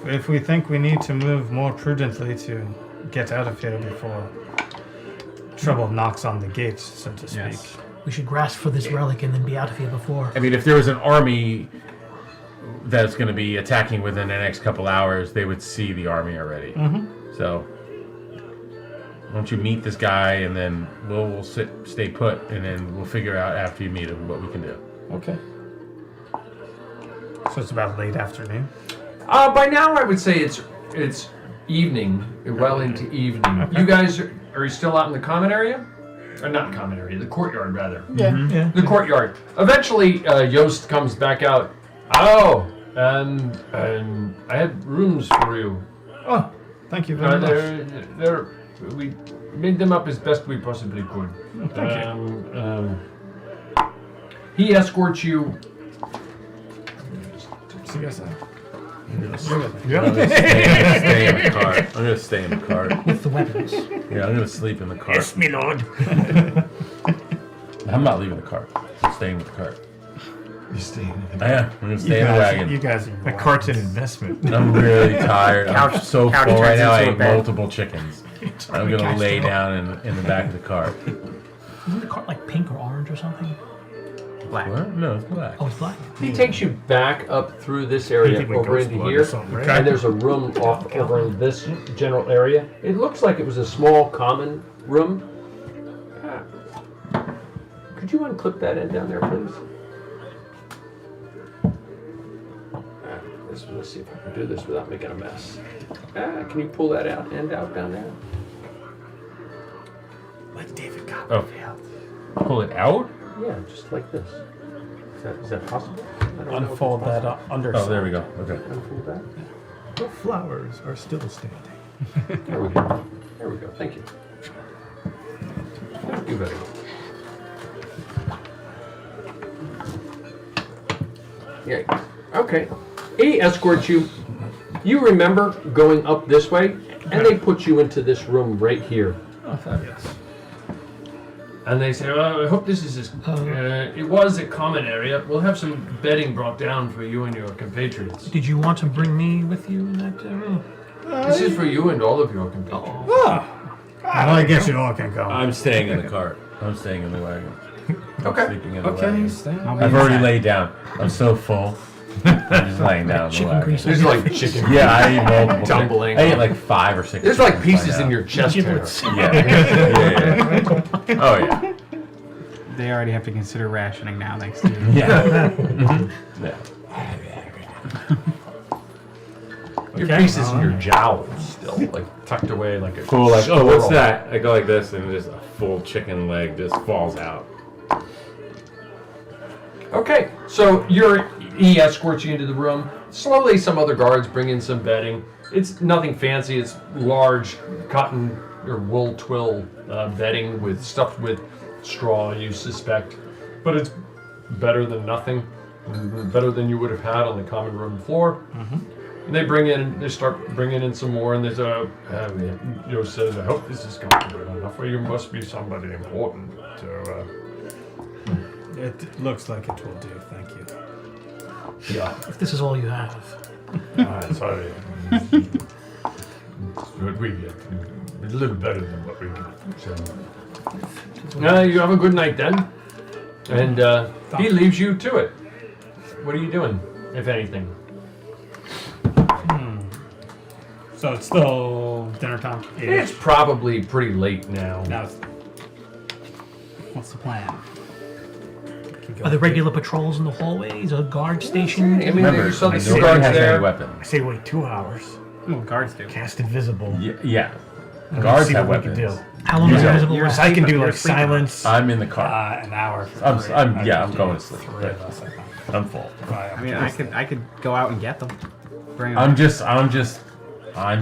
if we think we need to move more prudently to get out of here before trouble knocks on the gate, so to speak. Yes. We should grasp for this relic and then be out of here before. I mean, if there was an army that's going to be attacking within the next couple hours, they would see the army already. So, why don't you meet this guy, and then we'll stay put, and then we'll figure out after you meet him what we can do. Okay. So it's about late afternoon? By now, I would say it's evening, well into evening. You guys, are you still out in the common area? Or not common area, the courtyard, rather. Yeah. The courtyard. Eventually, Yost comes back out. Oh, and I had rooms for you. Oh, thank you very much. We made them up as best we possibly could. Thank you. He escorts you. See you guys later. I'm gonna stay in the car. I'm gonna stay in the car. With the weapons. Yeah, I'm gonna sleep in the car. Yes, me lord. I'm not leaving the car. I'm staying with the car. You're staying in the I am. I'm gonna stay in the wagon. You guys are A cart's an investment. I'm really tired. I'm so couch full right turns now. I into a ate bed. multiple chickens. I'm gonna lay down in the back of the car. Isn't the cart like pink or orange or something? Black. What? No, it's black. Oh, it's black. He takes you back up through this area Anything with over ghost into blood or here, something, right? and there's a room off over in this general area. It looks like it was a small common room. Could you unclip that end down there, please? Let's see if I can do this without making a mess. Can you pull that end out down there? Like David Oh, Copperfield. pull it out? Yeah, just like this. Is that possible? I don't know if it's Unfold that possible. underside. Oh, there we go. Okay. Unfold that. The flowers are still standing. There we go. There we go. Thank you. You better. Yeah. Okay. He escorts you. You remember going up this way, and they put you into this room right here. Oh, fabulous. And they say, well, I hope this is it was a common area. We'll have some bedding brought down for you and your compatriots. Did you want to bring me with you in that room? This is for you and all of your compatriots. Well, I guess you all can go. I'm staying in the cart. I'm staying in the wagon. I'm Okay. sleeping in the Okay, wagon. stay. I've already laid down. I'm so full. I'm just laying down in the Chicken wagon. grease. There's like chicken. Yeah, I ate multiple. Tumbling. I ate like 5 or 6. There's like chickens by pieces now. in your chest hair. Giblets. Yeah. Oh yeah. They already have to consider rationing now, thanks to you. Yeah. Yeah. Your pieces in your jowls still, like tucked away like a Cool. Like, oh, what's squirrel. that? I go like this, and just a full chicken leg just falls out. Okay, so he escorts you into the room. Slowly, some other guards bring in some bedding. It's nothing fancy. It's large cotton or wool twill bedding stuffed with straw, you suspect, but it's better than nothing. Better than you would have had on the common room floor. And they start bringing in some more, and there's says, I hope this is comfortable enough for you. Must be somebody important. So, It looks like it will do, thank you. yeah. If this is all you have. Sorry. What we get. It's a little better than what we get. So. You have a good night then. And he leaves you to it. What are you doing, if anything? So it's still dinner time? It's probably pretty late now. Now What's the plan? Are there regular patrols in the hallways? A guard station? I mean, Remember, you saw the nobody guards has there. any weapons. I say wait 2 hours. Oh, guards do. Cast invisible. Yeah. and Guards see have what we weapons. can do. How long is invisible Yours, last? I can do You're like sleeping. silence. I'm in the car. An hour. For I'm going to sleep. Three of us, I think. I'm full. I mean, I could go out and get them. Bring them. I'm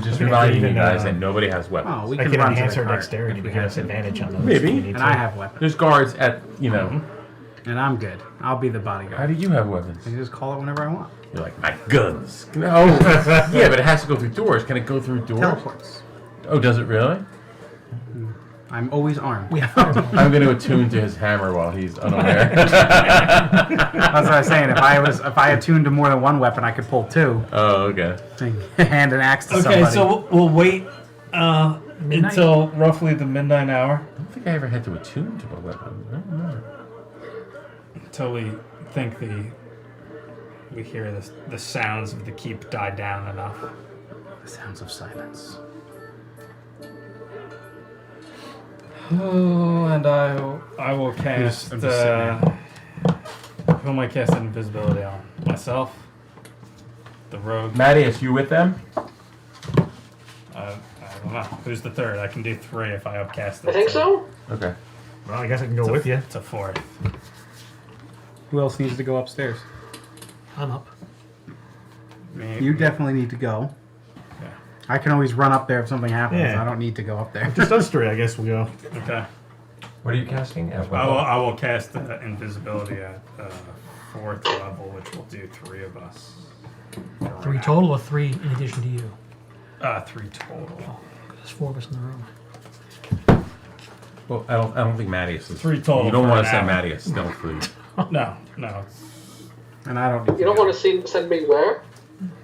just reminding you even, guys that nobody has weapons. Oh, we I can can run to enhance the our cart dexterity if to we give have us to. advantage on those. Maybe. if we need And to. I have weapons. There's guards at, And I'm good. I'll be the How bodyguard. do you have weapons? I can just call it whenever I want. You're like, my guns. No. Yeah, but it has to go through doors. Can it go through doors? Teleports. Oh, does it really? I'm always armed. We have fireballs. I'm going to attune to his hammer while he's unaware. That's what I was saying. If I attuned to more than one weapon, I could pull two. Oh, okay. Hand an axe to Okay, somebody. so we'll wait Midnight? Until roughly the midnight hour. I don't think I ever had to attune to a weapon. I don't remember. Until we think we hear the sounds of the keep die down enough. The sounds of silence. Oh, and I will cast. I'm just sitting Who am I casting invisibility on? Myself. The rogue. Mattias, you with them? I don't know. Who's the third? I can do 3 if I upcast it. I think so. Okay. Well, I guess I can go with you. It's a 4th. Who else needs to go upstairs? I'm up. You definitely need to go. Yeah. I can always run up there if something happens. Yeah. I don't need to go up there. Just us 3, I guess we'll go. Okay. What are you casting? At what I will cast invisibility at 4th level, which will do 3 of us. 3 total or 3 in addition to you? 3 total. There's 4 of us in the room. Well, I don't think Mattias is. 3 total. You don't for want an to send hour. Mattias stealthily. No. And I don't. You don't want to send me where?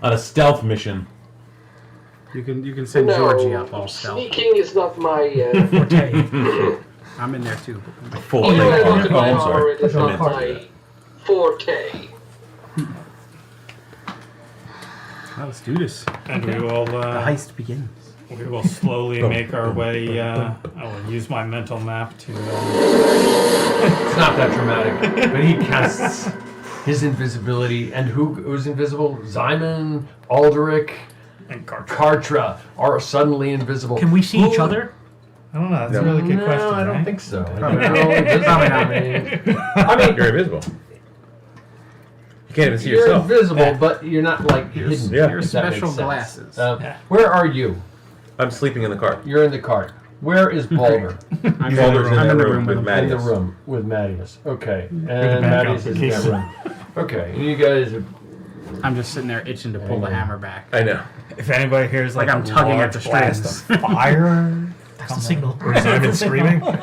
On a stealth mission. You can send No, Georgie up all stealth. sneaking is not my forte. I'm in there too. Full Even thing. though my I'm sorry. it is not my forte. Well, let's do this. And we will. The heist begins. We will slowly make our way. I will use my mental map to. It's not that dramatic, but he casts his invisibility. And who's invisible? Zyman, Aldrich, and Kartra are suddenly invisible. Can we see each other? I don't know. That's a really good question. I don't right? think so. Probably No, not. invisible, I mean, You're invisible. You can't even see you're yourself. invisible, but you're not like hidden. Yeah. Your if that makes special sense. glasses. Where are you? I'm sleeping in the car. You're in the cart. Where is Balder? I'm Balder's in in the that room room with In the Mattias. room with Mattias. Okay. And back Mattias up is in in that case. room. Okay. And you guys are... I'm just sitting there itching to pull the hammer back. I know. If anybody hears Like I'm a tugging at large the blast strings. of fire, That's the signal. Or Simon screaming. Well,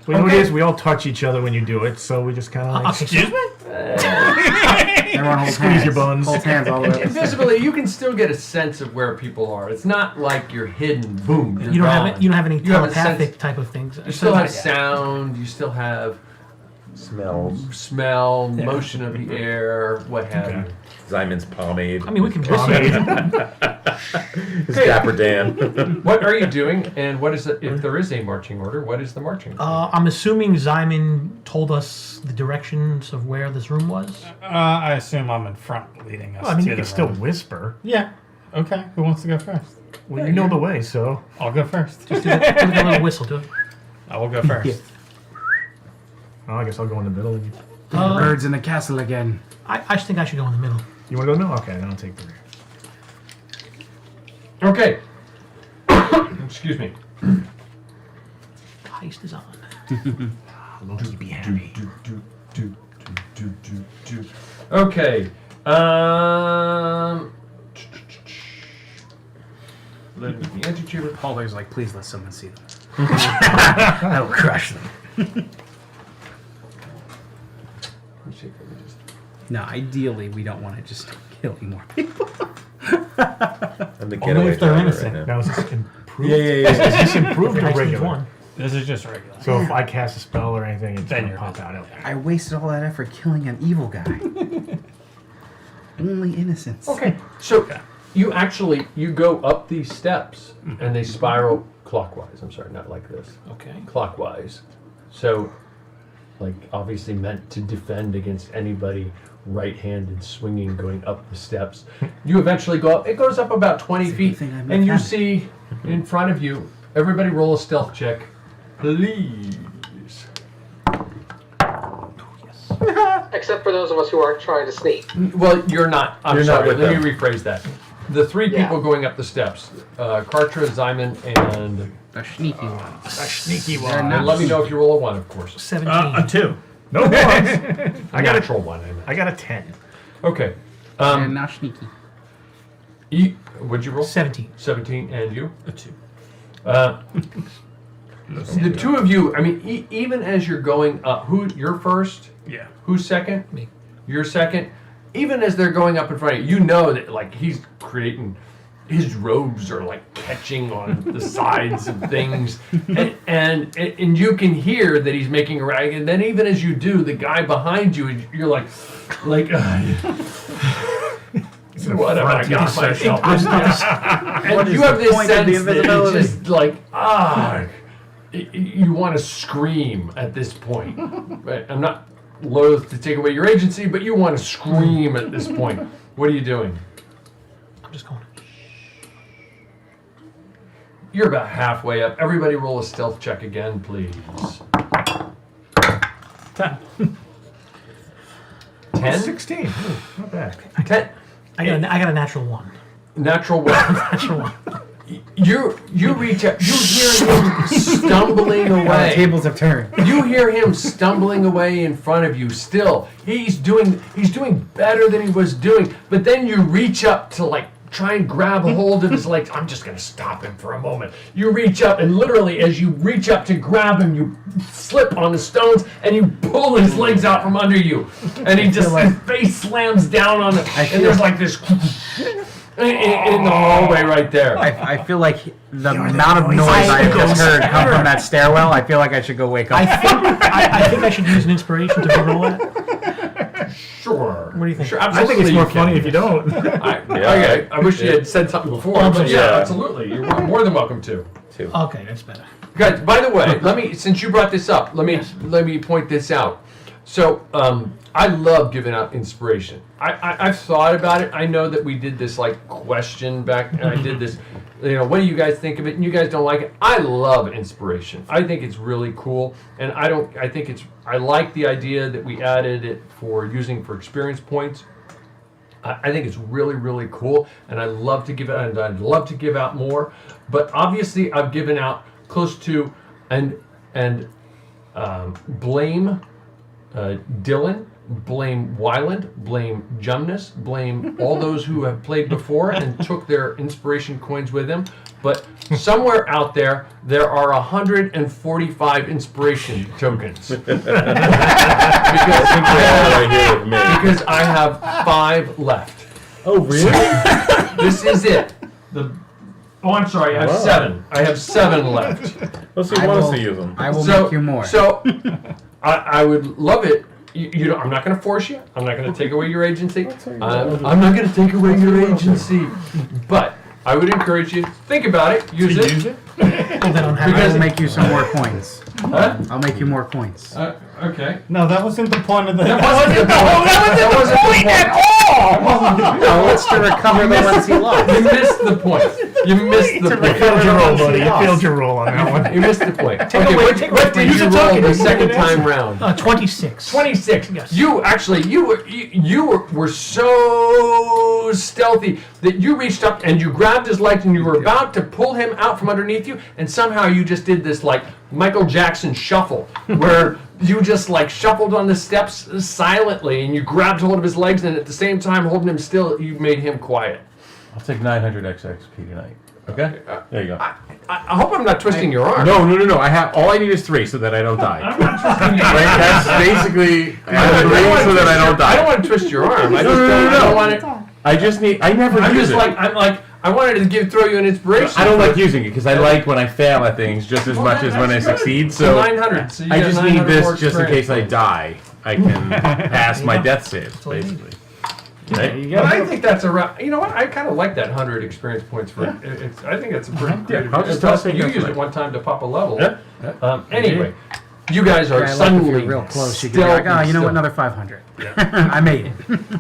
you know what it is? We all touch each other when you do it, so we just kind of like... excuse me. Everyone holds Squeeze hands. your buns. Holds hands all the way up. Invisibly, you can still get a sense of where people are. It's not like you're hidden. Boom. You're You don't gone. have you don't have any You have a telepathic sense- type of things. You still have sound. You still have Smell. motion of the air, what have you. Zyman's pomade. I mean, we can His Dapper Dan. What are you doing? And what is it? If there is a marching order, what is the marching order? I'm assuming Zyman told us the directions of where this room was. I assume I'm in front, leading us. Well, I mean, to you the can still room. whisper. Yeah. Okay. Who wants to go first? Well, you know the way, so... I'll go first. Just do the little whistle. Do it. I will go first. Well, I guess I'll go in the middle. Birds in the castle again. I think I should go in the middle. You want to go in the middle? Okay, then I'll take the rear. Okay. Excuse me. The heist is on. Loki be happy. Okay. Let me the antechamber. Balder's like, please let someone see them. I will crush them. No, ideally, we don't want to just kill any more people. I'm the Only getaway if they're driver innocent. right now. Now, is this improved? Yeah. Is this improved or Heist needs regular? one. This is just regular. So if I cast a spell or anything, it's Then going to you're pop out. Okay. I wasted all that effort killing an evil guy. Only innocence. Okay. So you go up these steps and they spiral clockwise. I'm sorry, not like this. Okay. Clockwise. So, like, obviously meant to defend against anybody right-handed swinging going up the steps. You eventually go up. It goes up about 20 feet, and you see in front of you. Everybody roll a stealth check, please. Except for those of us who aren't trying to sneak. Well, you're not. I'm You're not sorry. with Let them. me rephrase that. The three people going up the steps, Kartra, Zyman, and a sneaky one. A sneaky They're one. not And let me know if you roll a 1, of course. 17. A 2. No ones. I got a natural 1. I got a 10. Okay. They're not sneaky. What'd you roll? 17. 17, and you? A 2. The two of you. I mean, even as you're going up, you're first? Yeah. Who's second? Me. You're second. Even as they're going up in front of you, you know that like he's creating his robes are like catching on the sides of things, and you can hear that he's making a rag. And then even as you do, the guy behind you, you're like. What have I got myself? And you have this sense that it's just like, you want to scream at this point. Right? I'm not loath to take away your agency, but you want to scream at this point. What are you doing? I'm just going. You're about halfway up. Everybody roll a stealth check again, please. 10. 10? 16. Ooh, not bad. 10. I got a natural 1. Natural 1. Natural 1. You reach out. You hear him stumbling away. The tables have turned. You hear him stumbling away in front of you. Still, he's doing better than he was doing. But then you reach up to like try and grab a hold of his legs. I'm just gonna stop him for a moment. You reach up, and literally, as you reach up to grab him, you slip on the stones and you pull his legs out from under you, and he just his face slams down on it, and there's like this. In the hallway right there. I feel like the amount of noise I have just heard come from that stairwell, I feel like I should go wake up. I think I should use an inspiration to reroll that. Sure. What do you think? Sure, I think it's more funny if you don't. Okay, I wish you had said something before. But yeah, absolutely. You're more than welcome to. Okay, that's better. Guys, by the way, since you brought this up, let me point this out. So, I love giving out inspiration. I've thought about it. I know that we did this like question back, and I did this. What do you guys think of it? And you guys don't like it. I love inspiration. I think it's really cool, and I like the idea that we added it for using for experience points. I think it's really, really cool, and I love to give it. And I'd love to give out more, but obviously I've given out close to and blame Dylan. Blame Wyland, blame Jumnus, blame all those who have played before and took their inspiration coins with them. But somewhere out there are 145 inspiration tokens. because I have 5 left. Oh, really? This is it. I'm sorry, I have 7. I have 7 left. Let's see who wants to use them. I will make you more. So, I would love it. I'm not going to force you. I'm not going to take away your agency. I'm not going to take away your agency. But I would encourage you to think about it. Use it. I will make you some more coins. Huh? I'll make you more coins. Okay. No, that wasn't the point of the. That wasn't the point at all. No, it's to recover the ones he lost. You missed the point. You missed the point. You failed your roll, buddy. You failed your roll on that one. You missed the point. What did you roll the second time round? 26. 26. Yes. You were so stealthy that you reached up and you grabbed his legs and you were about to pull him out from underneath you, and somehow you just did this like Michael Jackson shuffle where you just like shuffled on the steps silently and you grabbed hold of his legs, and at the same time holding him still, you made him quiet. I'll take 900 XP tonight. Okay? There you go. I hope I'm not twisting your arm. No. I have all I need is 3 so that I don't die. I'm not twisting your arm. That's basically I have 3 so that I don't die. I don't want to twist your arm. I don't want it. I never use it. I wanted to throw you an inspiration. I don't like using it because I like when I fail at things just as much as when I succeed. So 900. So I just need this just in case I die. I can pass my death saves, basically. Right? But I think that's around. You know what? I kind of like that 100 experience points for. I think it's a pretty good. I'll just plus, toss it you against used my- it one time to pop a level. Yeah. Anyway, you guys are Yeah, I like if suddenly you're real close. You can be like, oh, you know what? Another 500. I made it.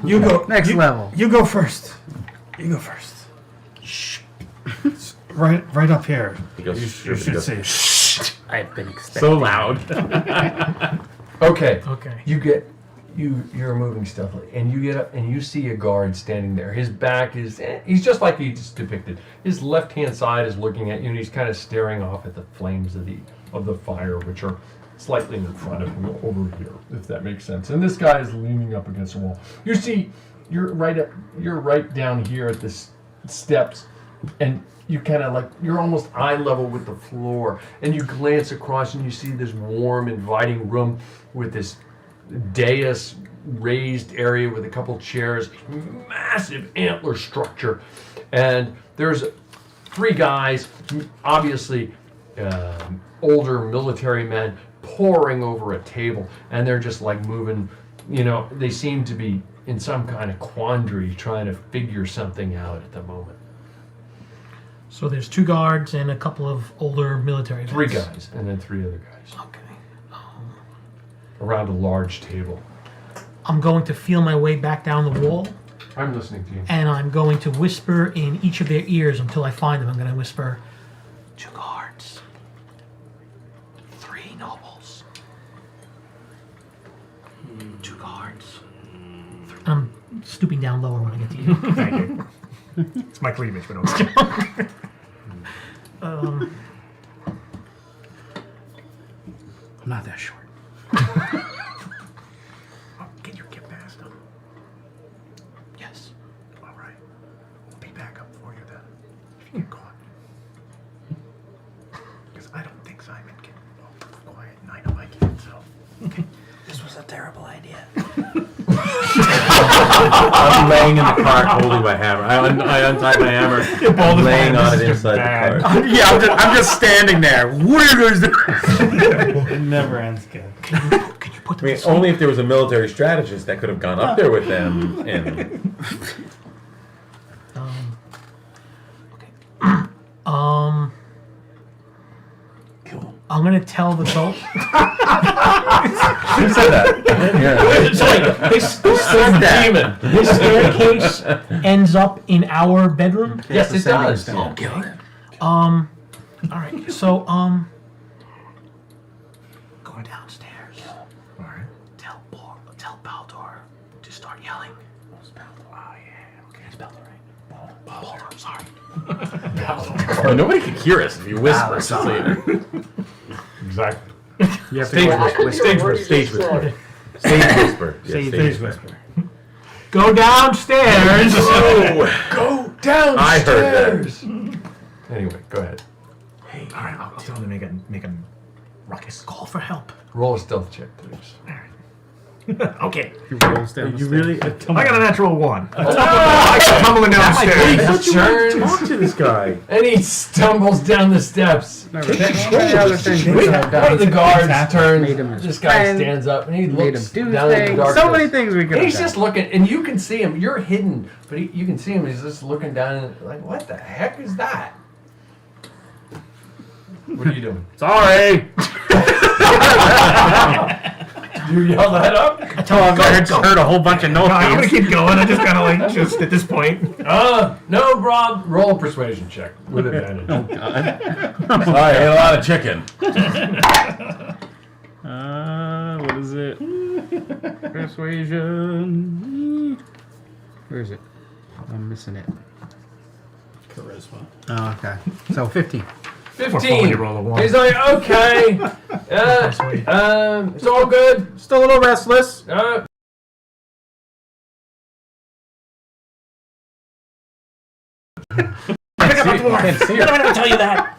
You go Next level. You go first. You go first. Shh. It's right up here. You should say shh. I've been expecting. So loud. Okay. Okay. You're moving stealthily, and you get up and you see a guard standing there. His back is, he's just like he's depicted. His left-hand side is looking at you, and he's kind of staring off at the flames of the fire, which are slightly in front of him over here, if that makes sense. And this guy is leaning up against the wall. You see, you're right down here at the steps, and you kind of like, you're almost eye level with the floor, and you glance across and you see this warm, inviting room with this dais raised area with a couple chairs, massive antler structure, And there's 3 guys, obviously older military men, poring over a table, and they're just like moving, they seem to be in some kind of quandary trying to figure something out at the moment. So there's 2 guards and a couple of older military men. 3 guys, and then 3 other guys. Okay. Around a large table. I'm going to feel my way back down the wall, I'm listening to you. and I'm going to whisper in each of their ears until I find them. I'm going to whisper, 2 guards, 3 nobles, 2 guards. And I'm stooping down lower when I get to you. Thank you. It's my cleavage, but okay. I'm not that short. Can you get past them? Yes. All right. We'll be back up for you then. If you get caught. Because I don't think Simon can quiet, and I know I can't, so. Okay. This was a terrible idea. I'm laying in the cart holding my hammer. I untie my hammer. I'm laying on it inside the cart. Yeah, I'm just standing there. What are you guys doing? It never ends good. Can you put them to sleep? Only if there was a military strategist that could have gone up there with them and... Okay. I'm gonna tell the goat. Who said that? This staircase ends up in our bedroom. Yes, it does. Okay. All right. So go downstairs. All right. Tell Baldur to start yelling. Who's Baldur? Oh yeah. Okay, it's Baldur, right? Baldur. Sorry. Oh, nobody can hear us if you whisper. Exactly. You have Stage to whisper. Stage whisper. Stage whisper. Stage whisper. Stage whisper. Go downstairs. Go downstairs. I heard that. Anyway, go ahead. Hey, all right. I'll tell him to make a ruckus. Call for help. Roll a stealth check, please. Okay. You rolls down the really? I got a natural 1. Oh, I come tumbling downstairs. Talk to this guy. And he stumbles down the steps. One of the guards turns. This guy stands up and he looks down in the darkness. So many things we could. And he's just looking, and you can see him. You're hidden, but you can see him. He's just looking down, and like, what the heck is that? What are you doing? Sorry. You yell that up? I tell him I heard a whole bunch of noise. I'm gonna keep going. I just kind of like just at this point. No, Rob. Roll a persuasion check with advantage. Oh God. I ate a lot of chicken. What is it? Persuasion. Where is it? I'm missing it. Charisma. Oh, okay. So 15. 15. Roll a 1. He's like, okay. It's all good. Still a little restless. Pick up my dwarf. Can't see I'm not her. gonna tell you that.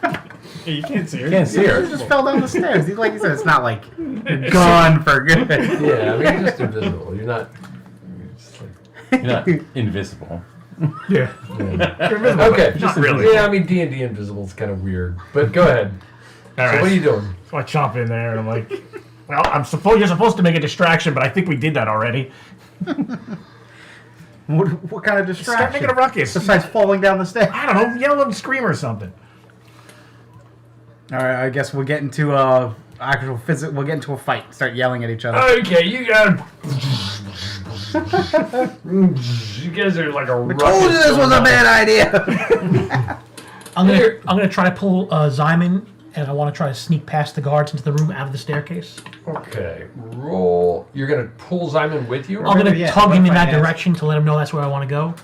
Yeah, you can't see her. Can't see He her. just fell down the stairs. Like you said, it's not like you're gone for good. Yeah, I mean, you're just invisible. You're not. You're not invisible. Yeah. You're invisible. Okay. Not really. Yeah, I mean, D&D invisible is kind of weird. But go ahead. All right. So what are you doing? So I chomp in there and I'm like, well, you're supposed to make a distraction, but I think we did that already. What kind of distraction? Start making a ruckus. Besides falling down the stairs. I don't know, yell and scream or something. All right, I guess we'll get into actual physical. We'll get into a fight. Start yelling at each other. Okay, you got. You guys are like a. I told you this was a bad idea. I'm gonna try to pull Zyman, and I want to try to sneak past the guards into the room out of the staircase. Okay, roll. You're gonna pull Zyman with you. I'm gonna tug him in that direction to let him know that's where I want to go.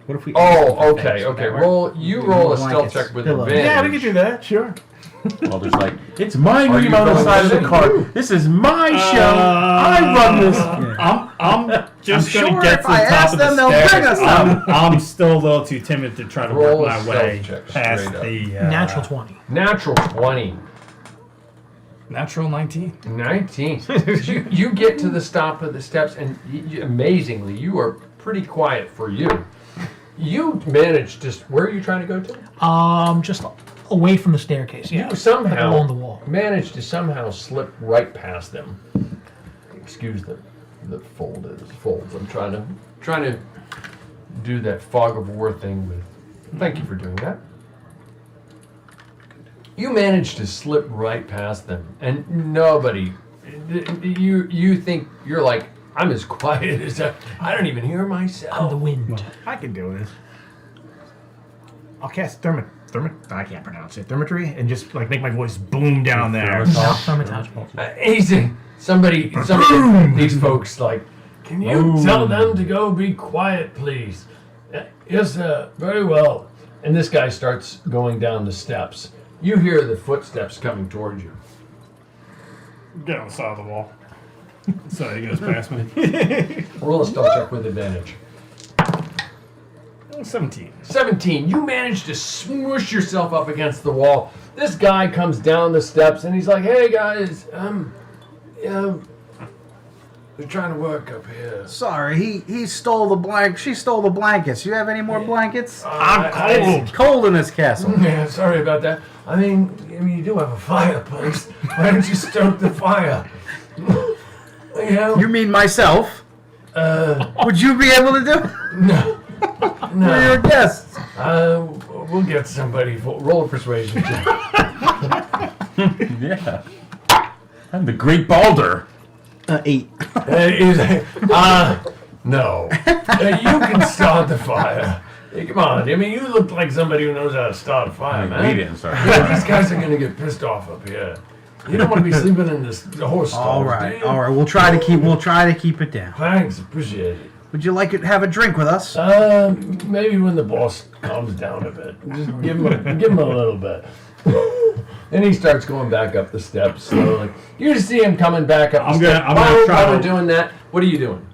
What if we? Oh, okay. Roll. You roll a stealth check with advantage. Yeah, we can do that. Sure. Well, there's like, it's my Are room you on the going side of the with car. This is my show. I run this. I'm just I'm gonna sure get if to the I top ask of them, the they'll bring stairs. us some. I'm still a little too timid to try to Roll work a my way stealth check past straight up. the Natural 20. Natural 20. natural 19. 19. you get to the top of the steps, and amazingly, you are pretty quiet for you. You managed to. Where are you trying to go to? Just away from the staircase. Yeah. You somehow along the wall. managed to somehow slip right past them. Excuse the folds. I'm trying to do that fog of war thing with. Thank you for doing that. You managed to slip right past them, and nobody. You think you're like, I'm as quiet as I don't even hear myself. I'm the wind. Well, I can do this. I'll cast I can't pronounce it. Thermitry, and just like make my voice boom down there. Somebody, these folks like, can you tell them to go be quiet, please? Yes, very well. And this guy starts going down the steps. You hear the footsteps coming towards you. Get on the side of the wall. So he goes past me. Roll a stealth check with advantage. 17. 17. You manage to smoosh yourself up against the wall. This guy comes down the steps and he's like, "Hey guys, they're trying to work up here." Sorry, he stole the she stole the blankets. You have any more blankets? I'm cold. It's cold in this castle. Yeah, sorry about that. I mean, you do have a fireplace. Why don't you stoke the fire? You mean myself? Would you be able to do it? No. We're your guests. We'll get somebody. Roll a persuasion check. Yeah. I'm the Great Balder. 8. No. You can start the fire. Hey, come on. I mean, you look like somebody who knows how to start a fire, man. We didn't start. Yeah, these guys are going to get pissed off up here. You don't want to be sleeping in the horse stalls. All right. We'll try to keep it down. Thanks. Appreciate it. Would you like to have a drink with us? Maybe when the boss calms down a bit. Just give him a little bit. And he starts going back up the steps slowly. You just see him coming back up the steps. While we're doing that, what are you doing?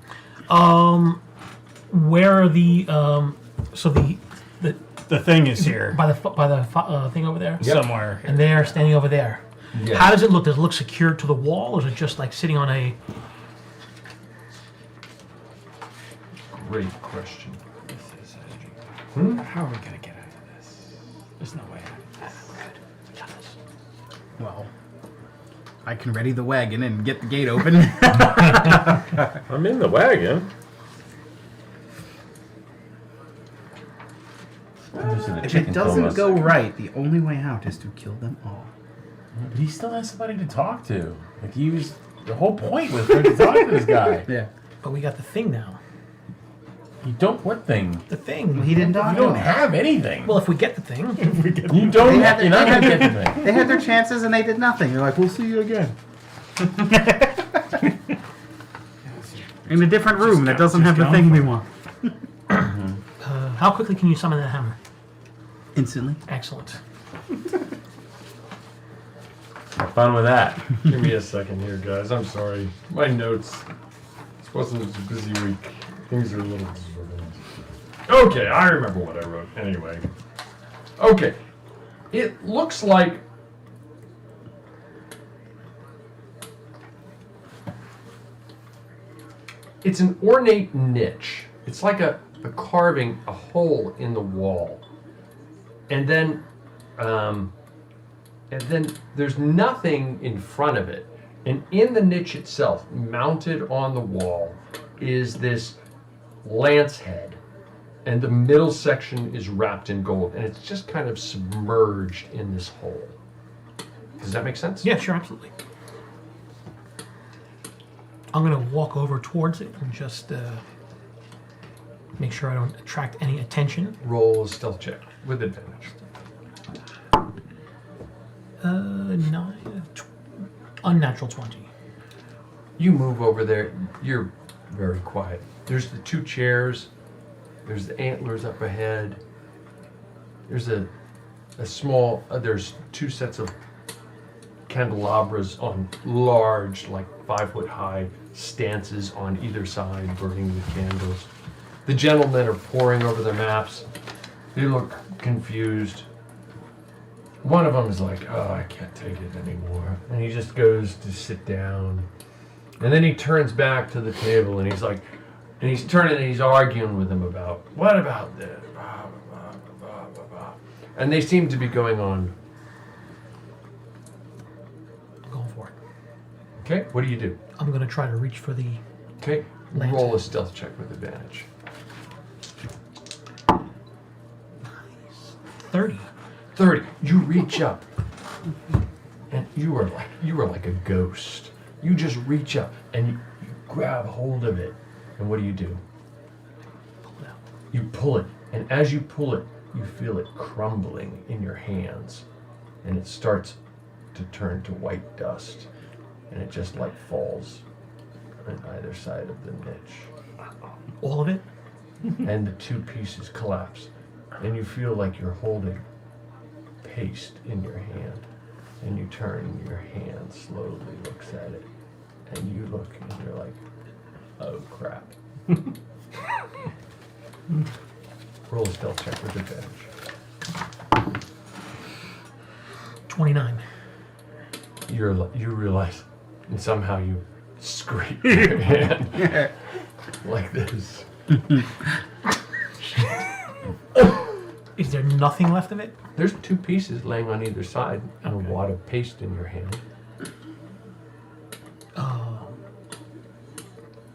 Where are the the thing is here by the thing over there? Yep. Somewhere. And they're standing over there. Yeah. How does it look? Does it look secured to the wall, or is it just like sitting on a? Great question. How are we gonna get out of this? There's no way out of this. We got this. Well, I can ready the wagon and get the gate open. I'm in the wagon. If it doesn't go right, the only way out is to kill them all. But he still has somebody to talk to. Like the whole point was for him to talk to this guy. Yeah. But we got the thing now. You don't what thing? The thing. Well, he didn't talk You to don't him. have anything. Well, if we get the thing. You don't. You're not gonna get the thing. They had their chances and they did nothing. They're like, we'll see you again. In a different room that doesn't have the thing we want. How quickly can you summon that hammer? Instantly. Excellent. Have fun with that. Give me a second here, guys. I'm sorry. My notes. This wasn't a busy week. Things are a little disorganized. Okay, I remember what I wrote. Anyway. Okay. It looks like it's an ornate niche. It's like a carving, a hole in the wall. And then there's nothing in front of it. And in the niche itself, mounted on the wall, is this lance head. And the middle section is wrapped in gold. And it's just kind of submerged in this hole. Does that make sense? Yeah, sure, absolutely. I'm going to walk over towards it and just make sure I don't attract any attention. Roll a stealth check with advantage. Unnatural 20. You move over there. You're very quiet. There's the two chairs. There's the antlers up ahead. There's a small. There's two sets of candelabras on large, like 5-foot high stances on either side, burning with candles. The gentlemen are poring over their maps. They look confused. One of them is like, "Oh, I can't take it anymore," and he just goes to sit down. And then he turns back to the table and he's like, And he's turning and he's arguing with them about, what about this? Blah, blah, blah, blah, blah. And they seem to be going on. I'm going for it. Okay, what do you do? I'm going to try to reach for the... Okay, lantern. roll a stealth check with advantage. 30. 30. You reach up, and you are like a ghost. You just reach up and you grab hold of it. And what do? Pull it out. You pull it, and as you pull it, you feel it crumbling in your hands, and it starts to turn to white dust, and it just like falls on either side of the niche. All of it? And the two pieces collapse, and you feel like you're holding paste in your hand, and you turn, and your hand slowly looks at it, and you look, and you're like, oh crap. Roll a stealth check with advantage. 29. You realize, and somehow you scrape your hand like this. Is there nothing left of it? There's two pieces laying on either side, and a wad of paste in your hand.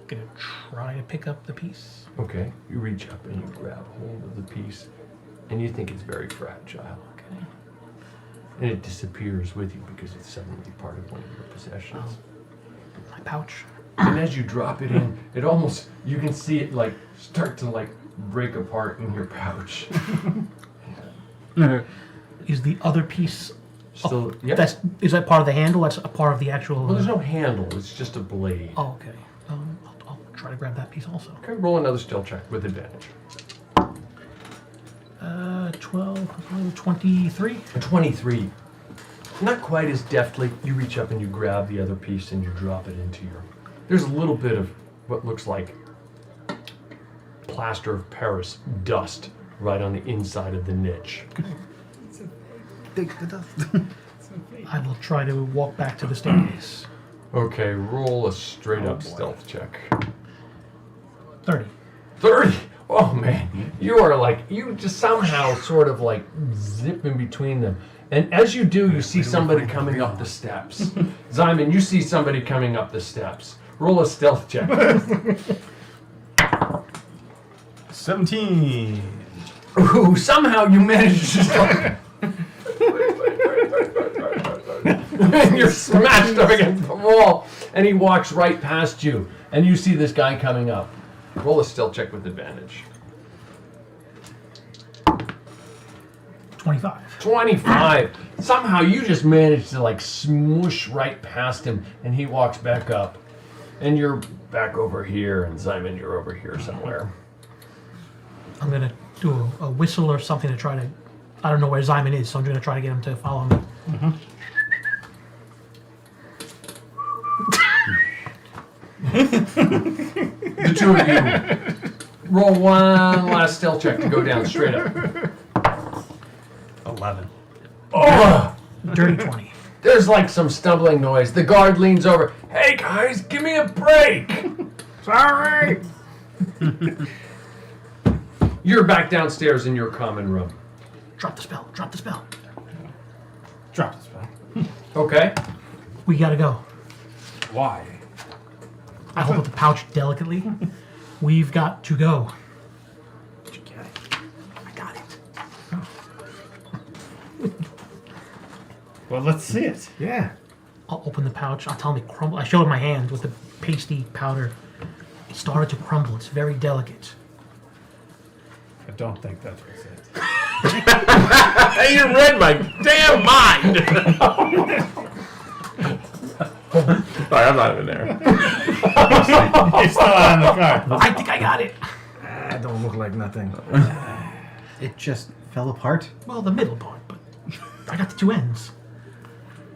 Gonna try to pick up the piece. Okay, you reach up and you grab hold of the piece, and you think it's very fragile. Okay. And it disappears with you because it's suddenly part of one of your possessions. My pouch. And as you drop it in, it almost, you can see it like start to like break apart in your pouch. Is the other piece Still, yeah. Is that part of the handle? That's a part of the actual... Well, there's no handle. It's just a blade. Oh, okay. I'll try to grab that piece also. Okay, roll another stealth check with advantage. 12, 23. 23. Not quite as deftly. You reach up and you grab the other piece and you drop it into your... There's a little bit of what looks like plaster of Paris dust right on the inside of the niche. I will try to walk back to the staircase. Okay, roll a straight up stealth check. 30. 30? Oh man, you are like, you just somehow sort of like zip in between them. And as you do, you see somebody coming up the steps. Zyman, you see somebody coming up the steps. Roll a stealth check. 17. Ooh, somehow you managed to just and you're smashed up against the wall, and he walks right past you, and you see this guy coming up. Roll a stealth check with advantage. 25. 25. Somehow you just managed to like smoosh right past him, and he walks back up, and you're back over here, and Simon, you're over here somewhere. I'm gonna do a whistle or something to try to... I don't know where Zyman is, so I'm gonna try to get him to follow me. Mm-hmm. The two of you roll one last stealth check to go down straight up. 11. Oh! Dirty 20. There's like some stumbling noise. The guard leans over. Hey guys, give me a break. Sorry. You're back downstairs in your common room. Drop the spell. Drop the spell. Drop the spell. Okay. We gotta go. Why? I hold up the pouch delicately. We've got to go. Did you get it? I got it. Well, let's see it. Yeah. I'll open the pouch. I'll tell him it crumble. I showed him my hand with the pasty powder. It started to crumble. It's very delicate. I don't think that was it. You read my damn mind! Sorry, I'm not even there. You're still on the card. I think I got it. Don't look like nothing. It just fell apart. Well, the middle part, but I got the two ends.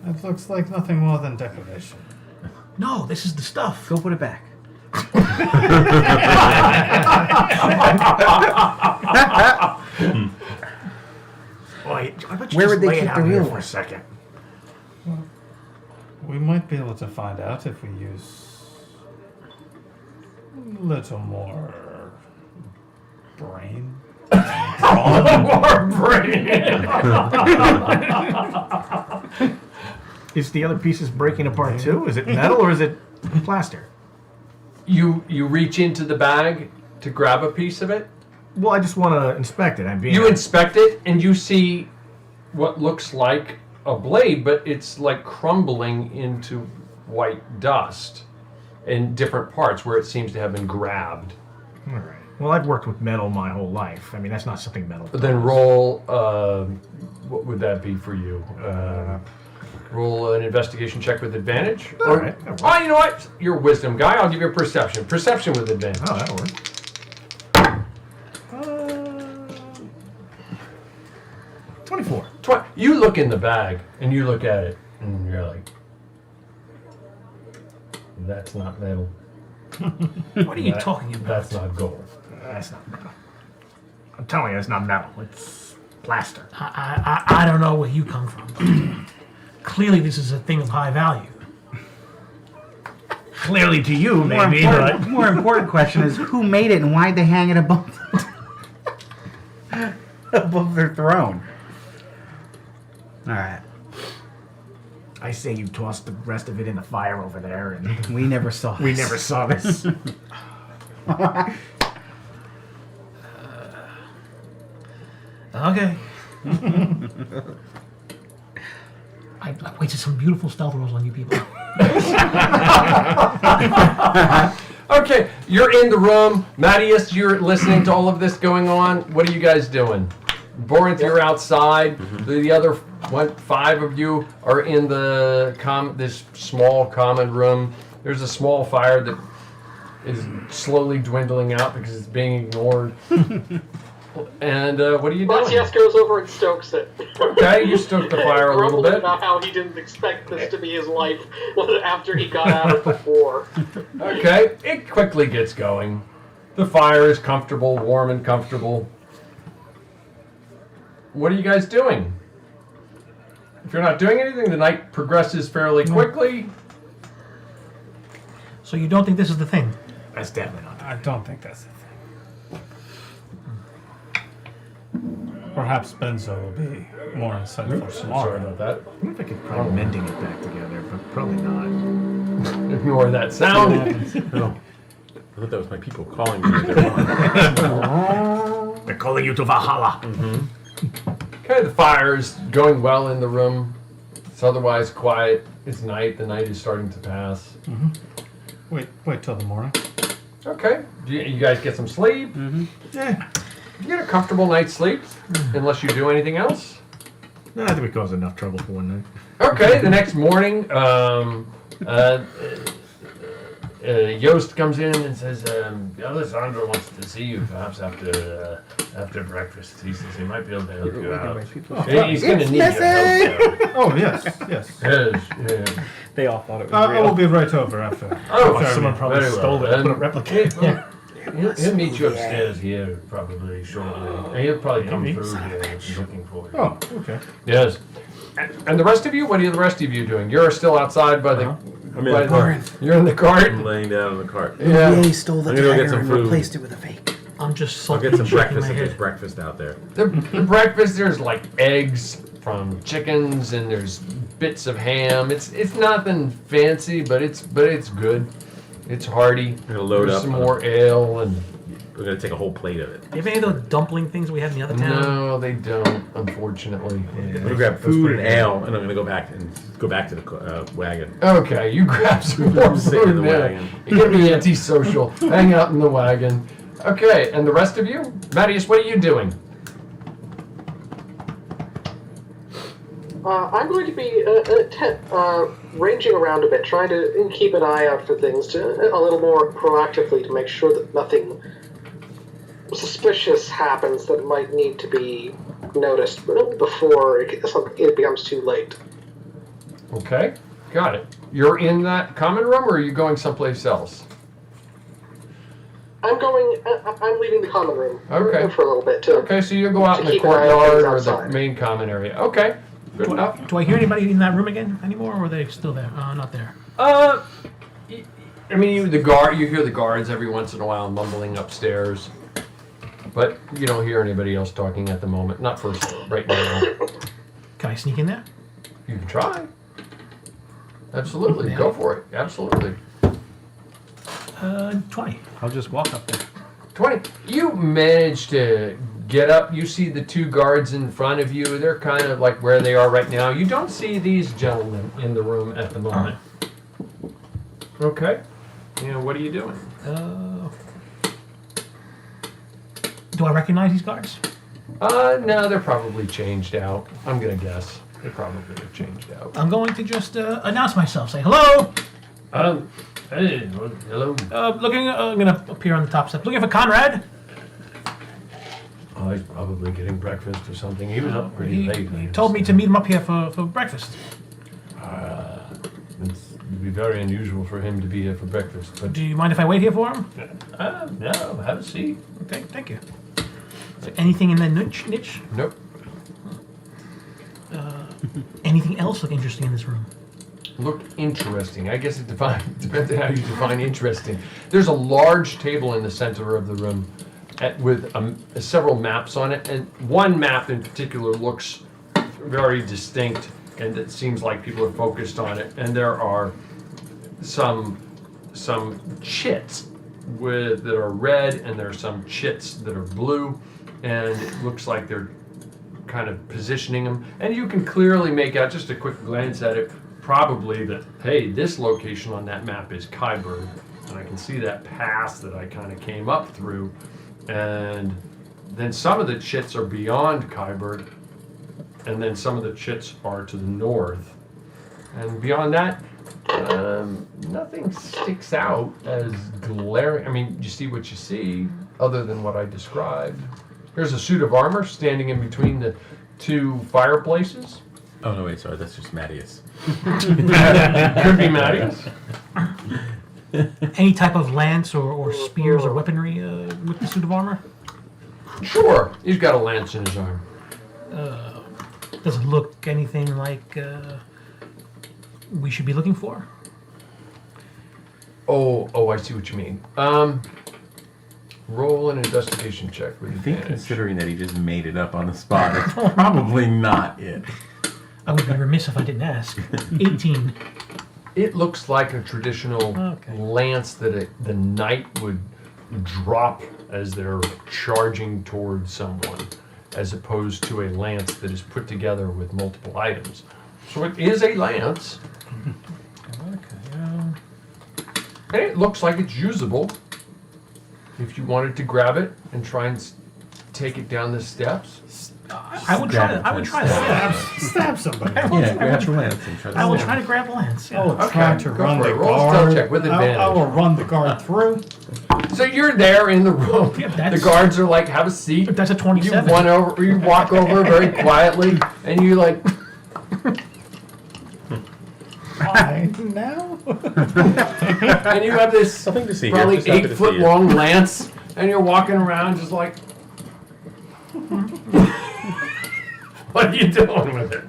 It looks like nothing more than decoration. No, this is the stuff. Go put it back. Wait, Where would they keep the real for one? a second? Well, we might be able to find out if we use Little more brain. More brain. Is the other pieces breaking apart too? Is it metal or is it plaster? You reach into the bag to grab a piece of it. Well, I just want to inspect it. You inspect it and you see what looks like a blade, but it's like crumbling into white dust in different parts where it seems to have been grabbed. All right. Well, I've worked with metal my whole life. I mean, that's not something metal. But then roll, what would that be for you? Roll an investigation check with advantage. All right. Oh, you know what? You're a wisdom guy. I'll give you a perception. Perception with advantage. Oh, that works. 24. You look in the bag and you look at it and you're like, that's not metal. What are you talking about? That's not gold. That's not metal. I'm telling you, it's not metal. It's plaster. I don't know where you come from. Clearly, this is a thing of high value. Clearly to you, maybe. More important question is who made it and why'd they hang it above above their throne? All right. I say you toss the rest of it in the fire over there, and we never saw this. We never saw this. Okay. I wasted some beautiful stealth rolls on you people. Okay, you're in the room. Mattias, you're listening to all of this going on. What are you guys doing? Borinth, you're outside. The other 5 of you are in the this small common room. There's a small fire that is slowly dwindling out because it's being ignored. And what are you doing? Mattias goes over and stokes it. Okay, you stoke the fire a little bit. About how he didn't expect this to be his life after he got out of before. Okay, it quickly gets going. The fire is comfortable, warm and comfortable. What are you guys doing? If you're not doing anything, the night progresses fairly quickly. So you don't think this is the thing? That's definitely not. I don't think that's the thing. Perhaps Benzo will be more insightful tomorrow. Sorry about that. I wonder if I could try mending it back together, but probably not. Ignore that sound. No. I thought that was my people calling me. They're calling you to Valhalla. Okay, the fire is going well in the room. It's otherwise quiet. It's night. The night is starting to pass. Wait till the morning. Okay. You guys get some sleep? Yeah. You get a comfortable night's sleep, unless you do anything else. No, I think we caused enough trouble for one night. Okay, the next morning, Yost comes in and says, Alessandro wants to see you, perhaps after breakfast. He says he might be able to help you out. He's going to need your help. Oh, yes. Yes. They all thought it was I real. will be right over after. Someone probably very stole well. it and put a replica. Yeah. He'll meet you upstairs here probably shortly. He'll probably come through here looking for you. Oh, okay. Yes. And the rest of you? What are the rest of you doing? You're still outside by the... I'm in the cart. You're in the cart? I'm laying down in the cart. Yeah. He stole the I'm gonna go get tiger some and food. replaced it with a fake. I'm just I'll sulking get some shaking breakfast my if there's head. breakfast out there. The breakfast, there's like eggs from chickens and there's bits of ham. It's nothing fancy, but it's good. It's hearty. I'm gonna load There's up some more ale and... We're gonna take a whole plate of it. Do you have any of those dumpling things we had in the other town? No, they don't, unfortunately. I'm gonna grab food and ale, and I'm gonna go back to the wagon. Okay, you grab some more Sit food in the now. wagon. You're gonna be antisocial. Hang out in the wagon. Okay, and the rest of you? Mattias, what are you doing? I'm going to be ranging around a bit, trying to keep an eye out for things a little more proactively to make sure that nothing suspicious happens that might need to be noticed before it becomes too late. Okay, got it. You're in that common room, or are you going someplace else? I'm leaving the common room Okay. for a little bit, too. Okay, so you go out in the keep an eye on courtyard things or the outside. main common area. Okay, good enough. Do I hear anybody in that room again anymore, or are they still there? Not there. I mean, you hear the guards every once in a while mumbling upstairs, but you don't hear anybody else talking at the moment. Not right now. Can I sneak in there? You can try. Absolutely, go for it. Absolutely. 20. I'll just walk up there. 20. You manage to get up. You see the two guards in front of you. They're kind of like where they are right now. You don't see these gentlemen in the room at the moment. Okay. What are you doing? Do I recognize these guards? No, they're probably changed out. I'm going to guess. They probably have changed out. I'm going to just announce myself. Say hello. Hey, hello. I'm going to appear on the top step. Looking for Conrad. Oh, he's probably getting breakfast or something. He was up pretty late. He told me to meet him up here for breakfast. It'd be very unusual for him to be here for breakfast. But do you mind if I wait here for him? No, have a seat. Okay, thank you. Is there anything in the niche? Nope. Anything else look interesting in this room? Look interesting. I guess it depends on how you define interesting. There's a large table in the center of the room with several maps on it, and one map in particular looks very distinct, and it seems like people are focused on it. And there are some chits that are red, and there are some chits that are blue, and it looks like they're kind of positioning them. And you can clearly make out, just a quick glance at it, probably that, hey, this location on that map is Kyburg, and I can see that pass that I kind of came up through. And then some of the chits are beyond Kyburg, and then some of the chits are to the north. And beyond that, nothing sticks out as glaring. I mean, you see what you see, other than what I described. Here's a suit of armor standing in between the two fireplaces. Oh, no, wait, sorry, that's just Mattias. Could be Mattias. Any type of lance or spears or weaponry with the suit of armor? Sure, he's got a lance in his arm. Does it look anything like we should be looking for? Oh, I see what you mean. Roll an investigation check with I think advantage. considering that he just made it up on the spot, it's probably not it. I would be remiss if I didn't ask. 18. It looks like a traditional lance that the knight would drop as they're charging towards someone, as opposed to a lance that is put together with multiple items. So it is a lance. And it looks like it's usable. If you wanted to grab it and try and take it down the steps. I would try that. Stab somebody. Yeah, grab the lance and try to I will stab try him. to grab a lance. I will try to run the Roll a stealth guard. check with advantage. I will run the guard through. So you're there in the room. The guards are like, have a seat. That's a 27. You walk over very quietly, and you like. Hi, now? And you have this Nothing to see here, probably just happy to see 8-foot you. long lance, and you're walking around just like. What are you doing with it?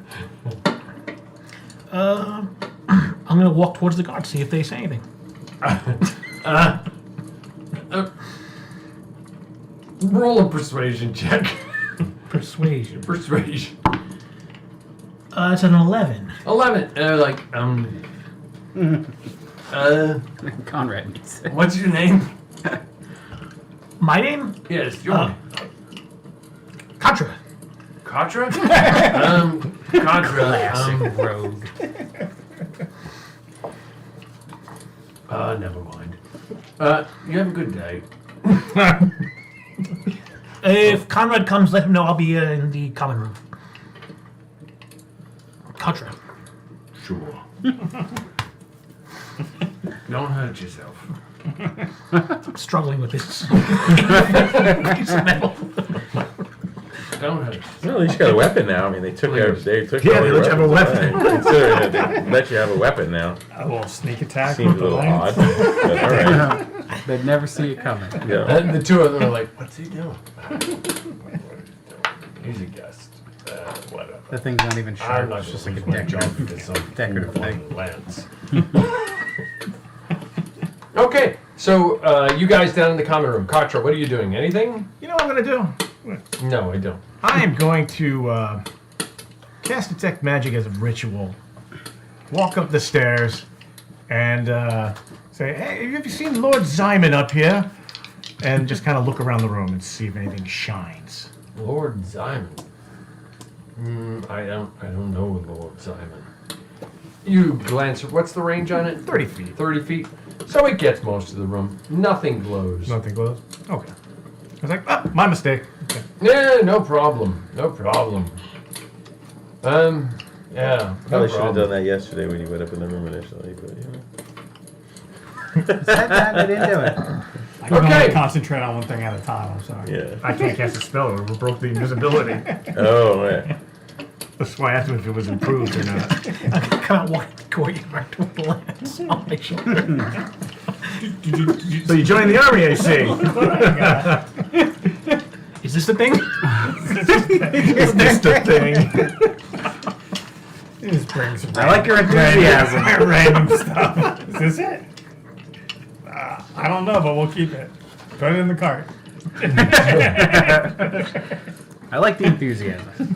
I'm going to walk towards the guard, see if they say anything. Roll a persuasion check. Persuasion. Persuasion. It's an 11. 11. And they're like, Conrad needs it. what's your name? My name? Yes, your name. Katra. Katra? Katra. Rogue. Never mind. You have a good day. If Conrad comes, let him know I'll be in the common room. Katra. Sure. Don't hurt yourself. I'm struggling with this. Don't hurt. Well, at least you got a weapon now. I mean, they took Yeah, all they your let you have a weapons weapon. away. Considering that they let you have a weapon now. A little sneak attack Seems with a the little lance. odd. But all right. They'd never see it coming. Yeah. And the two of them are like, what's he doing? He's a guest. Whatever. The thing's not even I'm sharp. not It's just gonna like a lose my job decorative, because some decorative thing. lance. Okay, so you guys down in the common room. Katra, what are you doing? Anything? You know what I'm gonna do? No, I don't. I am going to cast detect magic as a ritual. Walk up the stairs and say, "Hey, have you seen Lord Simon up here?" And just kind of look around the room and see if anything shines. Lord Simon. I don't know Lord Simon. You glance. What's the range on it? 30 feet. 30 feet. So it gets most of the room. Nothing glows. Nothing glows? Okay. I was like, oh, my mistake. Okay. Yeah, no problem. No problem. Yeah. Probably should have done that yesterday when you went up in the room initially, but you know. I didn't do it. I can only concentrate on one thing at a time, I'm sorry. Yeah. I can't cast a spell. We broke the invisibility. Oh, yeah. That's why I asked him if it was improved or not. I can come out walking the courtyard with the lance on my shoulder. So you joined the army, I see. Is this the thing? Is this the thing? This brings I like your enthusiasm. Random stuff. Is this it? I don't know, but we'll keep it. Put it in the cart. I like the enthusiasm.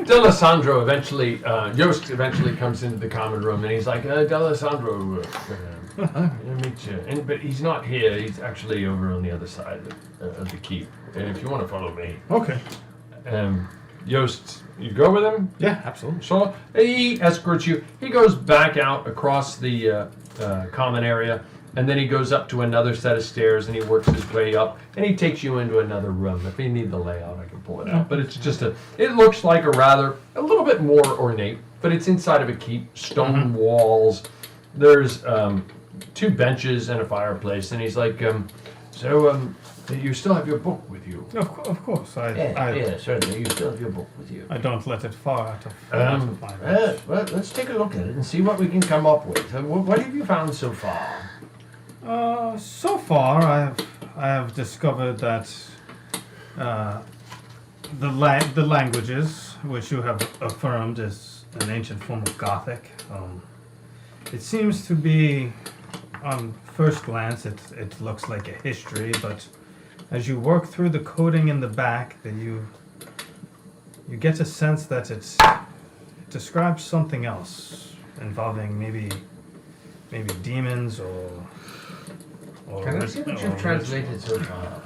D'Alessandro eventually, Yost eventually comes into the common room and he's like, D'Alessandro, meet you. But he's not here. He's actually over on the other side of the keep. And if you want to follow me. Okay. Yost, you go with him? Yeah, absolutely. So he escorts you. He goes back out across the common area. And then he goes up to another set of stairs and he works his way up and he takes you into another room. If you need the layout, I can pull it out. But it's just it looks like a little bit more ornate, but it's inside of a keep, stone walls. There's 2 benches and a fireplace. And he's like, you still have your book with you? Of course. Yeah, certainly. You still have your book with you. I don't let it fall out of my Well, let's take a look at it and see what we can come up with. What have you found so far? So far, I have discovered that the languages which you have affirmed is an ancient form of Gothic. It seems to be, on first glance, it looks like a history, but as you work through the coding in the back, that you get a sense that it describes something else involving maybe demons or. Can I see what you've translated so far?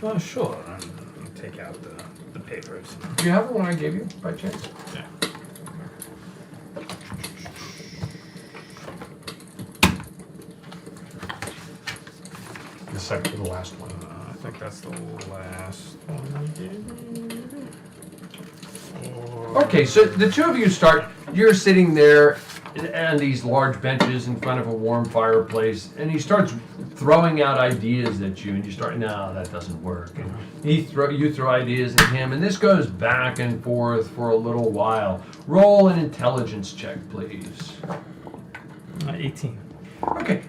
Oh, sure. I'll take out the papers. Do you have the one I gave you, by chance? Yeah. The last one. I think that's the last one I gave you. Okay, so the two of you you're sitting there on these large benches in front of a warm fireplace, and he starts throwing out ideas at you, and you start, no, that doesn't work. And you throw ideas at him, and this goes back and forth for a little while. Roll an intelligence check, please. 18. Okay,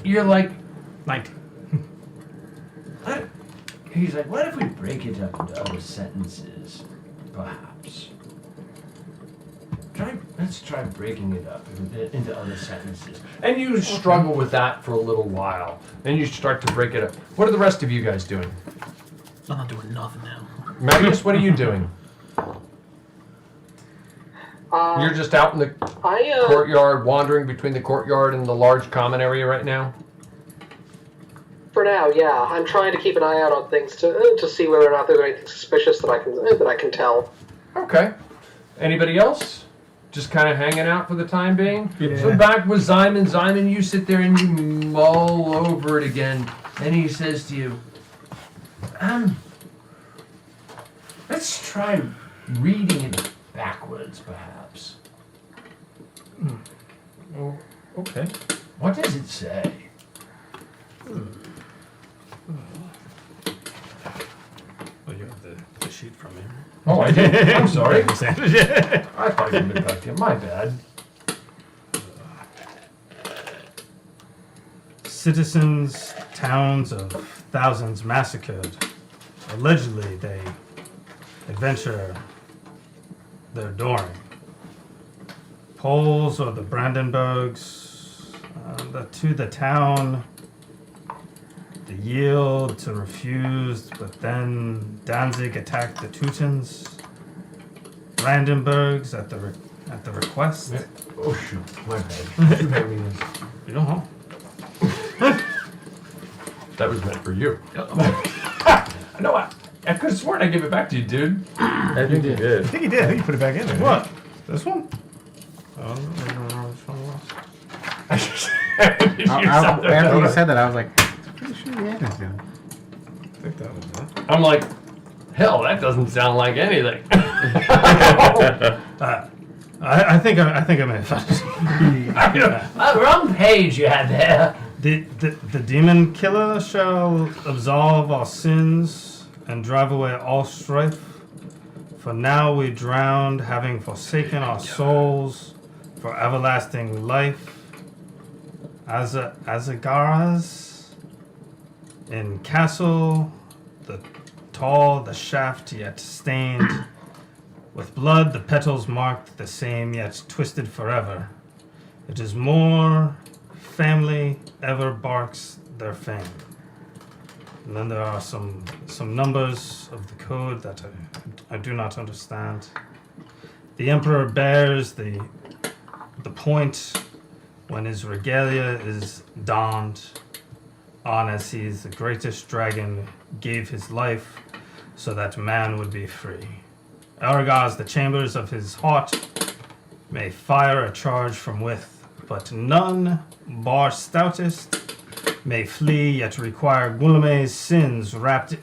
you're like 19. He's like, what if we break it up into other sentences, perhaps? Let's try breaking it up into other sentences. And you struggle with that for a little while. Then you start to break it up. What are the rest of you guys doing? I'm not doing nothing now. Magnus, what are you doing? You're just out in the courtyard, wandering between the courtyard and the large common area right now? For now, yeah. I'm trying to keep an eye out on things to see whether or not there's anything suspicious that I can tell. Okay. Anybody else? Just kind of hanging out for the time being? Yeah. So back with Simon. Simon, you sit there and you mull over it again. And he says to you, let's try reading it backwards, perhaps. Oh, okay. What does it say? Well, you have the sheet from me. Oh, I did. I'm sorry. I thought you meant back to you. My bad. Citizens, towns of thousands massacred. Allegedly, they adventure their dooring. Poles or the Brandenburgs, to the town the yield to refused, but then Danzig attacked the Teutons. Brandenburgs at the request. Yeah. Oh shoot, my bad. You had me this. You don't know. That was meant for you. No, I could have sworn I gave it back to you, dude. I think you did. I think you did. I think you put it back in there. What? This one? Oh, I don't know which one it was. After you said that, I was like, I'm pretty sure you had this down. I think that was it. I'm like, hell, that doesn't sound like anything. I think I may have found it. Wrong page you had there. The demon killer shall absolve our sins and drive away all strife. For now we drowned, having forsaken our souls for everlasting life. Azagaras in castle, the tall, the shaft yet stained. With blood, the petals marked the same, yet twisted forever. It is more family ever barks their fame. And then there are some numbers of the code that I do not understand. The emperor bears the point when his regalia is donned on as he is the greatest dragon, gave his life so that man would be free. Aragaz, the chambers of his heart, may fire a charge from with, but none, bar stoutest, may flee, yet require Gulame's sins wrapped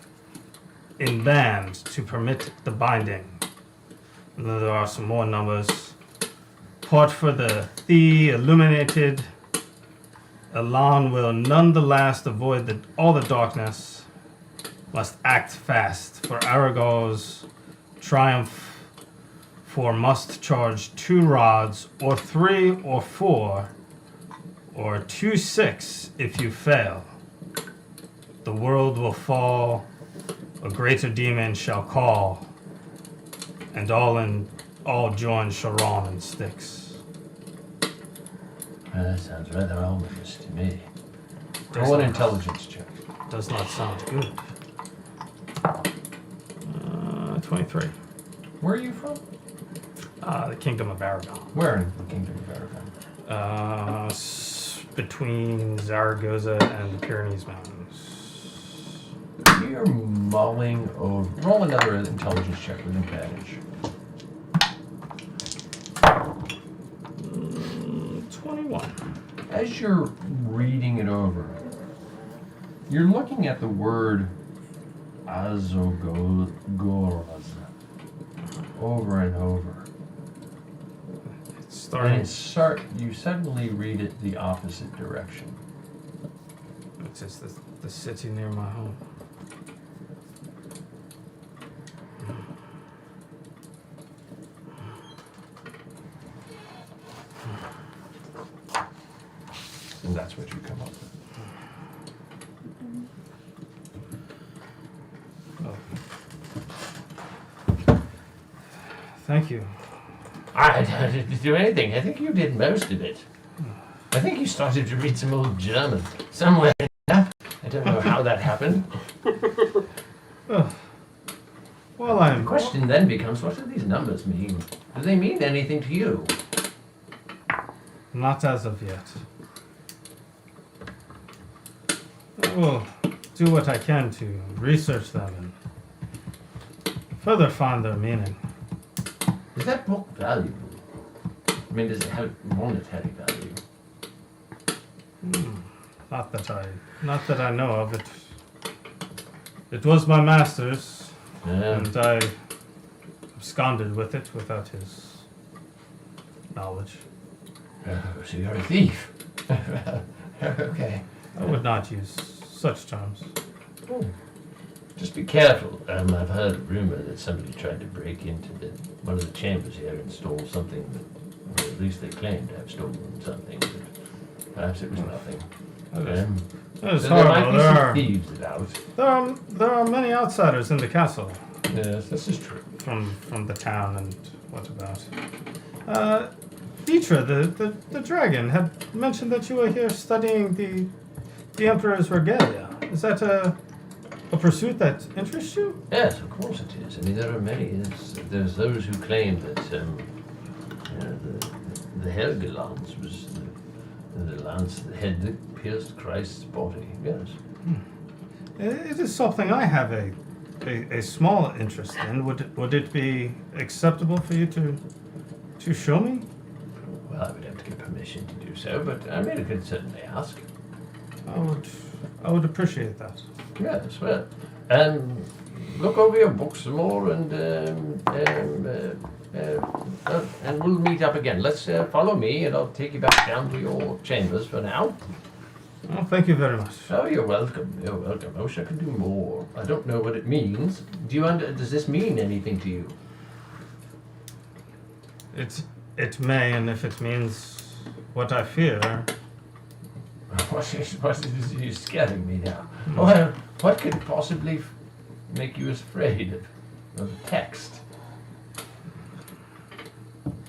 in band to permit the binding. And then there are some more numbers. Part for the illuminated, Elan will none the last avoid all the darkness, must act fast, for Aragor's triumph, for must charge 2 rods, or 3 or 4, or 2 6 if you fail. The world will fall, a greater demon shall call, and all join Sharon in Styx. That sounds rather ominous to me. Roll an intelligence check. Does not sound good. 23. Where are you from? The Kingdom of Aragon. Where in the Kingdom of Aragon? Between Zaragoza and the Pyrenees Mountains. You're mulling over. Roll another intelligence check with advantage. 21. As you're reading it over, you're looking at the word Azogoraz over and over. You suddenly read it the opposite direction. It's just the city near my home. And that's what you come up with. Thank you. I didn't do anything. I think you did most of it. I think you started to read some old German somewhere. I don't know how that happened. Well, the question then becomes, what do these numbers mean? Do they mean anything to you? Not as of yet. I will do what I can to research them and further find their meaning. Is that book valuable? I mean, does it have monetary value? Not that I know of. It was my master's, and I absconded with it without his knowledge. So you're a thief. Okay. I would not use such terms. Oh. Just be careful. I've heard a rumor that somebody tried to break into one of the chambers here and stole something that, or at least they claimed to have stolen something, but perhaps it was nothing. That is so horrible. There might be some thieves about. There are many outsiders in the castle. Yes, this is true. From the town and what about? Vitra, the dragon, had mentioned that you were here studying the Emperor's regalia. Is that a pursuit that interests you? Yes, of course it is. I mean, there are many. There's those who claim that the Helgelance was the lance, the head that pierced Christ's body. Yes. It is something I have a small interest in. Would it be acceptable for you to show me? Well, I would have to get permission to do so, but I mean, I could certainly ask. I would appreciate that. Yes, well, look over your books some more, and we'll meet up again. Let's follow me, and I'll take you back down to your chambers for now. Well, thank you very much. Oh, you're welcome. You're welcome. I wish I could do more. I don't know what it means. Does this mean anything to you? It may, and if it means what I fear. What is you scaring me now? What could possibly make you afraid of the text?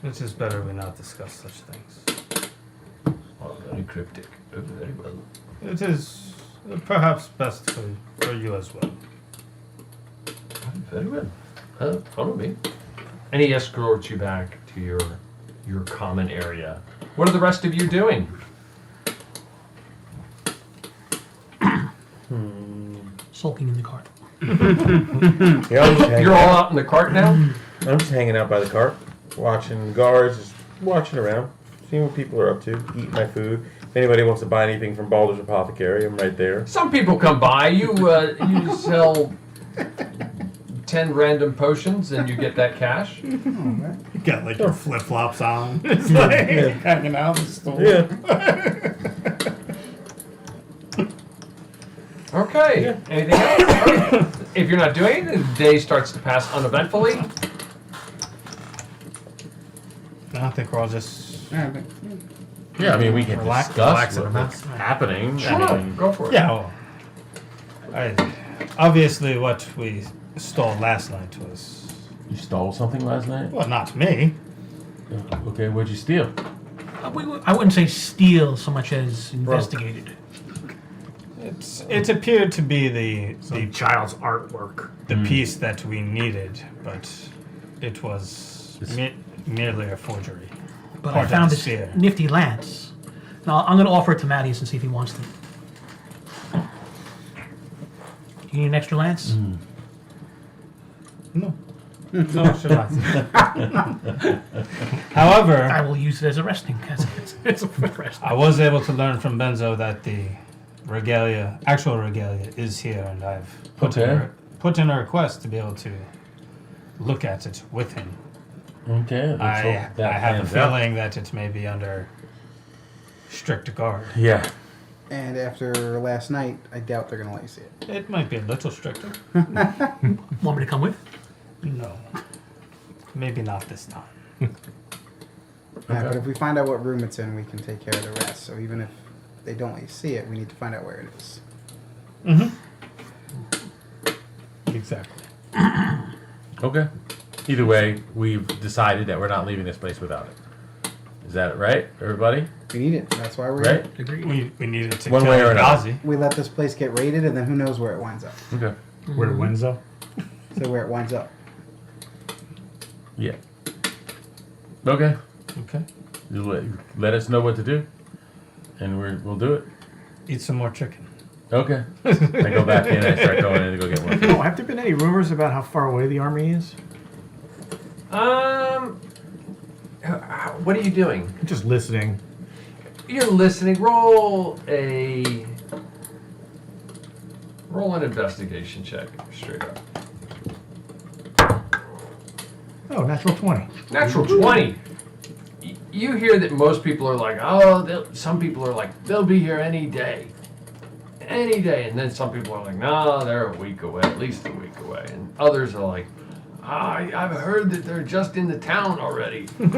It is better we not discuss such things. Oh, very cryptic. Very well. It is perhaps best for you as well. Very well. Follow me. And he escorts you back to your common area. What are the rest of you doing? Sulking in the cart. You're all out in the cart now? I'm just hanging out by the cart, watching guards, just watching around, seeing what people are up to, eating my food. If anybody wants to buy anything from Baldur's Apothecary, I'm right there. Some people come by. You sell 10 random potions and you get that cash. You got like your flip flops on. It's like hanging out in the store. Yeah. Okay. Yeah. Anything else? Okay. If you're not doing it, the day starts to pass uneventfully. I think we're all just. Yeah, I mean, we can relax discuss what's happening. Sure, I mean, go for it. Yeah. Well, obviously, what we stole last night was. You stole something last night? Well, not me. Okay, what'd you steal? I wouldn't say steal so much as investigated. It appeared to be the child's artwork. The piece that we needed, but it was merely a forgery. But I found this nifty lance. Now I'm going to offer it to Mattias and see if he wants it. You need an extra lance? No. No, should I? However, I will use it as a resting. It's a rest. I was able to learn from Benzo that the actual regalia is here, and I've put in a request to be able to look at it with him. Okay. I have a feeling that it may be under strict guard. Yeah. And after last night, I doubt they're going to let you see it. It might be a little stricter. Want me to come with? No. Maybe not this time. But if we find out what room it's in, we can take care of the rest. So even if they don't let you see it, we need to find out where it is. Exactly. Okay. Either way, we've decided that we're not leaving this place without it. Is that right, everybody? We need it. That's why we're right. here. We need it to one kill way or another. We let this place get raided, and then who knows where it winds up. Okay. Where it winds up? So where it winds up. Yeah. Okay. Okay. You let us know what to do, and we'll do it. Eat some more chicken. Okay. I go back in and I start going in to go get more food. Oh, have there been any rumors about how far away the army is? What are you doing? Just listening. You're listening. Roll an investigation check, straight up. Oh, natural 20. Natural 20. You hear that most people are like, some people are like, they'll be here any day. Any day. And then some people are like, no, they're a week away, at least a week away. And others are like, I've heard that they're just in the town already. All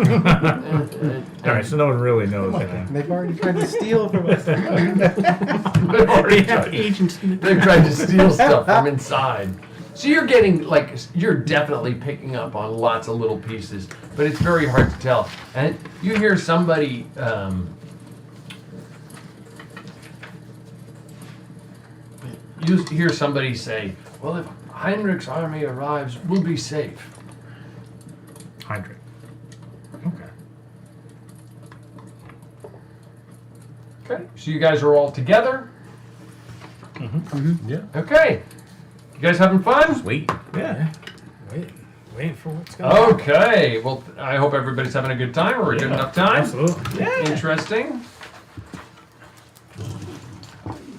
right, so no one really knows anything. They've already tried to steal from us. They've tried to steal stuff from inside. So you're getting, you're definitely picking up on lots of little pieces, but it's very hard to tell. And you hear somebody, you hear somebody say, well, if Heinrich's army arrives, we'll be safe. Heinrich. Okay. Okay, so you guys are all together? Yeah. Okay. You guys having fun? Sweet. Yeah. Wait for what's going on. Okay, well, I hope everybody's having a good time, or a good enough time. Absolutely. Yeah. Interesting.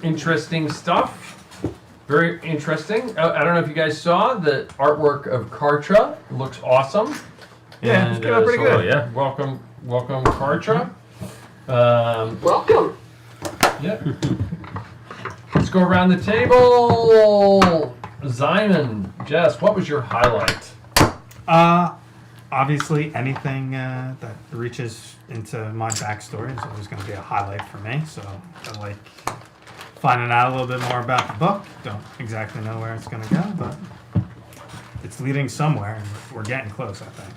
Interesting stuff. Very interesting. I don't know if you guys saw the artwork of Kartra. It looks awesome. Yeah, it's going pretty good. Yeah. Welcome, Kartra. Welcome. Yeah. Let's go around the table. Simon, Jess, what was your highlight? Obviously, anything that reaches into my backstory is always going to be a highlight for me. So I like finding out a little bit more about the book. Don't exactly know where it's going to go, but it's leading somewhere, and we're getting close, I think.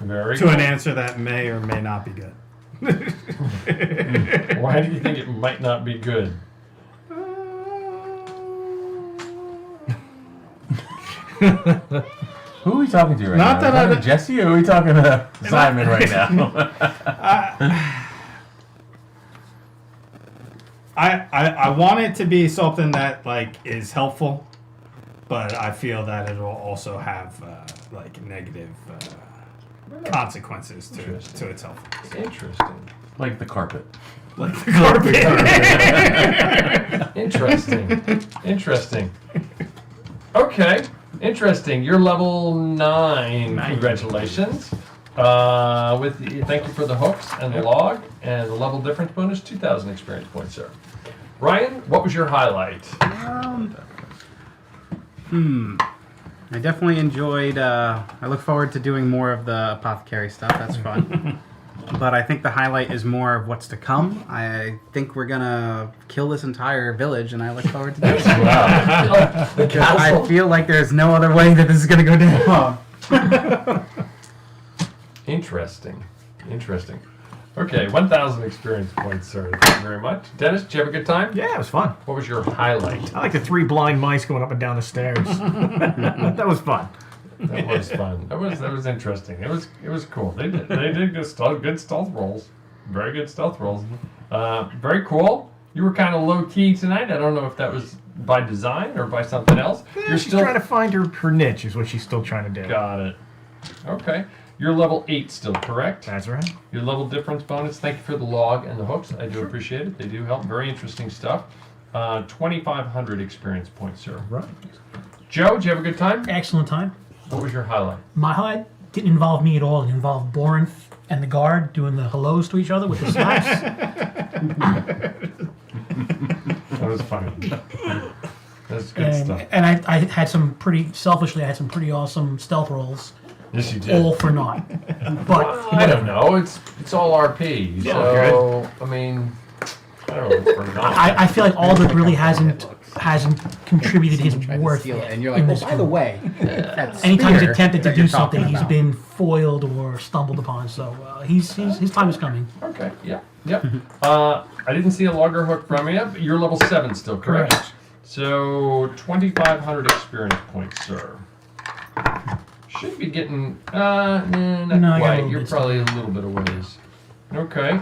Very to an answer that may or may not be good. Why do you think it might not be good? Who are we talking to right Not now? that Are we talking to Jesse, or are we talking to Simon right now? I want it to be something that like is helpful, but I feel that it will also have like negative consequences to its helpfulness. Interesting. Like the carpet. Like the carpet. Interesting. Okay. Interesting. You're level 9. Congratulations. Thank you for the hooks and the log and the level difference bonus. 2,000 experience points, sir. Ryan, what was your highlight? I definitely enjoyed. I look forward to doing more of the apothecary stuff. That's fun. But I think the highlight is more of what's to come. I think we're gonna kill this entire village, and I look forward to doing it. Wow. The castle. I feel like there's no other way that this is gonna go down. Interesting. Okay, 1,000 experience points, sir. Thank you very much. Dennis, did you have a good time? Yeah, it was fun. What was your highlight? I like the 3 blind mice going up and down the stairs. That was fun. That was fun. That was interesting. It was cool. They did good stealth rolls. Very good stealth rolls. Very cool. You were kind of low key tonight. I don't know if that was by design or by something else. Yeah, You're she's still trying to find her niche, is what she's still trying to do. Got it. Okay. You're level 8 still, correct? That's right. Your level difference bonus. Thank you for the log and the hooks. I do appreciate it. They do help. Very interesting stuff. 2,500 experience points, sir. Right. Joe, did you have a good time? Excellent time. What was your highlight? My highlight didn't involve me at all. It involved Borinth and the guard doing the hellos to each other with the slaps. That was funny. That's good stuff. And I had some pretty awesome stealth rolls. Yes, you did. All for naught. But I don't know. It's all RP. So I mean, I don't know. For naught. I feel like Aldrich really hasn't contributed his worth Steal it, yet. and you're in like, this oh, by the group. way, that Anytime he's spear attempted to that do you're something, talking he's about. been foiled or stumbled upon. So his time is coming. Okay. Yeah. Yep. I didn't see a logger hook from you. But you're level 7 still, correct? Correct. So 2,500 experience points, sir. Should be getting not No, I got a quite. little You're bit probably a little bit of ways. Okay.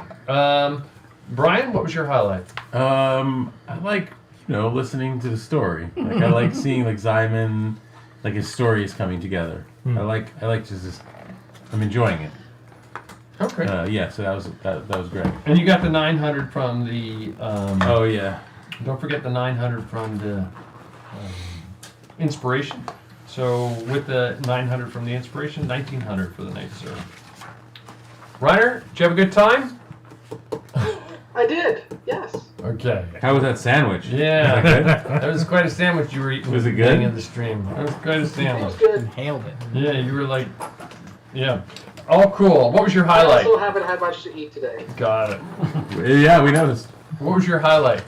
Brian, what was your highlight? I like, listening to the story. Like I like seeing like Simon, like his story is coming together. I like just I'm enjoying it. Okay. Yeah, so that was great. And you got the 900 from the. Oh yeah. Don't forget the 900 from the inspiration. So with the 900 from the inspiration, 1,900 for the night, sir. Reiner, did you have a good time? I did, yes. Okay. How was that sandwich? Yeah. Was that good? That was quite a sandwich you were eating. Was at it the beginning good? of the stream. That was quite a sandwich. Good. Inhaled it. Yeah, you were like, yeah. Oh, cool. What was your I highlight? also haven't had much to eat today. Got it. Yeah, we noticed. What was your highlight?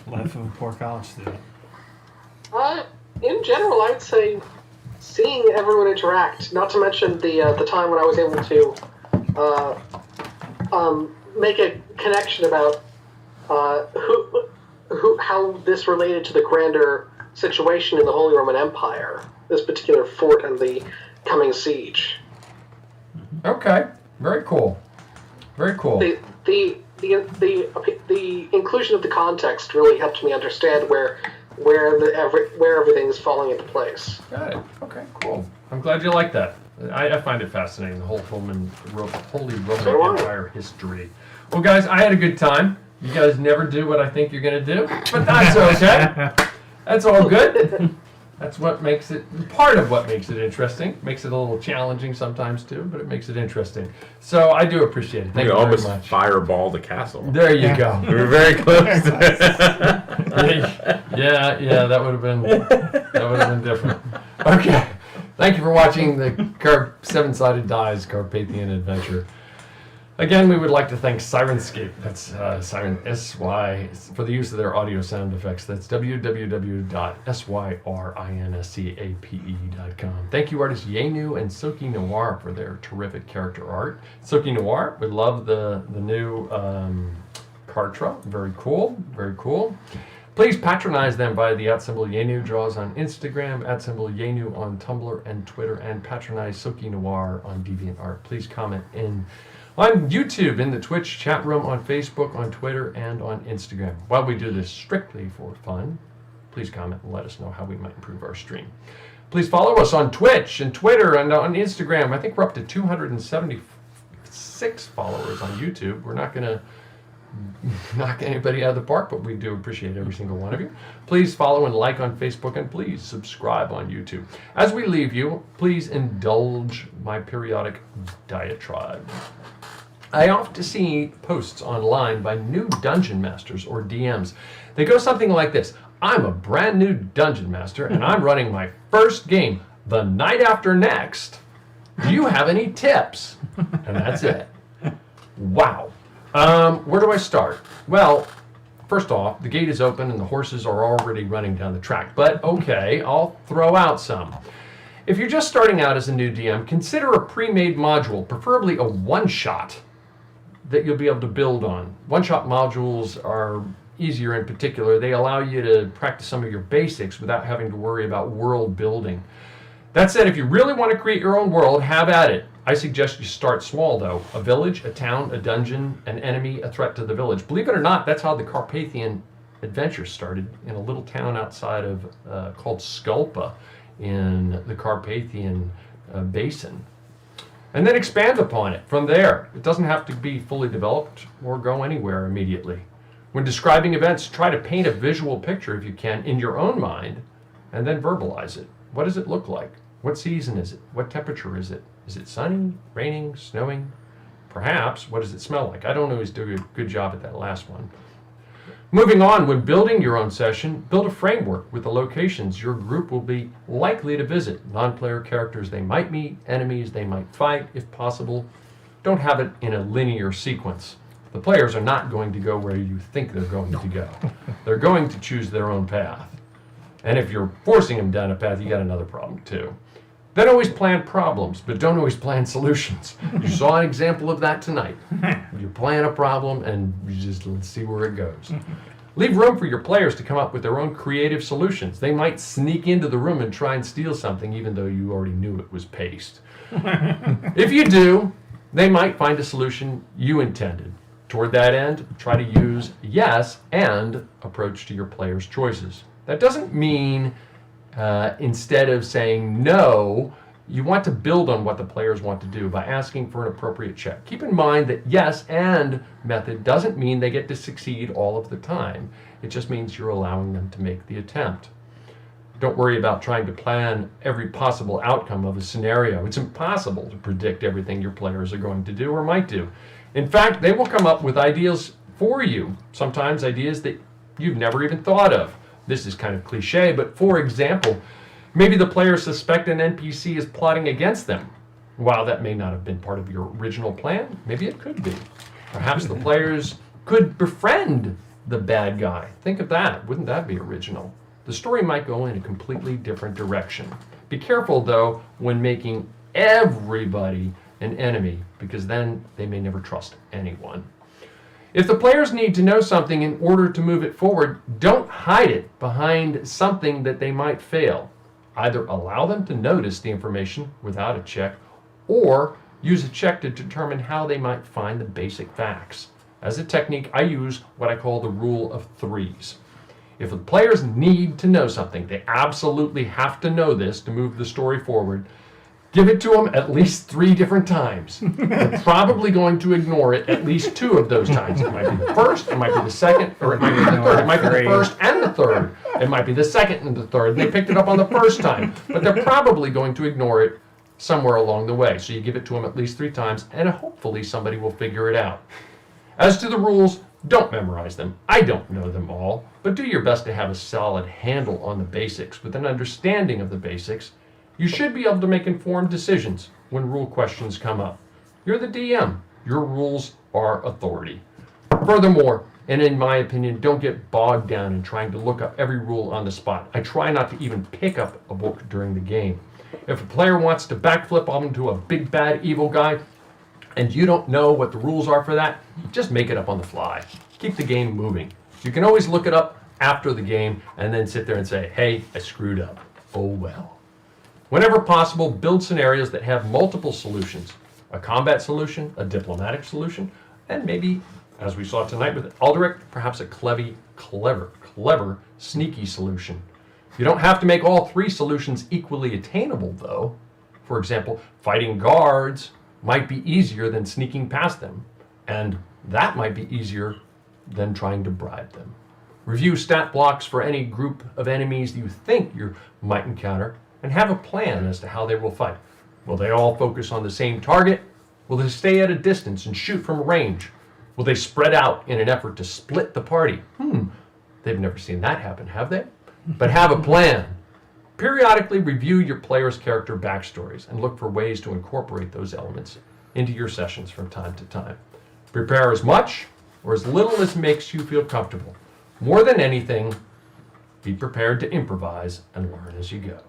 Life of a poor college student. In general, I'd say seeing everyone interact. Not to mention the time when I was able to make a connection about how this related to the grander situation in the Holy Roman Empire, this particular fort and the coming siege. Okay, very cool. Very cool. The inclusion of the context really helped me understand where everything's falling into place. Got it. Okay, cool. I'm glad you like that. I find it fascinating, the whole Holy Roman Empire history. Well, guys, I had a good time. You guys never do what I think you're going to do, but that's okay. That's all good. That's what makes it, part of what makes it interesting. Makes it a little challenging sometimes too, but it makes it interesting. So I do appreciate it. Thank you very much. Fireball the castle. There you go. We were very close. yeah, that would have been different. Okay. Thank you for watching the Seven-Sided Dice Carpathian Adventure. Again, we would like to thank Sirenscape, that's Siren SY, for the use of their audio sound effects. That's www.syrinscape.com. Thank you, artists Yenu and Soki Noir, for their terrific character art. Soki Noir would love the new Kartra. Very cool, very cool. Please patronize them via the @Yenu draws on Instagram, @Yenu on Tumblr and Twitter, and patronize Soki Noir on DeviantArt. Please comment on YouTube, in the Twitch chat room, on Facebook, on Twitter, and on Instagram. While we do this strictly for fun, please comment and let us know how we might improve our stream. Please follow us on Twitch and Twitter and on Instagram. I think we're up to 276 followers on YouTube. We're not going to knock anybody out of the park, but we do appreciate every single one of you. Please follow and like on Facebook, and please subscribe on YouTube. As we leave you, please indulge my periodic diatribe. I often see posts online by new dungeon masters or DMs. They go something like this: I'm a brand new dungeon master and I'm running my first game the night after next. Do you have any tips? And that's it. Wow. Where do I start? Well, first off, the gate is open and the horses are already running down the track. But okay, I'll throw out some. If you're just starting out as a new DM, consider a pre-made module, preferably a one-shot, that you'll be able to build on. One-shot modules are easier in particular. They allow you to practice some of your basics without having to worry about world building. That said, if you really want to create your own world, have at it. I suggest you start small, though. A village, a town, a dungeon, an enemy, a threat to the village. Believe it or not, that's how the Carpathian adventure started, in a little town outside of, called Skulpa, in the Carpathian Basin. And then expand upon it from there. It doesn't have to be fully developed or go anywhere immediately. When describing events, try to paint a visual picture, if you can, in your own mind, and then verbalize it. What does it look like? What season is it? What temperature is it? Is it sunny, raining, snowing? Perhaps, what does it smell like? I don't always do a good job at that last one. Moving on, when building your own session, build a framework with the locations your group will be likely to visit, non-player characters they might meet, enemies they might fight, if possible. Don't have it in a linear sequence. The players are not going to go where you think they're going to go. They're going to choose their own path. And if you're forcing them down a path, you got another problem too. Then always plan problems, but don't always plan solutions. You saw an example of that tonight. You plan a problem and you just let's see where it goes. Leave room for your players to come up with their own creative solutions. They might sneak into the room and try and steal something even though you already knew it was paste. If you do, they might find a solution you intended. Toward that end, try to use yes and approach to your players' choices. That doesn't mean instead of saying no, you want to build on what the players want to do by asking for an appropriate check. Keep in mind that yes and method doesn't mean they get to succeed all of the time. It just means you're allowing them to make the attempt. Don't worry about trying to plan every possible outcome of a scenario. It's impossible to predict everything your players are going to do or might do. In fact, they will come up with ideas for you, sometimes ideas that you've never even thought of. This is kind of cliche, but for example, maybe the players suspect an NPC is plotting against them. While that may not have been part of your original plan, maybe it could be. Perhaps the players could befriend the bad guy. Think of that. Wouldn't that be original? The story might go in a completely different direction. Be careful, though, when making everybody an enemy, because then they may never trust anyone. If the players need to know something in order to move it forward, don't hide it behind something that they might fail. Either allow them to notice the information without a check, or use a check to determine how they might find the basic facts. As a technique, I use what I call the rule of threes. If the players need to know something, they absolutely have to know this to move the story forward, give it to them at least 3 different times. They're probably going to ignore it at least 2 of those times. It might be the first, it might be the second, or it might be the third. It might be the first and the third. It might be the second and the third. They picked it up on the first time, but they're probably going to ignore it somewhere along the way. So you give it to them at least 3 times, and hopefully somebody will figure it out. As to the rules, don't memorize them. I don't know them all, but do your best to have a solid handle on the basics. With an understanding of the basics, you should be able to make informed decisions when rule questions come up. You're the DM. Your rules are authority. Furthermore, and in my opinion, don't get bogged down in trying to look up every rule on the spot. I try not to even pick up a book during the game. If a player wants to backflip onto a big bad evil guy, and you don't know what the rules are for that, just make it up on the fly. Keep the game moving. You can always look it up after the game and then sit there and say, hey, I screwed up. Oh well. Whenever possible, build scenarios that have multiple solutions. A combat solution, a diplomatic solution, and maybe, as we saw tonight with Alderic, perhaps a clever, sneaky solution. You don't have to make all 3 solutions equally attainable, though. For example, fighting guards might be easier than sneaking past them, and that might be easier than trying to bribe them. Review stat blocks for any group of enemies you think you might encounter, and have a plan as to how they will fight. Will they all focus on the same target? Will they stay at a distance and shoot from range? Will they spread out in an effort to split the party? They've never seen that happen, have they? But have a plan. Periodically review your players' character backstories and look for ways to incorporate those elements into your sessions from time to time. Prepare as much or as little as makes you feel comfortable. More than anything, be prepared to improvise and learn as you go.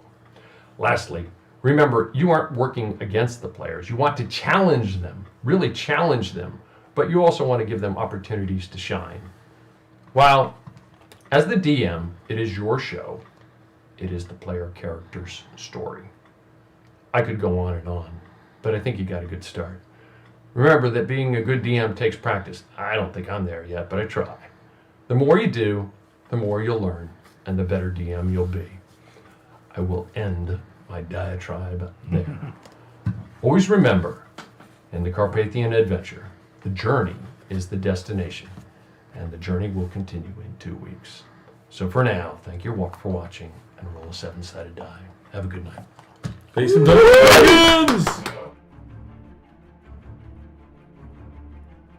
Lastly, remember, you aren't working against the players. You want to challenge them, really challenge them, but you also want to give them opportunities to shine. While, as the DM, it is your show, it is the player character's story. I could go on, but I think you got a good start. Remember that being a good DM takes practice. I don't think I'm there yet, but I try. The more you do, the more you'll learn, and the better DM you'll be. I will end my diatribe there. Always remember, in the Carpathian adventure, the journey is the destination, and the journey will continue in 2 weeks. So for now, thank you for watching, and roll a 7-sided die. Have a good night. Face some dragons!